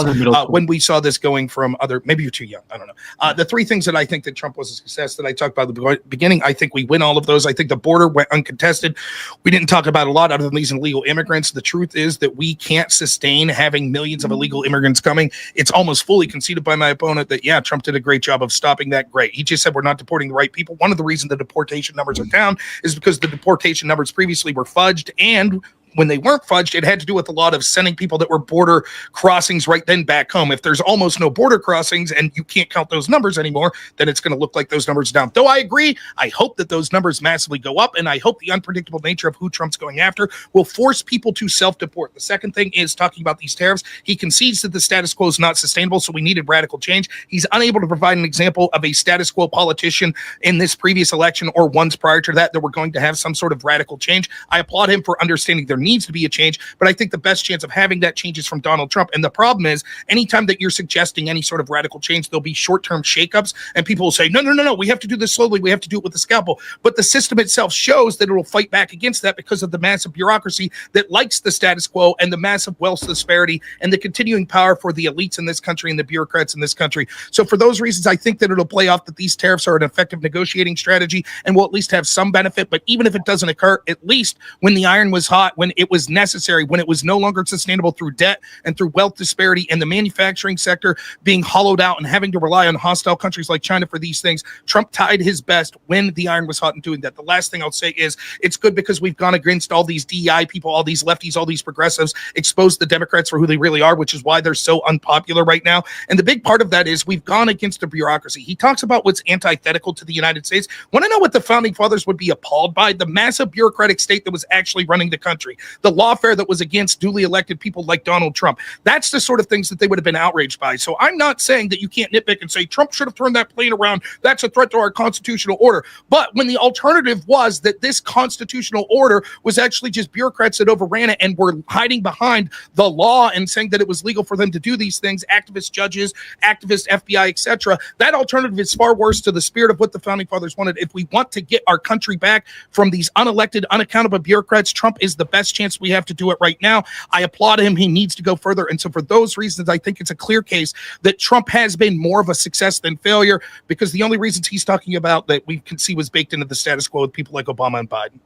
when we saw this going from other, maybe you're too young, I don't know. The three things that I think that Trump was a success that I talked about at the beginning, I think we win all of those. I think the border went uncontested. We didn't talk about a lot other than these illegal immigrants. The truth is that we can't sustain having millions of illegal immigrants coming. It's almost fully conceded by my opponent that, yeah, Trump did a great job of stopping that. Great. He just said we're not deporting the right people. One of the reasons the deportation numbers are down is because the deportation numbers previously were fudged, and when they weren't fudged, it had to do with a lot of sending people that were border crossings right then back home. If there's almost no border crossings and you can't count those numbers anymore, then it's going to look like those numbers are down. Though I agree, I hope that those numbers massively go up, and I hope the unpredictable nature of who Trump's going after will force people to self-deport. The second thing is talking about these tariffs. He concedes that the status quo is not sustainable, so we needed radical change. He's unable to provide an example of a status quo politician in this previous election or ones prior to that we're going to have some sort of radical change. I applaud him for understanding there needs to be a change, but I think the best chance of having that change is from Donald Trump. And the problem is, anytime that you're suggesting any sort of radical change, there'll be short-term shakeups, and people will say, no, we have to do this slowly. We have to do it with the scalpel. But the system itself shows that it will fight back against that because of the massive bureaucracy that likes the status quo and the massive wealth disparity and the continuing power for the elites in this country and the bureaucrats in this country. So for those reasons, I think that it'll play off that these tariffs are an effective negotiating strategy and will at least have some benefit. But even if it doesn't occur, at least when the iron was hot, when it was necessary, when it was no longer sustainable through debt and through wealth disparity and the manufacturing sector being hollowed out and having to rely on hostile countries like China for these things, Trump tied his best when the iron was hot in doing that. The last thing I'll say is it's good because we've gone against all these DEI people, all these lefties, all these progressives, exposed the Democrats for who they really are, which is why they're so unpopular right now. And the big part of that is we've gone against the bureaucracy. He talks about what's antithetical to the United States. Want to know what the founding fathers would be appalled by? The massive bureaucratic state that was actually running the country. The lawfare that was against duly elected people like Donald Trump. That's the sort of things that they would have been outraged by. So I'm not saying that you can't nitpick and say Trump should have turned that plane around. That's a threat to our constitutional order. But when the alternative was that this constitutional order was actually just bureaucrats that overran it and were hiding behind the law and saying that it was legal for them to do these things, activist judges, activist FBI, etc., that alternative is far worse to the spirit of what the founding fathers wanted. If we want to get our country back from these unelected, unaccountable bureaucrats, Trump is the best chance we have to do it right now. I applaud him. He needs to go further. And so for those reasons, I think it's a clear case that Trump has been more of a success than failure, because the only reasons he's talking about that we can see was baked into the status quo with people like Obama and Biden.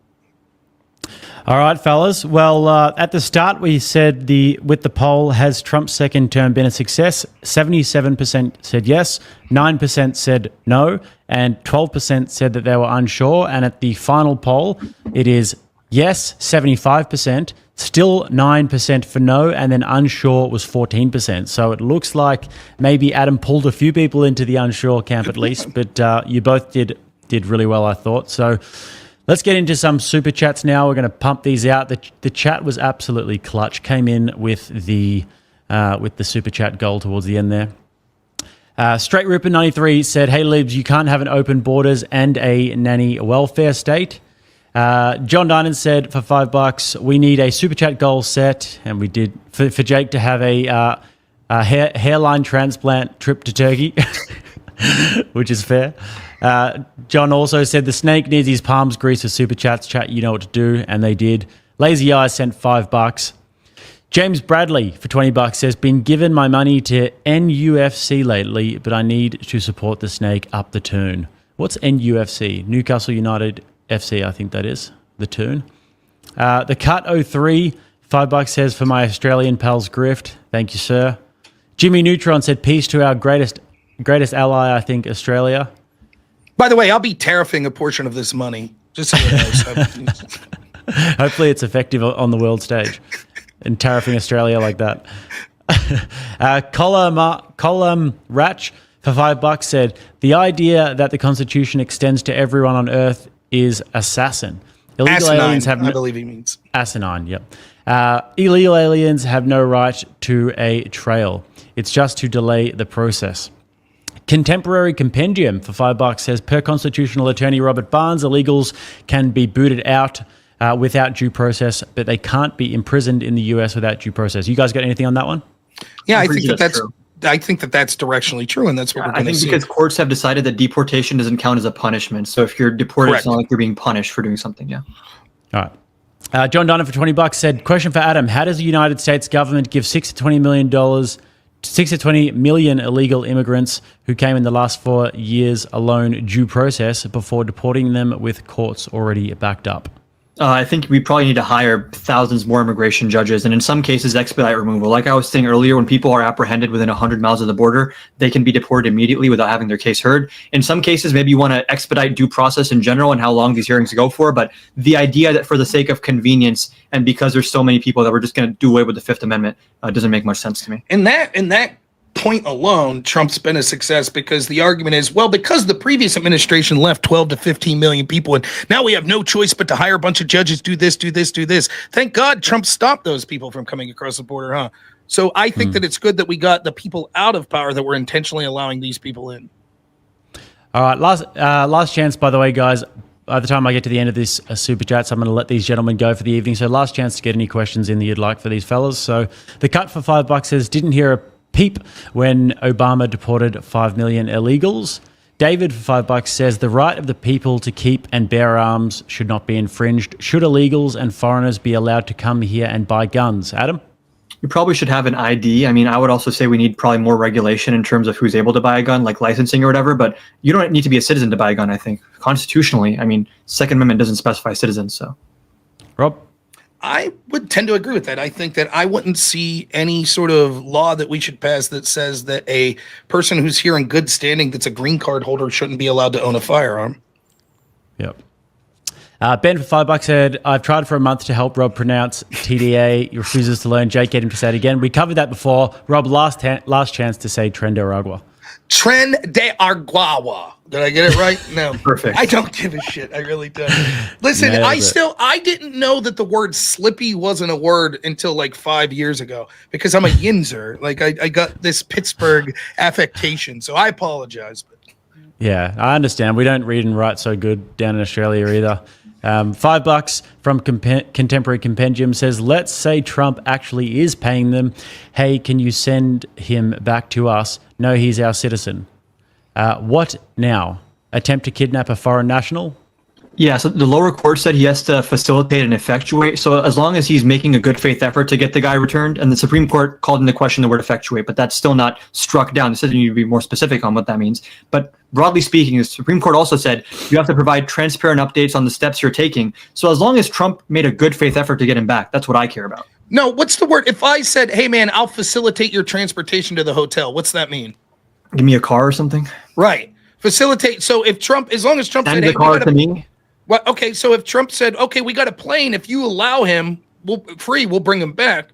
All right, fellas. Well, at the start, we said with the poll, has Trump's second term been a success? 77% said yes, 9% said no, and 12% said that they were unsure. And at the final poll, it is yes, 75%, still 9% for no, and then unsure was 14%. So it looks like maybe Adam pulled a few people into the unsure camp at least, but you both did really well, I thought. So let's get into some super chats now. We're going to pump these out. The chat was absolutely clutch. Came in with the super chat goal towards the end there. Straight Ripper 93 said, "Hey Libs, you can't have an open borders and a nanny welfare state." John Dinan said, for $5, we need a super chat goal set, and we did for Jake to have a hairline transplant trip to Turkey, which is fair. John also said the snake needs his palms greased for super chats. Chat, you know what to do, and they did. Lazy Eye sent $5. James Bradley for $20 says, been given my money to NUFC lately, but I need to support the snake up the tune. What's NUFC? Newcastle United FC, I think that is the tune. The Cut 03, $5 says, for my Australian pals grift. Thank you, sir. Jimmy Neutron said, peace to our greatest ally, I think, Australia. By the way, I'll be tariffing a portion of this money. Just so you know. Hopefully it's effective on the world stage and tariffing Australia like that. Colum Ratch for $5 said, the idea that the Constitution extends to everyone on Earth is assassin. Illegal aliens have I believe he means. Asinine, yep. Illegal aliens have no right to a trail. It's just to delay the process. Contemporary Compendium for $5 says, per constitutional attorney Robert Barnes, illegals can be booted out without due process, but they can't be imprisoned in the US without due process. You guys got anything on that one? Yeah, I think that's true. I think that's directionally true, and that's what we're going to see. I think because courts have decided that deportation doesn't count as a punishment. So if you're deported, Correct. It's not like you're being punished for doing something. Yeah. All right. John Donner for $20 said, question for Adam: how does the United States government give $6 to $20 million illegal immigrants who came in the last 4 years alone due process before deporting them with courts already backed up? I think we probably need to hire thousands more immigration judges, and in some cases expedite removal. Like I was saying earlier, when people are apprehended within 100 miles of the border, they can be deported immediately without having their case heard. In some cases, maybe you want to expedite due process in general and how long these hearings go for, but the idea that for the sake of convenience and because there's so many people that we're just going to do away with the Fifth Amendment doesn't make much sense to me. In that point alone, Trump's been a success because the argument is, well, because the previous administration left 12 to 15 million people, and now we have no choice but to hire a bunch of judges, do this. Thank God Trump stopped those people from coming across the border, huh? So I think that it's good that we got the people out of power that were intentionally allowing these people in. All right, last chance, by the way, guys. By the time I get to the end of this Super Chats, I'm going to let these gentlemen go for the evening. So last chance to get any questions in that you'd like for these fellas. So the cut for $5 says, didn't hear a peep when Obama deported 5 million illegals. David for $5 says, the right of the people to keep and bear arms should not be infringed. Should illegals and foreigners be allowed to come here and buy guns? Adam? You probably should have an ID. I mean, I would also say we need probably more regulation in terms of who's able to buy a gun, like licensing or whatever, but you don't need to be a citizen to buy a gun, I think. Constitutionally, I mean, Second Amendment doesn't specify citizens, so. Rob? I would tend to agree with that. I think that I wouldn't see any sort of law that we should pass that says that a person who's here in good standing that's a green card holder shouldn't be allowed to own a firearm. Yep. Ben for $5 said, I've tried for a month to help Rob pronounce TDA. He refuses to learn. Jake, get him to say it again. We covered that before. Rob, last chance to say Tren de Aragua. Tren de Aragua. Did I get it right? No. Perfect. I don't give a shit. I really don't. Listen, I didn't know that the word slippy wasn't a word until like 5 years ago because I'm a Yinzer. Like I got this Pittsburgh affectation, so I apologize. Yeah, I understand. We don't read and write so good down in Australia either. $5 from Contemporary Compendium says, let's say Trump actually is paying them. Hey, can you send him back to us? No, he's our citizen. What now? Attempt to kidnap a foreign national? Yeah, so the lower court said he has to facilitate and effectuate. So as long as he's making a good faith effort to get the guy returned, and the Supreme Court called into question the word effectuate, but that's still not struck down. They said you need to be more specific on what that means. But broadly speaking, the Supreme Court also said you have to provide transparent updates on the steps you're taking. So as long as Trump made a good faith effort to get him back, that's what I care about. No, what's the word? If I said, hey man, I'll facilitate your transportation to the hotel, what's that mean? Give me a car or something? Right. Facilitate. So if Trump, as long as Trump said, hey, the car to me. Well, okay, so if Trump said, okay, we got a plane, if you allow him, we'll bring him back.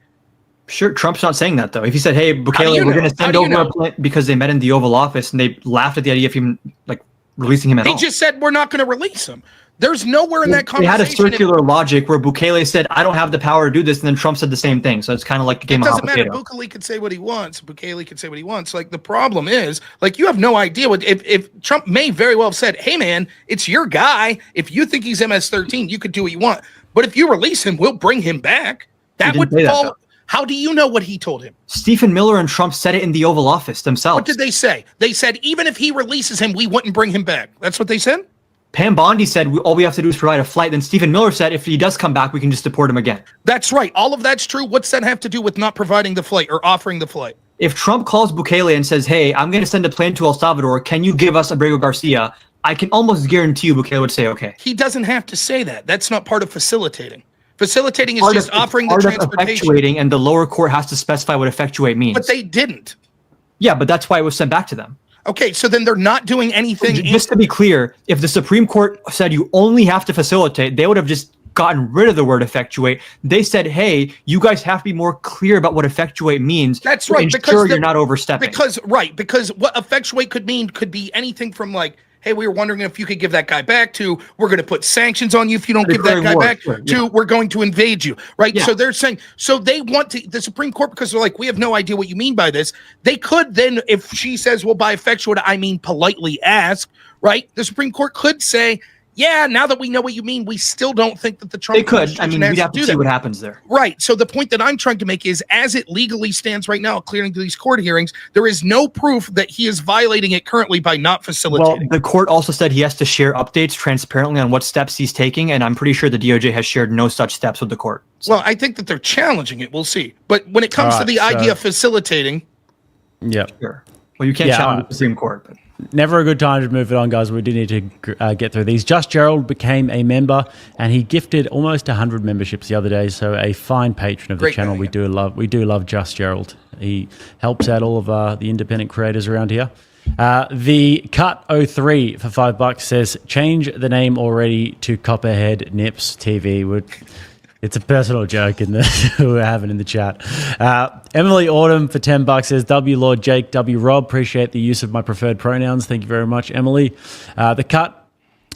Sure, Trump's not saying that, though. If he said, hey, Bukele, we're going to send over a plane because they met in the Oval Office and they laughed at the idea of him, like, releasing him at all. He just said, we're not going to release him. There's nowhere in that conversation. They had a circular logic where Bukele said, I don't have the power to do this, and then Trump said the same thing. So it's kind of like a game of hot potato. It doesn't matter. Bukele could say what he wants. Bukele could say what he wants. Like, the problem is, like, you have no idea what if Trump may very well have said, hey, man, it's your guy. If you think he's MS-13, you could do what you want. But if you release him, we'll bring him back. That would fall. How do you know what he told him? Stephen Miller and Trump said it in the Oval Office themselves. What did they say? They said, even if he releases him, we wouldn't bring him back. That's what they said? Pam Bondi said, all we have to do is provide a flight. Then Stephen Miller said, if he does come back, we can just deport him again. That's right. All of that's true. What's that have to do with not providing the flight or offering the flight? If Trump calls Bukele and says, hey, I'm going to send a plane to El Salvador, can you give us Abrego Garcia? I can almost guarantee you Bukele would say, okay. He doesn't have to say that. That's not part of facilitating. Facilitating is just offering the transportation. Effectuating, and the lower court has to specify what effectuate means. But they didn't. Yeah, but that's why it was sent back to them. Okay, so then they're not doing anything. Just to be clear, if the Supreme Court said you only have to facilitate, they would have just gotten rid of the word effectuate. They said, hey, you guys have to be more clear about what effectuate means. That's right. Ensure you're not overstepping. Because what effectuate could mean could be anything from like, hey, we were wondering if you could give that guy back, to we're going to put sanctions on you if you don't give that guy back, to we're going to invade you, right? Yeah. So they're saying, so they want to, the Supreme Court, because they're like, we have no idea what you mean by this. They could then, if she says, well, by effectuate, I mean politely ask, right? The Supreme Court could say, yeah, now that we know what you mean, we still don't think that the Trump they could. I mean, we'd have to see what happens there. Right. So the point that I'm trying to make is, as it legally stands right now, according to these court hearings, there is no proof that he is violating it currently by not facilitating. Well, the court also said he has to share updates transparently on what steps he's taking, and I'm pretty sure the DOJ has shared no such steps with the court. So. Well, I think that they're challenging it. We'll see. But when it comes to the idea of facilitating, sure. Well, you can't challenge the Supreme Court, but. Never a good time to move it on, guys. We do need to get through these. Just Gerald became a member, and he gifted almost 100 memberships the other day. So a fine patron of the channel. Guy, We do love Just Gerald. He helps out all of the independent creators around here. The Cut 03 for $5 says, change the name already to Copperhead Nips TV. It's a personal joke we're having in the chat. Emily Autumn for $10 says, W Lord Jake, W Rob, appreciate the use of my preferred pronouns. Thank you very much, Emily. The Cut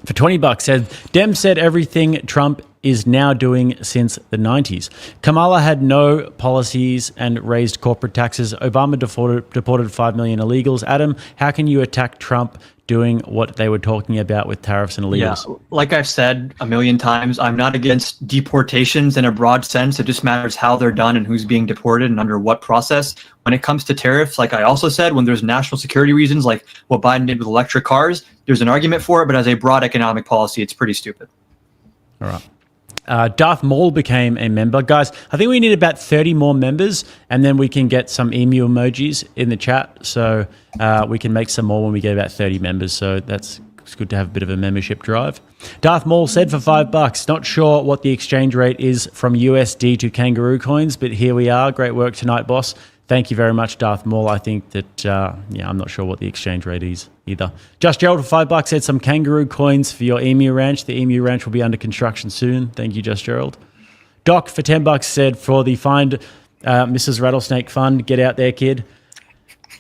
for $20 says, Dem said everything Trump is now doing since the 90s. Kamala had no policies and raised corporate taxes. Obama deported 5 million illegals. Adam, how can you attack Trump doing what they were talking about with tariffs and illegals? Yeah, like I've said a million times, I'm not against deportations in a broad sense. It just matters how they're done and who's being deported and under what process. When it comes to tariffs, like I also said, when there's national security reasons, like what Biden did with electric cars, there's an argument for it, but as a broad economic policy, it's pretty stupid. All right. Darth Maul became a member. Guys, I think we need about 30 more members, and then we can get some emu emojis in the chat. So we can make some more when we get about 30 members. So it's good to have a bit of a membership drive. Darth Maul said for $5, not sure what the exchange rate is from USD to kangaroo coins, but here we are. Great work tonight, boss. Thank you very much, Darth Maul. I think that, I'm not sure what the exchange rate is either. Just Gerald for $5 said some kangaroo coins for your emu ranch. The emu ranch will be under construction soon. Thank you, Just Gerald. Doc for $10 said for the Find Mrs. Rattlesnake Fund, get out there, kid.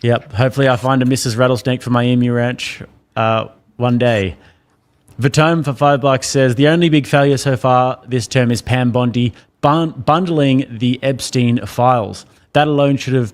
Yep, hopefully I find a Mrs. Rattlesnake for my emu ranch one day. Vatome for $5 says, the only big failure so far this term is Pam Bondi bundling the Epstein files. That alone should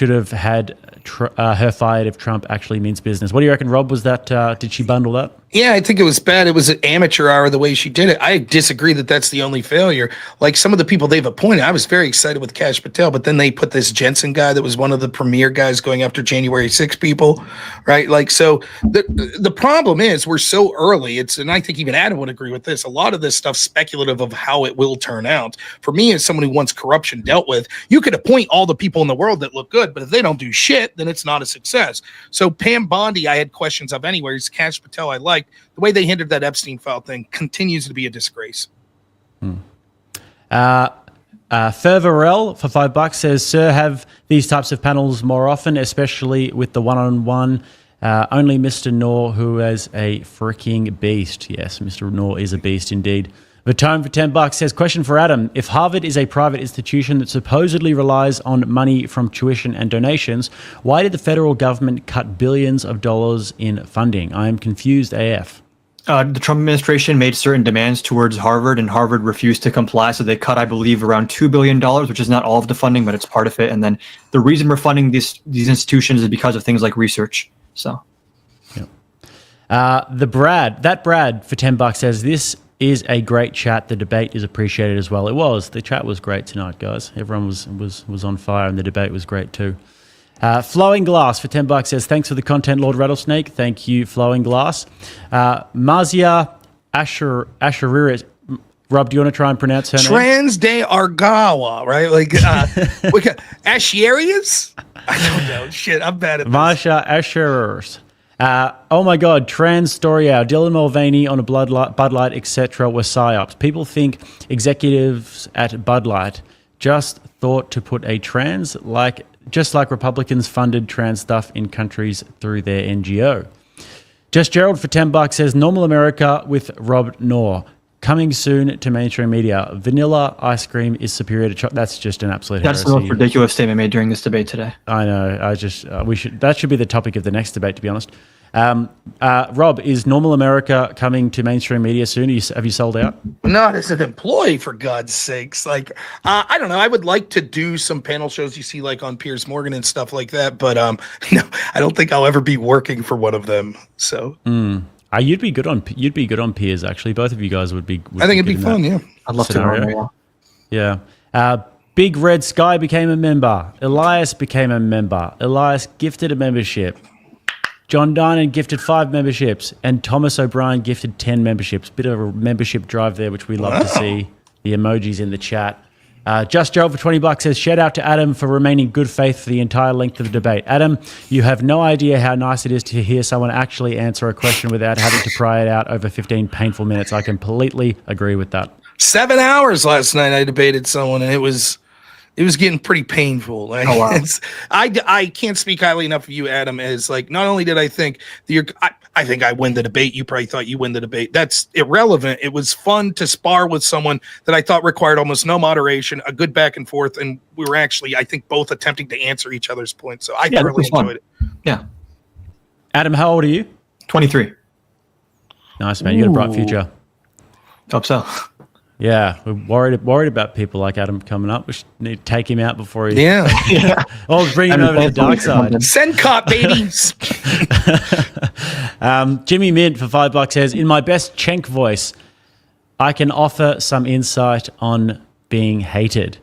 have had her fired if Trump actually means business. What do you reckon, Rob? Was that did she bundle that? Yeah, I think it was bad. It was an amateur hour the way she did it. I disagree that that's the only failure. Like some of the people they've appointed, I was very excited with Kash Patel, but then they put this Jensen guy that was one of the premier guys going after January 6 people, right? Like, so the problem is we're so early. And I think even Adam would agree with this. A lot of this stuff's speculative of how it will turn out. For me, as someone who wants corruption dealt with, you could appoint all the people in the world that look good, but if they don't do shit, then it's not a success. So Pam Bondi, I had questions of anyways. Kash Patel, I liked. The way they hindered that Epstein file thing continues to be a disgrace. Fervarel for $5 says, sir, have these types of panels more often, especially with the one-on-one. Only Mr. Noerr, who is a freaking beast. Yes, Mr. Noerr is a beast indeed. Vatome for $10 says, question for Adam. If Harvard is a private institution that supposedly relies on money from tuition and donations, why did the federal government cut billions of dollars in funding? I am confused AF. The Trump administration made certain demands towards Harvard, and Harvard refused to comply. So they cut, I believe, around $2 billion, which is not all of the funding, but it's part of it. And then the reason we're funding these institutions is because of things like research. So, Brad for $10 says, this is a great chat. The debate is appreciated as well. It was. The chat was great tonight, guys. Everyone was on fire, and the debate was great too. Flowing Glass for $10 says, thanks for the content, Lord Rattlesnake. Thank you, Flowing Glass. Mazia Asheriris. Rob, do you want to try and pronounce her name? Trans de Argawa, right? Like, Asherius? I don't know. Shit, I'm bad at this. Marsha Asheriris. Oh my God, trans story out. Dylan Mulvaney on a Bud Light, etc. were psyops. People think executives at Bud Light just thought to put a trans, just like Republicans funded trans stuff in countries through their NGO. Just Gerald for $10 says, normal America with Rob Noerr. Coming soon to mainstream media. Vanilla ice cream is superior to chocolate. That's just an absolute That's heresy. the most ridiculous statement made during this debate today. I know. That should be the topic of the next debate, to be honest. Rob, is Normal America coming to mainstream media soon? Have you sold out? Not as an employee, for God's sakes. Like, I don't know. I would like to do some panel shows you see like on Piers Morgan and stuff like that. But no, I don't think I'll ever be working for one of them. So You'd be good on Piers, actually. Both of you guys would be. I think it'd be fun. Yeah, I'd love scenario. to know. Yeah. Yeah. Big Red Sky became a member. Elias became a member. Elias gifted a membership. John Dinan gifted 5 memberships, and Thomas O'Brien gifted 10 memberships. Bit of a membership drive there, which we love to see. The emojis in the chat. Just Joe for $20 says, shout out to Adam for remaining good faith for the entire length of the debate. Adam, you have no idea how nice it is to hear someone actually answer a question without having to pry it out over 15 painful minutes. I completely agree with that. 7 hours last night I debated someone, and it was getting pretty painful. Like, oh, wow. I can't speak highly enough of you, Adam, as like, not only did I think I think I win the debate, you probably thought you win the debate. That's irrelevant. It was fun to spar with someone that I thought required almost no moderation, a good back and forth, and we were actually, I think, both attempting to answer each other's points. So I thoroughly enjoyed it. Yeah. Adam, how old are you? 23. Nice, man. You got a bright future. Hope so. Yeah, we're worried about people like Adam coming up. We should need to take him out before he... Yeah. Oh, bring him over to the dark side. Send cop, babies. Jimmy Mint for $5 says, in my best Cenk voice, I can offer some insight on being hated.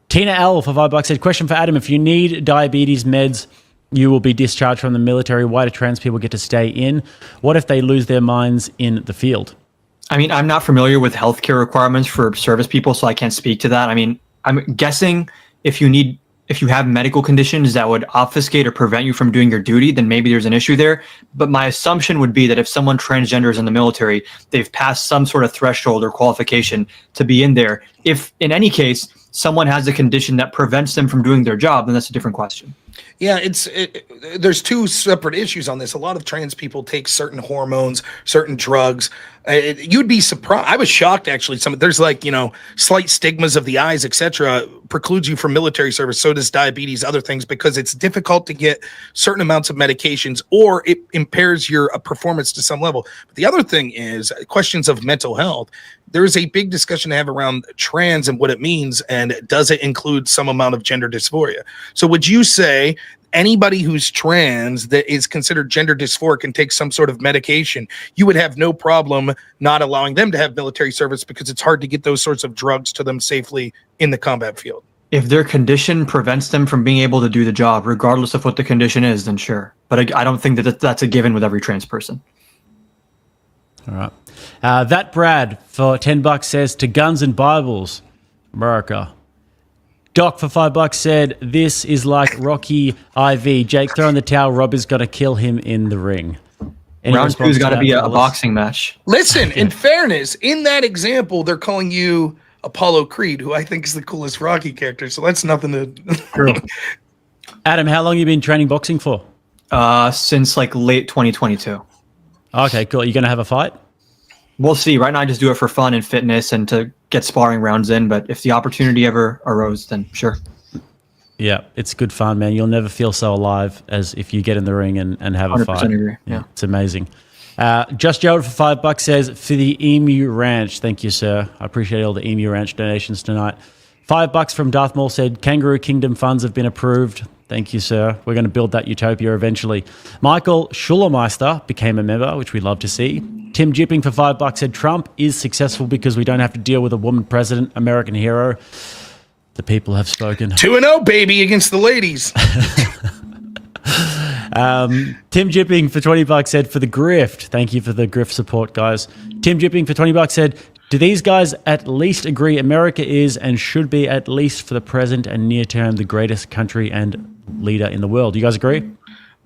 Tina L for $5 said, question for Adam, if you need diabetes meds, you will be discharged from the military. Why do trans people get to stay in? What if they lose their minds in the field? I mean, I'm not familiar with healthcare requirements for service people, so I can't speak to that. I mean, I'm guessing if you have medical conditions that would obfuscate or prevent you from doing your duty, then maybe there's an issue there. But my assumption would be that if someone transgender is in the military, they've passed some sort of threshold or qualification to be in there. If in any case, someone has a condition that prevents them from doing their job, then that's a different question. Yeah, there's two separate issues on this. A lot of trans people take certain hormones, certain drugs. You'd be surprised. I was shocked, actually. There's slight stigmas of the eyes, etc., precludes you from military service. So does diabetes, other things, because it's difficult to get certain amounts of medications, or it impairs your performance to some level. But the other thing is questions of mental health. There's a big discussion to have around trans and what it means, and does it include some amount of gender dysphoria? So would you say anybody who's trans that is considered gender dysphoric and takes some sort of medication, you would have no problem not allowing them to have military service because it's hard to get those sorts of drugs to them safely in the combat field? If their condition prevents them from being able to do the job, regardless of what the condition is, then sure. But I don't think that that's a given with every trans person. All right. That Brad for $10 says, to guns and Bibles, America. Doc for $5 said, this is like Rocky IV. Jake, throw in the towel. Rob is going to kill him in the ring. Any Round two's got to be a boxing match. Listen, in fairness, in that example, they're calling you Apollo Creed, who I think is the coolest Rocky character. So that's nothing to... True. Adam, how long have you been training boxing for? Since like late 2022. Okay, cool. Are you going to have a fight? We'll see. Right now, I just do it for fun and fitness and to get sparring rounds in. But if the opportunity ever arose, then sure. Yeah, it's good fun, man. You'll never feel so alive as if you get in the ring and have a fight. 100% agree. Yeah, it's amazing. Just Joe for $5 says, for the Emu Ranch. Thank you, sir. I appreciate all the Emu Ranch donations tonight. $5 from Darth Maul said, Kangaroo Kingdom funds have been approved. Thank you, sir. We're going to build that utopia eventually. Michael Schullermeister became a member, which we love to see. Tim Jipping for $5 said, Trump is successful because we don't have to deal with a woman president, American hero. The people have spoken. 2-0, baby, against the ladies. Tim Jipping for $20 said, for the grift. Thank you for the grift support, guys. Tim Jipping for $20 said, do these guys at least agree America is and should be, at least for the present and near term, the greatest country and leader in the world? Do you guys agree?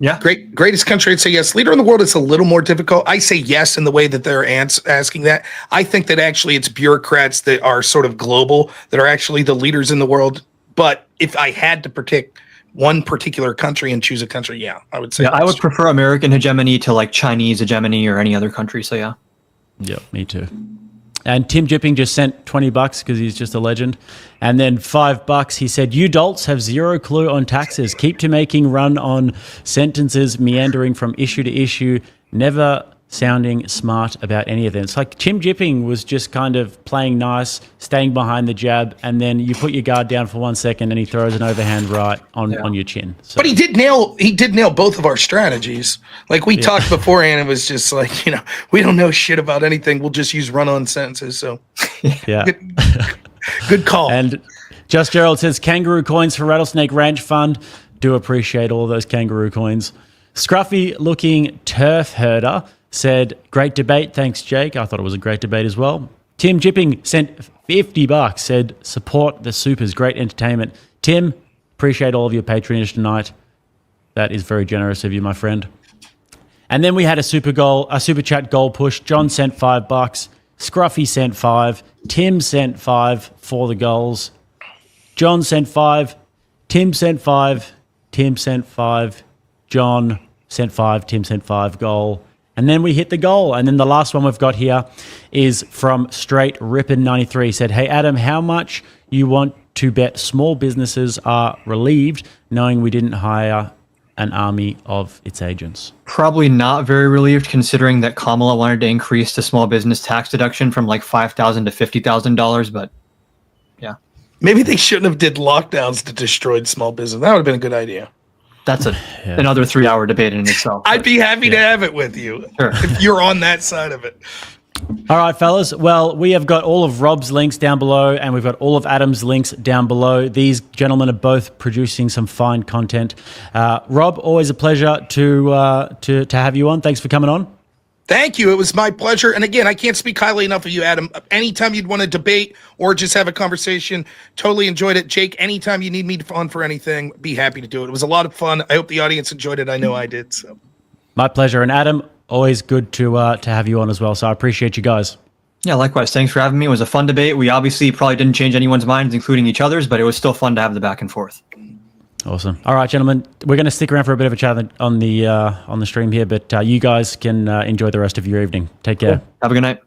Yeah. Greatest country, I'd say yes. Leader in the world is a little more difficult. I say yes in the way that they're asking that. I think that actually it's bureaucrats that are sort of global that are actually the leaders in the world. But if I had to predict one particular country and choose a country, yeah, I would say. Yeah, I would prefer American hegemony to like Chinese hegemony or any other country. So yeah. Yeah, me too. And Tim Jipping just sent $20 because he's just a legend. And then $5, he said, "You dolts have zero clue on taxes. Keep to making run on sentences, meandering from issue to issue, never sounding smart about any of them." It's like Tim Jipping was just kind of playing nice, staying behind the jab, and then you put your guard down for 1 second and he throws an overhand right on your chin. So, but he did nail both of our strategies. Like we talked beforehand, it was just like, we don't know shit about anything. We'll just use run-on sentences. So yeah. Good call. And Just Gerald says, "Kangaroo coins for Rattlesnake Ranch Fund." Do appreciate all those kangaroo coins. Scruffy looking turf herder said, "Great debate. Thanks, Jake." I thought it was a great debate as well. Tim Jipping sent $50, said, "Support the Supers. Great entertainment." Tim, appreciate all of your patronage tonight. That is very generous of you, my friend. And then we had a super chat goal push. John sent $5. Scruffy sent 5. Tim sent 5 for the goals. John sent 5. Tim sent 5. Tim sent 5. John sent 5. Tim sent 5 goal. And then we hit the goal. And then the last one we've got here is from Straight Rippin 93. He said, "Hey, Adam, how much you want to bet small businesses are relieved knowing we didn't hire an army of its agents?" Probably not very relieved, considering that Kamala wanted to increase the small business tax deduction from like $5,000 to $50,000. But yeah, maybe they shouldn't have did lockdowns to destroy small business. That would have been a good idea. that's another 3-hour debate in itself. I'd be happy to have it with you if you're on that side of it. All right, fellas. Well, we have got all of Rob's links down below, and we've got all of Adam's links down below. These gentlemen are both producing some fine content. Rob, always a pleasure to have you on. Thanks for coming on. Thank you. It was my pleasure. And again, I can't speak highly enough of you, Adam. Anytime you'd want to debate or just have a conversation, totally enjoyed it. Jake, anytime you need me on for anything, be happy to do it. It was a lot of fun. I hope the audience enjoyed it. I know I did. So, my pleasure. And Adam, always good to have you on as well. So I appreciate you guys. Yeah, likewise. Thanks for having me. It was a fun debate. We obviously probably didn't change anyone's minds, including each other's, but it was still fun to have the back and forth. Awesome. All right, gentlemen, we're going to stick around for a bit of a chat on the stream here, but you guys can enjoy the rest of your evening. Take care. Cool. Have a good night.